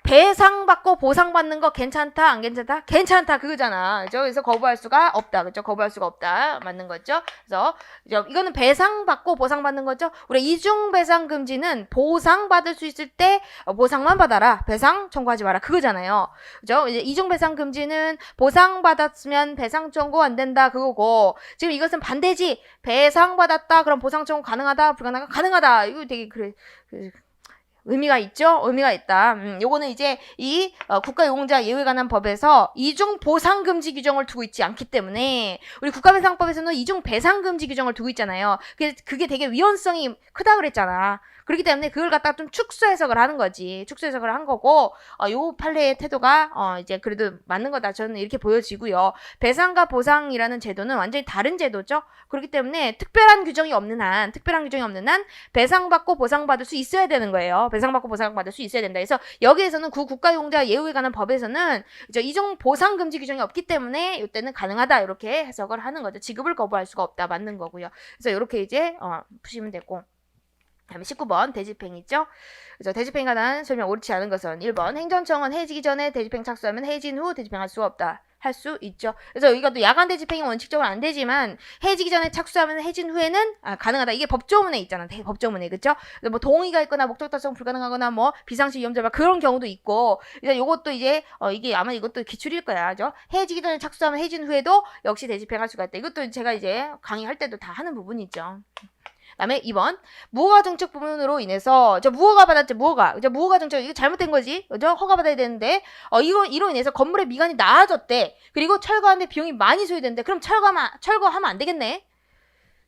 배상받고 보상받는 거 괜찮다, 안 괜찮다? 괜찮다, 그거잖아. 그죠? 그래서 거부할 수가 없다. 그죠? 거부할 수가 없다. 맞는 거죠? 그래서, 이거는 배상받고 보상받는 거죠? 우리 이중배상 금지는 보상받을 수 있을 때 보상만 받아라. 배상 청구하지 마라. 그거잖아요. 그죠? 이제 이중배상 금지는 보상받았으면 배상 청구 안 된다. 그거고, 지금 이것은 반대지. 배상받았다. 그럼 보상 청구 가능하다? 불가능하다? 가능하다. 이거 되게, 의미가 있죠? 의미가 있다. 요거는 이제 이 국가유공자 예우에 관한 법에서 이중 보상금지 규정을 두고 있지 않기 때문에, 우리 국가배상법에서는 이중 배상금지 규정을 두고 있잖아요. 그게 되게 위헌성이 크다 그랬잖아. 그렇기 때문에 그걸 갖다가 좀 축소 해석을 하는 거지. 축소 해석을 한 거고, 요 판례의 태도가 이제 그래도 맞는 거다. 저는 이렇게 보여지고요. 배상과 보상이라는 제도는 완전히 다른 제도죠. 그렇기 때문에 특별한 규정이 없는 한 배상받고 보상받을 수 있어야 되는 거예요. 배상받고 보상받을 수 있어야 된다. 그래서 여기에서는 국가유공자 예우에 관한 법에서는 이제 이중 보상금지 규정이 없기 때문에 이때는 가능하다. 이렇게 해석을 하는 거죠. 지급을 거부할 수가 없다. 맞는 거고요. 그래서 이렇게 이제 푸시면 되고. 다음에 19번 대집행 있죠? 그래서 대집행에 관한 설명 옳지 않은 것은 1번 행정청은 해지기 전에 대집행 착수하면 해진 후 대집행할 수 없다. 할 수 있죠. 그래서 이것도 야간 대집행이 원칙적으로 안 되지만 해지기 전에 착수하면 해진 후에는 가능하다. 이게 법조문에 있잖아. 법조문에, 그렇죠? 뭐 동의가 있거나 목적 달성 불가능하거나 뭐 비상시 위험자발 그런 경우도 있고. 그래서 요것도 이제 이게 아마 이것도 기출일 거야. 그죠? 해지기 전에 착수하면 해진 후에도 역시 대집행할 수가 있다. 이것도 제가 이제 강의할 때도 다 하는 부분이죠. 그다음에 2번 무허가 정책 부분으로 인해서 무허가 받았죠. 무허가 정책 이거 잘못된 거지. 그죠? 허가 받아야 되는데 이로 인해서 건물의 미관이 나아졌대. 그리고 철거하는데 비용이 많이 소요된대. 그럼 철거하면 안 되겠네.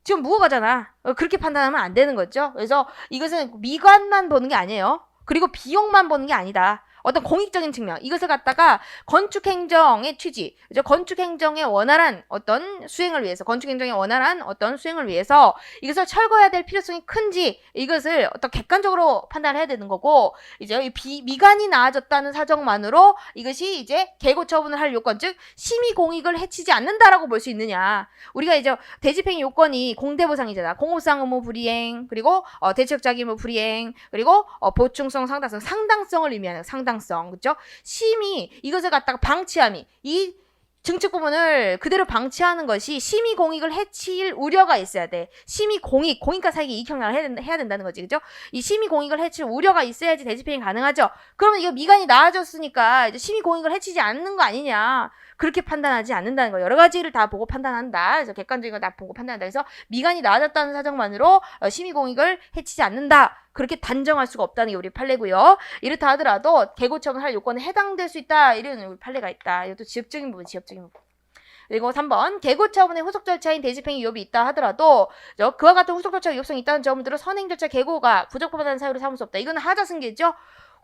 지금 무허가잖아. 그렇게 판단하면 안 되는 거죠. 그래서 이것은 미관만 보는 게 아니에요. 그리고 비용만 보는 게 아니다. 어떤 공익적인 측면, 이것을 갖다가 건축행정의 취지, 그죠? 건축행정의 원활한 어떤 수행을 위해서, 이것을 철거해야 될 필요성이 큰지, 이것을 어떤 객관적으로 판단을 해야 되는 거고, 이제 미관이 나아졌다는 사정만으로 이것이 이제 개고 처분을 할 요건, 즉 심의 공익을 해치지 않는다라고 볼 수 있느냐. 우리가 이제 대집행 요건이 공대보상이잖아. 공업상 의무 불이행, 그리고 대체적자기 의무 불이행, 그리고 보충성, 상당성을 의미하는 상당성, 그죠? 심의, 이것을 갖다가 방치함이, 이 증축 부분을 그대로 방치하는 것이 심의 공익을 해칠 우려가 있어야 돼. 심의 공익과 사익에 이익 형량을 해야 된다는 거지, 그죠? 이 심의 공익을 해칠 우려가 있어야지 대집행이 가능하죠. 그러면 이거 미관이 나아졌으니까 이제 심의 공익을 해치지 않는 거 아니냐. 그렇게 판단하지 않는다는 거. 여러 가지를 다 보고 판단한다. 그래서 객관적인 거 다 보고 판단한다. 그래서 미관이 나아졌다는 사정만으로 심의 공익을 해치지 않는다. 그렇게 단정할 수가 없다는 게 우리 판례고요. 이렇다 하더라도 개고처분 할 요건에 해당될 수 있다. 이런 우리 판례가 있다. 이것도 지역적인 부분. 그리고 3번 개고 처분의 후속 절차인 대집행이 위협이 있다 하더라도 그와 같은 후속 절차 위협성이 있다는 점들은 선행 절차 개고가 부적법하다는 사유로 삼을 수 없다. 이건 하자승계죠.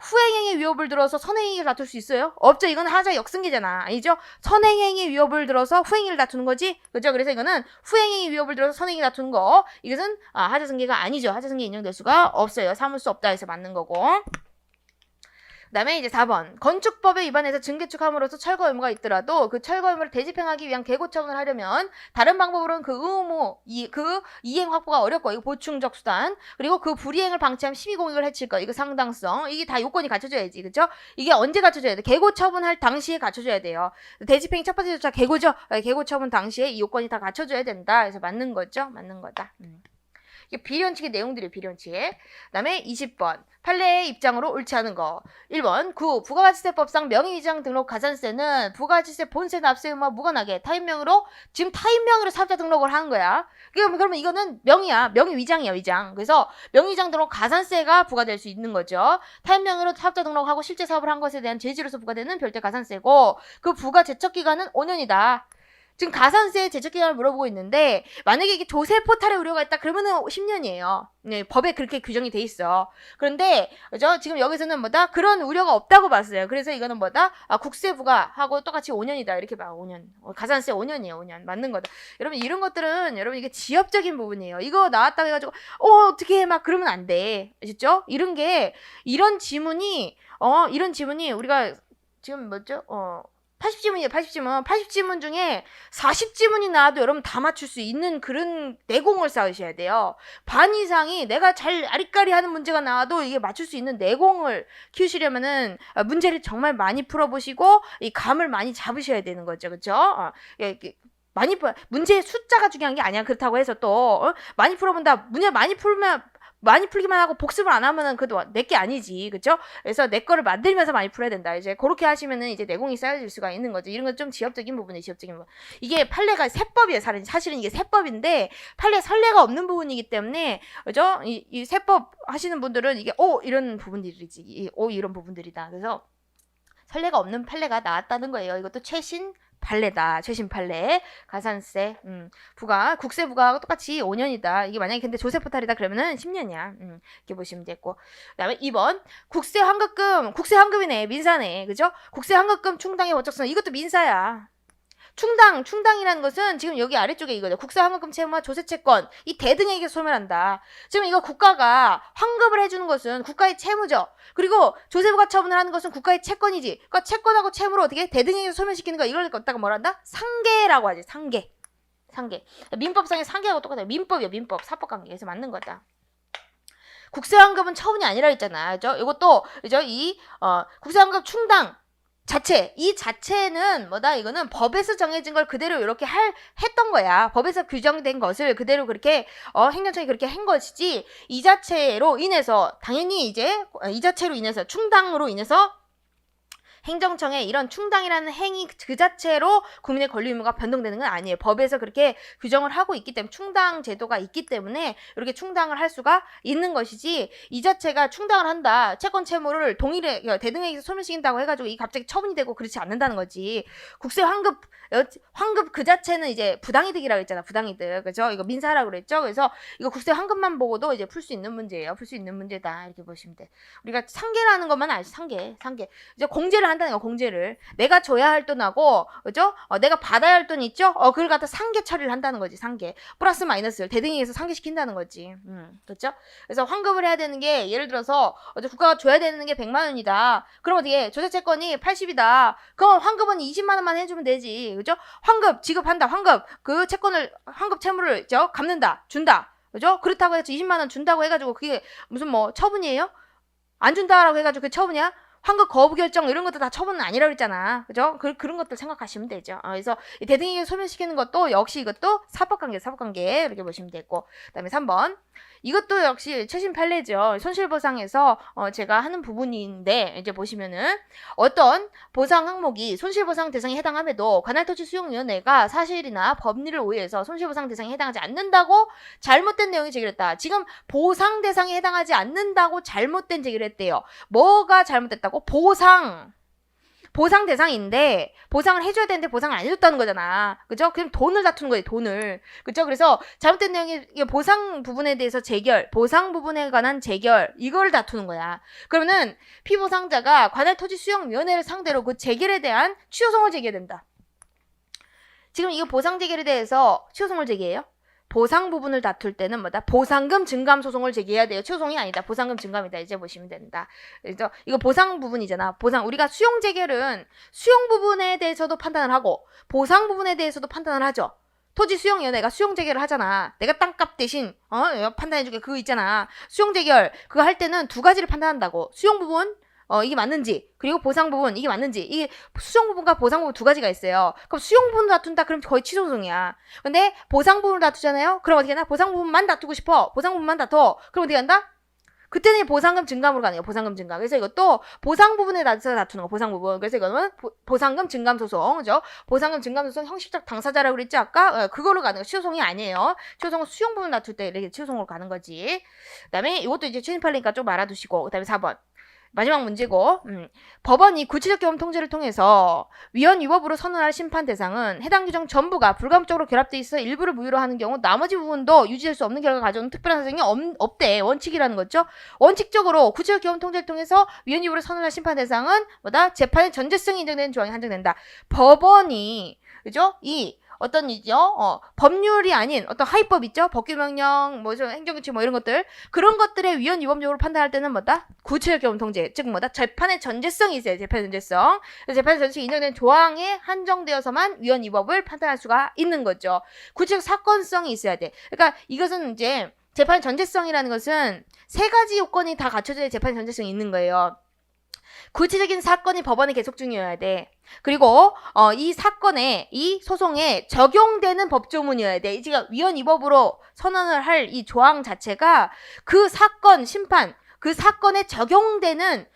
후행행위 위협을 들어서 선행행위를 다툴 수 있어요? 없죠. 이건 하자 역승계잖아. 아니죠? 선행행위 위협을 들어서 후행행위를 다투는 거지. 그죠? 그래서 이거는 후행행위 위협을 들어서 선행행위 다투는 거. 이것은 하자승계가 아니죠. 하자승계 인정될 수가 없어요. 삼을 수 없다 해서 맞는 거고. 그 다음에 이제 4번. 건축법에 위반해서 증개축함으로써 철거 의무가 있더라도 그 철거 의무를 대집행하기 위한 개고 처분을 하려면 다른 방법으로는 그 의무, 그 이행 확보가 어렵고, 이거 보충적 수단, 그리고 그 불이행을 방치하면 심의공익을 해칠 거, 이거 상당성, 이게 다 요건이 갖춰져야지, 그죠? 이게 언제 갖춰져야 돼? 개고 처분할 당시에 갖춰져야 돼요. 대집행이 첫 번째 조차 개고죠. 개고 처분 당시에 이 요건이 다 갖춰져야 된다. 그래서 맞는 거죠? 맞는 거다. 이게 비례원칙의 내용들이에요. 비례원칙. 그 다음에 20번. 판례의 입장으로 옳지 않은 거. 1번. 9. 부가가치세법상 명의위장 등록 가산세는 부가가치세 본세 납세 의무와 무관하게 타인명으로 지금 타인명으로 사업자 등록을 하는 거야. 그러면 이거는 명의야. 명의위장이야. 위장. 그래서 명의위장 등록 가산세가 부과될 수 있는 거죠. 타인명으로 사업자 등록하고 실제 사업을 한 것에 대한 제지로서 부과되는 별도 가산세고, 그 부과 제척기간은 5년이다. 지금 가산세 제척기간을 물어보고 있는데, 만약에 이게 조세 포탈의 우려가 있다 그러면은 10년이에요. 네, 법에 그렇게 규정이 돼 있어. 그런데 그죠? 지금 여기서는 뭐다? 그런 우려가 없다고 봤어요. 그래서 이거는 뭐다? 국세부가 하고 똑같이 5년이다. 이렇게 봐. 5년. 가산세 5년이에요. 5년. 맞는 거다. 여러분 이런 것들은 여러분 이게 지엽적인 부분이에요. 이거 나왔다고 해가지고 어떻게 해? 막 그러면 안 돼. 아시죠? 이런 지문이 우리가 지금 뭐죠? 80지문이에요. 80지문. 80지문 중에 40지문이 나와도 여러분 다 맞출 수 있는 그런 내공을 쌓으셔야 돼요. 반 이상이 내가 잘 아리까리 하는 문제가 나와도 이게 맞출 수 있는 내공을 키우시려면은 문제를 정말 많이 풀어보시고 이 감을 많이 잡으셔야 되는 거죠. 그렇죠? 문제의 숫자가 중요한 게 아니야. 그렇다고 해서 또 많이 풀어본다. 문제 많이 풀기만 하고 복습을 안 하면은 그것도 내게 아니지. 그쵸? 그래서 내 거를 만들면서 많이 풀어야 된다. 이제 그렇게 하시면은 이제 내공이 쌓여질 수가 있는 거죠. 이런 건 좀 지엽적인 부분이 지엽적인 부분. 이게 판례가 세법이에요. 사실은 이게 세법인데 판례 선례가 없는 부분이기 때문에 그죠? 이 세법 하시는 분들은 이게 이런 부분들이지. 이런 부분들이다. 그래서 선례가 없는 판례가 나왔다는 거예요. 이것도 최신 판례다. 최신 판례. 가산세. 국세 부과하고 똑같이 5년이다. 이게 만약에 근데 조세 포탈이다 그러면은 10년이야. 이렇게 보시면 되고. 그다음에 2번. 국세 환급이네. 민사네. 그죠? 국세 환급금 충당의 원칙성. 이것도 민사야. 충당이라는 것은 지금 여기 아래쪽에 이거죠. 국가환급금 채무와 조세채권 이 대등에게 소멸한다. 지금 이거 국가가 환급을 해주는 것은 국가의 채무죠. 그리고 조세부가 처분을 하는 것은 국가의 채권이지. 그러니까 채권하고 채무를 어떻게 대등에게 소멸시키는 거 이걸 갖다가 뭐라 한다? 상계라고 하지. 상계. 민법상의 상계하고 똑같아요. 민법이요. 민법. 사법관계에서 맞는 거다. 국세환급은 처분이 아니라 했잖아. 그죠? 이것도 그죠? 국세환급 충당 이 자체는 뭐다? 이거는 법에서 정해진 걸 그대로 이렇게 했던 거야. 법에서 규정된 것을 그대로 그렇게 행정청이 그렇게 한 것이지. 이 자체로 인해서 충당으로 인해서 행정청의 이런 충당이라는 행위 그 자체로 국민의 권리 의무가 변동되는 건 아니에요. 법에서 그렇게 규정을 하고 있기 때문에 충당 제도가 있기 때문에 이렇게 충당을 할 수가 있는 것이지 이 자체가 충당을 한다. 채권 채무를 동일하게 대등하게 소멸시킨다고 해가지고 이 갑자기 처분이 되고 그렇지 않는다는 거지. 국세 환급 그 자체는 이제 부당이득이라고 했잖아. 부당이득. 그죠? 이거 민사라고 그랬죠? 그래서 이거 국세 환급만 보고도 이제 풀 수 있는 문제예요. 풀 수 있는 문제다. 이렇게 보시면 돼. 우리가 상계라는 것만 알지. 상계. 이제 공제를 한다는 거. 공제를 내가 줘야 할 돈하고 그죠? 내가 받아야 할 돈 있죠? 그걸 갖다 상계 처리를 한다는 거지. 상계. 플러스 마이너스를 대등에서 상계시킨다는 거지. 그렇죠? 그래서 환급을 해야 되는 게 예를 들어서 국가가 줘야 되는 게 100만 원이다. 그럼 어떻게 조세채권이 80이다. 그럼 환급은 20만 원만 해주면 되지. 그죠? 환급 지급한다. 그 채권을 환급 채무를 갚는다. 준다. 그죠? 그렇다고 해서 20만 원 준다고 해가지고 그게 무슨 처분이에요? 안 준다라고 해가지고 그게 처분이야? 환급 거부 결정 이런 것도 다 처분은 아니라고 그랬잖아. 그죠? 그런 것들 생각하시면 되죠. 그래서 대등에게 소멸시키는 것도 역시 이것도 사법관계 이렇게 보시면 되고. 그다음에 3번. 이것도 역시 최신 판례죠. 손실보상에서 제가 하는 부분인데 이제 보시면은 어떤 보상 항목이 손실보상 대상에 해당함에도 관할토지수용위원회가 사실이나 법리를 오해해서 손실보상 대상에 해당하지 않는다고 잘못된 내용이 제기됐다. 지금 보상 대상에 해당하지 않는다고 잘못된 제기를 했대요. 뭐가 잘못됐다고? 보상 대상인데 보상을 해줘야 되는데 보상을 안 해줬다는 거잖아. 그죠? 그럼 돈을 다투는 거예요. 돈을. 그죠? 그래서 잘못된 내용이 보상 부분에 대해서 재결, 보상 부분에 관한 재결 이걸 다투는 거야. 그러면은 피보상자가 관할 토지 수용위원회를 상대로 그 재결에 대한 취소송을 제기해야 된다. 지금 이거 보상 재결에 대해서 취소송을 제기해요? 보상 부분을 다툴 때는 뭐다? 보상금 증감 소송을 제기해야 돼요. 취소송이 아니다. 보상금 증감이다. 이제 보시면 된다. 그래서 이거 보상 부분이잖아. 보상 우리가 수용 재결은 수용 부분에 대해서도 판단을 하고 보상 부분에 대해서도 판단을 하죠. 토지 수용위원회가 수용 재결을 하잖아. 내가 땅값 대신 판단해주게 그거 있잖아. 수용 재결 그거 할 때는 두 가지를 판단한다고. 수용 부분 이게 맞는지, 그리고 보상 부분, 이게 맞는지, 이게 수용 부분과 보상 부분 두 가지가 있어요. 그럼 수용 부분 다툰다, 그럼 거의 취소송이야. 근데 보상 부분을 다투잖아요? 그럼 어떻게 하나? 보상 부분만 다투고 싶어. 보상 부분만 다퉈. 그럼 어떻게 한다? 그때는 보상금 증감으로 가는 거야. 보상금 증감. 그래서 이것도 보상 부분에 대해서 다투는 거. 보상 부분. 그래서 이거는 보상금 증감 소송. 그죠? 보상금 증감 소송 형식적 당사자라고 그랬지 아까? 그거로 가는 거. 취소송이 아니에요. 취소송은 수용 부분 다툴 때 이렇게 취소송으로 가는 거지. 그다음에 이것도 이제 최신 판례니까 좀 알아두시고. 그다음에 4번. 마지막 문제고 법원이 구체적 경험 통제를 통해서 위헌 위법으로 선언할 심판 대상은 해당 규정 전부가 불가항적으로 결합돼 있어 일부를 무효로 하는 경우 나머지 부분도 유지될 수 없는 결과가 가져오는 특별한 사정이 없대. 원칙이라는 거죠. 원칙적으로 구체적 경험 통제를 통해서 위헌 위법으로 선언할 심판 대상은 뭐다? 재판의 전제성이 인정되는 조항이 한정된다. 법원이 그죠? 이 어떤 이죠? 법률이 아닌 어떤 하위법 있죠? 법규명령, 행정규칙 이런 것들. 그런 것들의 위헌 위법적으로 판단할 때는 뭐다? 구체적 경험 통제. 즉 뭐다? 재판의 전제성이 있어요. 재판의 전제성. 그래서 재판의 전제성이 인정된 조항에 한정되어서만 위헌 위법을 판단할 수가 있는 거죠. 구체적 사건성이 있어야 돼. 그러니까 이것은 이제 재판의 전제성이라는 것은 세 가지 요건이 다 갖춰져야 재판의 전제성이 있는 거예요. 구체적인 사건이 법원에 계속 중이어야 돼. 그리고 이 사건에 이 소송에 적용되는 법조문이어야 돼. 이제 위헌 위법으로 선언을 할 이 조항 자체가 그 사건 심판 그 사건에 적용된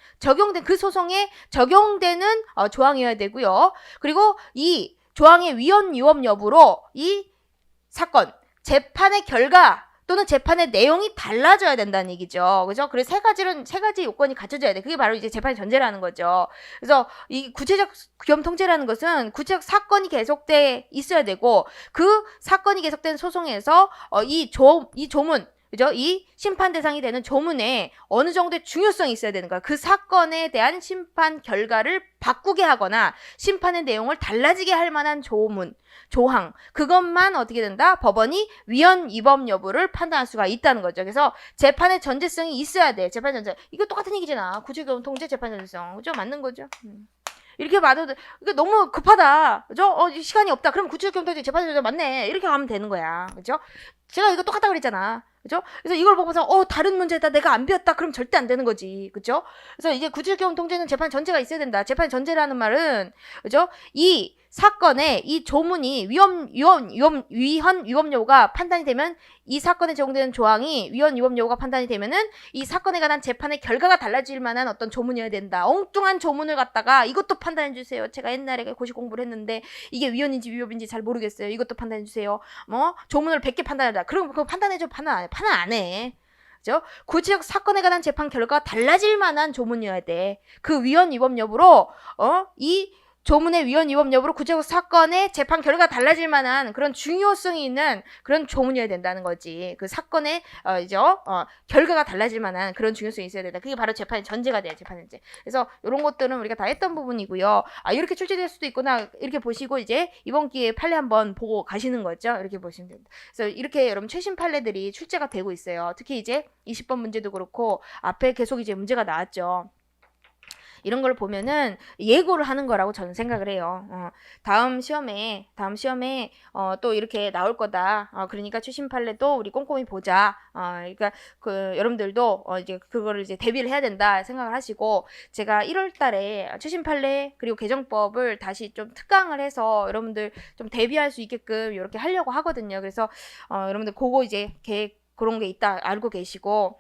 그 소송에 적용되는 조항이어야 되고요. 그리고 이 조항의 위헌 위법 여부로 이 사건 재판의 결과 또는 재판의 내용이 달라져야 된다는 얘기죠. 그죠? 그래서 세 가지 요건이 갖춰져야 돼. 그게 바로 이제 재판의 전제라는 거죠. 그래서 이 구체적 위헌 통제라는 것은 구체적 사건이 계속돼 있어야 되고 그 사건이 계속된 소송에서 이 조문 그죠? 이 심판 대상이 되는 조문에 어느 정도의 중요성이 있어야 되는 거야. 그 사건에 대한 심판 결과를 바꾸게 하거나 심판의 내용을 달라지게 할 만한 조항. 그것만 어떻게 된다? 법원이 위헌 위법 여부를 판단할 수가 있다는 거죠. 그래서 재판의 전제성이 있어야 돼. 재판 전제. 이거 똑같은 얘기잖아. 구체적 통제 재판 전제성. 그죠? 맞는 거죠. 이렇게 봐도 이게 너무 급하다. 그죠? 시간이 없다. 그럼 구체적 통제 재판 전제 맞네. 이렇게 가면 되는 거야. 그죠? 제가 이거 똑같다 그랬잖아. 그죠? 그래서 이걸 보고서 다른 문제다 내가 안 배웠다 그럼 절대 안 되는 거지. 그죠? 그래서 이제 구체적 경험 통제는 재판 전제가 있어야 된다. 재판 전제라는 말은 그죠? 이 사건에 이 조문이 위헌 위법 여부가 판단이 되면 이 사건에 적용되는 조항이 위헌 위법 여부가 판단이 되면은 이 사건에 관한 재판의 결과가 달라질 만한 어떤 조문이어야 된다. 엉뚱한 조문을 갖다가 이것도 판단해 주세요. 제가 옛날에 고시 공부를 했는데 이게 위헌인지 위법인지 잘 모르겠어요. 이것도 판단해 주세요. 조문을 100개 판단하다. 그럼 그거 판단해줘. 판단 안 해. 그죠? 구체적 사건에 관한 재판 결과가 달라질 만한 조문이어야 돼. 그 위헌 위법 여부로 이 조문의 위헌 위법 여부로 구체적 사건의 재판 결과가 달라질 만한 그런 중요성이 있는 그런 조문이어야 된다는 거지. 그 사건의 결과가 달라질 만한 그런 중요성이 있어야 된다. 그게 바로 재판의 전제가 돼요. 재판 전제. 그래서 이런 것들은 우리가 다 했던 부분이고요. 이렇게 출제될 수도 있구나. 이렇게 보시고 이제 이번 기회에 판례 한번 보고 가시는 거죠. 이렇게 보시면 됩니다. 그래서 이렇게 여러분 최신 판례들이 출제가 되고 있어요. 특히 이제 20번 문제도 그렇고 앞에 계속 이제 문제가 나왔죠. 이런 걸 보면은 예고를 하는 거라고 저는 생각을 해요. 다음 시험에 또 이렇게 나올 거다. 그러니까 최신 판례도 우리 꼼꼼히 보자. 그러니까 여러분들도 이제 그거를 이제 대비를 해야 된다 생각을 하시고 제가 1월 달에 최신 판례 그리고 개정법을 다시 좀 특강을 해서 여러분들 좀 대비할 수 있게끔 이렇게 하려고 하거든요. 그래서 여러분들 그거 이제 계획 그런 게 있다 알고 계시고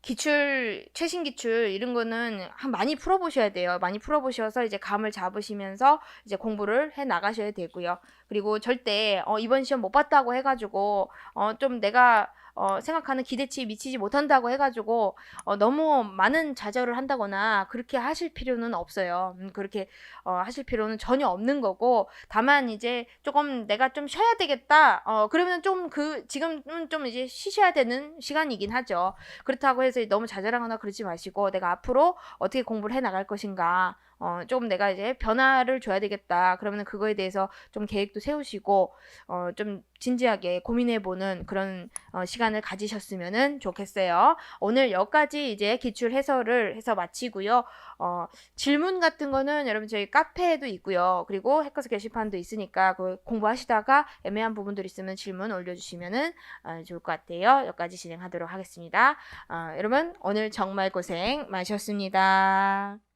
최신 기출 이런 거는 많이 풀어보셔야 돼요. 많이 풀어보셔서 이제 감을 잡으시면서 이제 공부를 해 나가셔야 되고요. 그리고 절대 이번 시험 못 봤다고 해가지고 좀 내가 생각하는 기대치에 미치지 못한다고 해가지고 너무 많은 좌절을 한다거나 그렇게 하실 필요는 없어요. 그렇게 하실 필요는 전혀 없는 거고, 다만 이제 조금 내가 좀 쉬어야 되겠다. 그러면 좀 지금은 좀 이제 쉬셔야 되는 시간이긴 하죠. 그렇다고 해서 너무 좌절하거나 그러지 마시고, 내가 앞으로 어떻게 공부를 해 나갈 것인가, 좀 내가 이제 변화를 줘야 되겠다. 그러면 그거에 대해서 좀 계획도 세우시고, 좀 진지하게 고민해보는 그런 시간을 가지셨으면 좋겠어요. 오늘 여기까지 이제 기출 해설을 해서 마치고요. 질문 같은 거는 여러분 저희 카페에도 있고요. 그리고 해커스 게시판도 있으니까 그 공부하시다가 애매한 부분들 있으면 질문 올려주시면 좋을 것 같아요. 여기까지 진행하도록 하겠습니다. 여러분 오늘 정말 고생 많으셨습니다.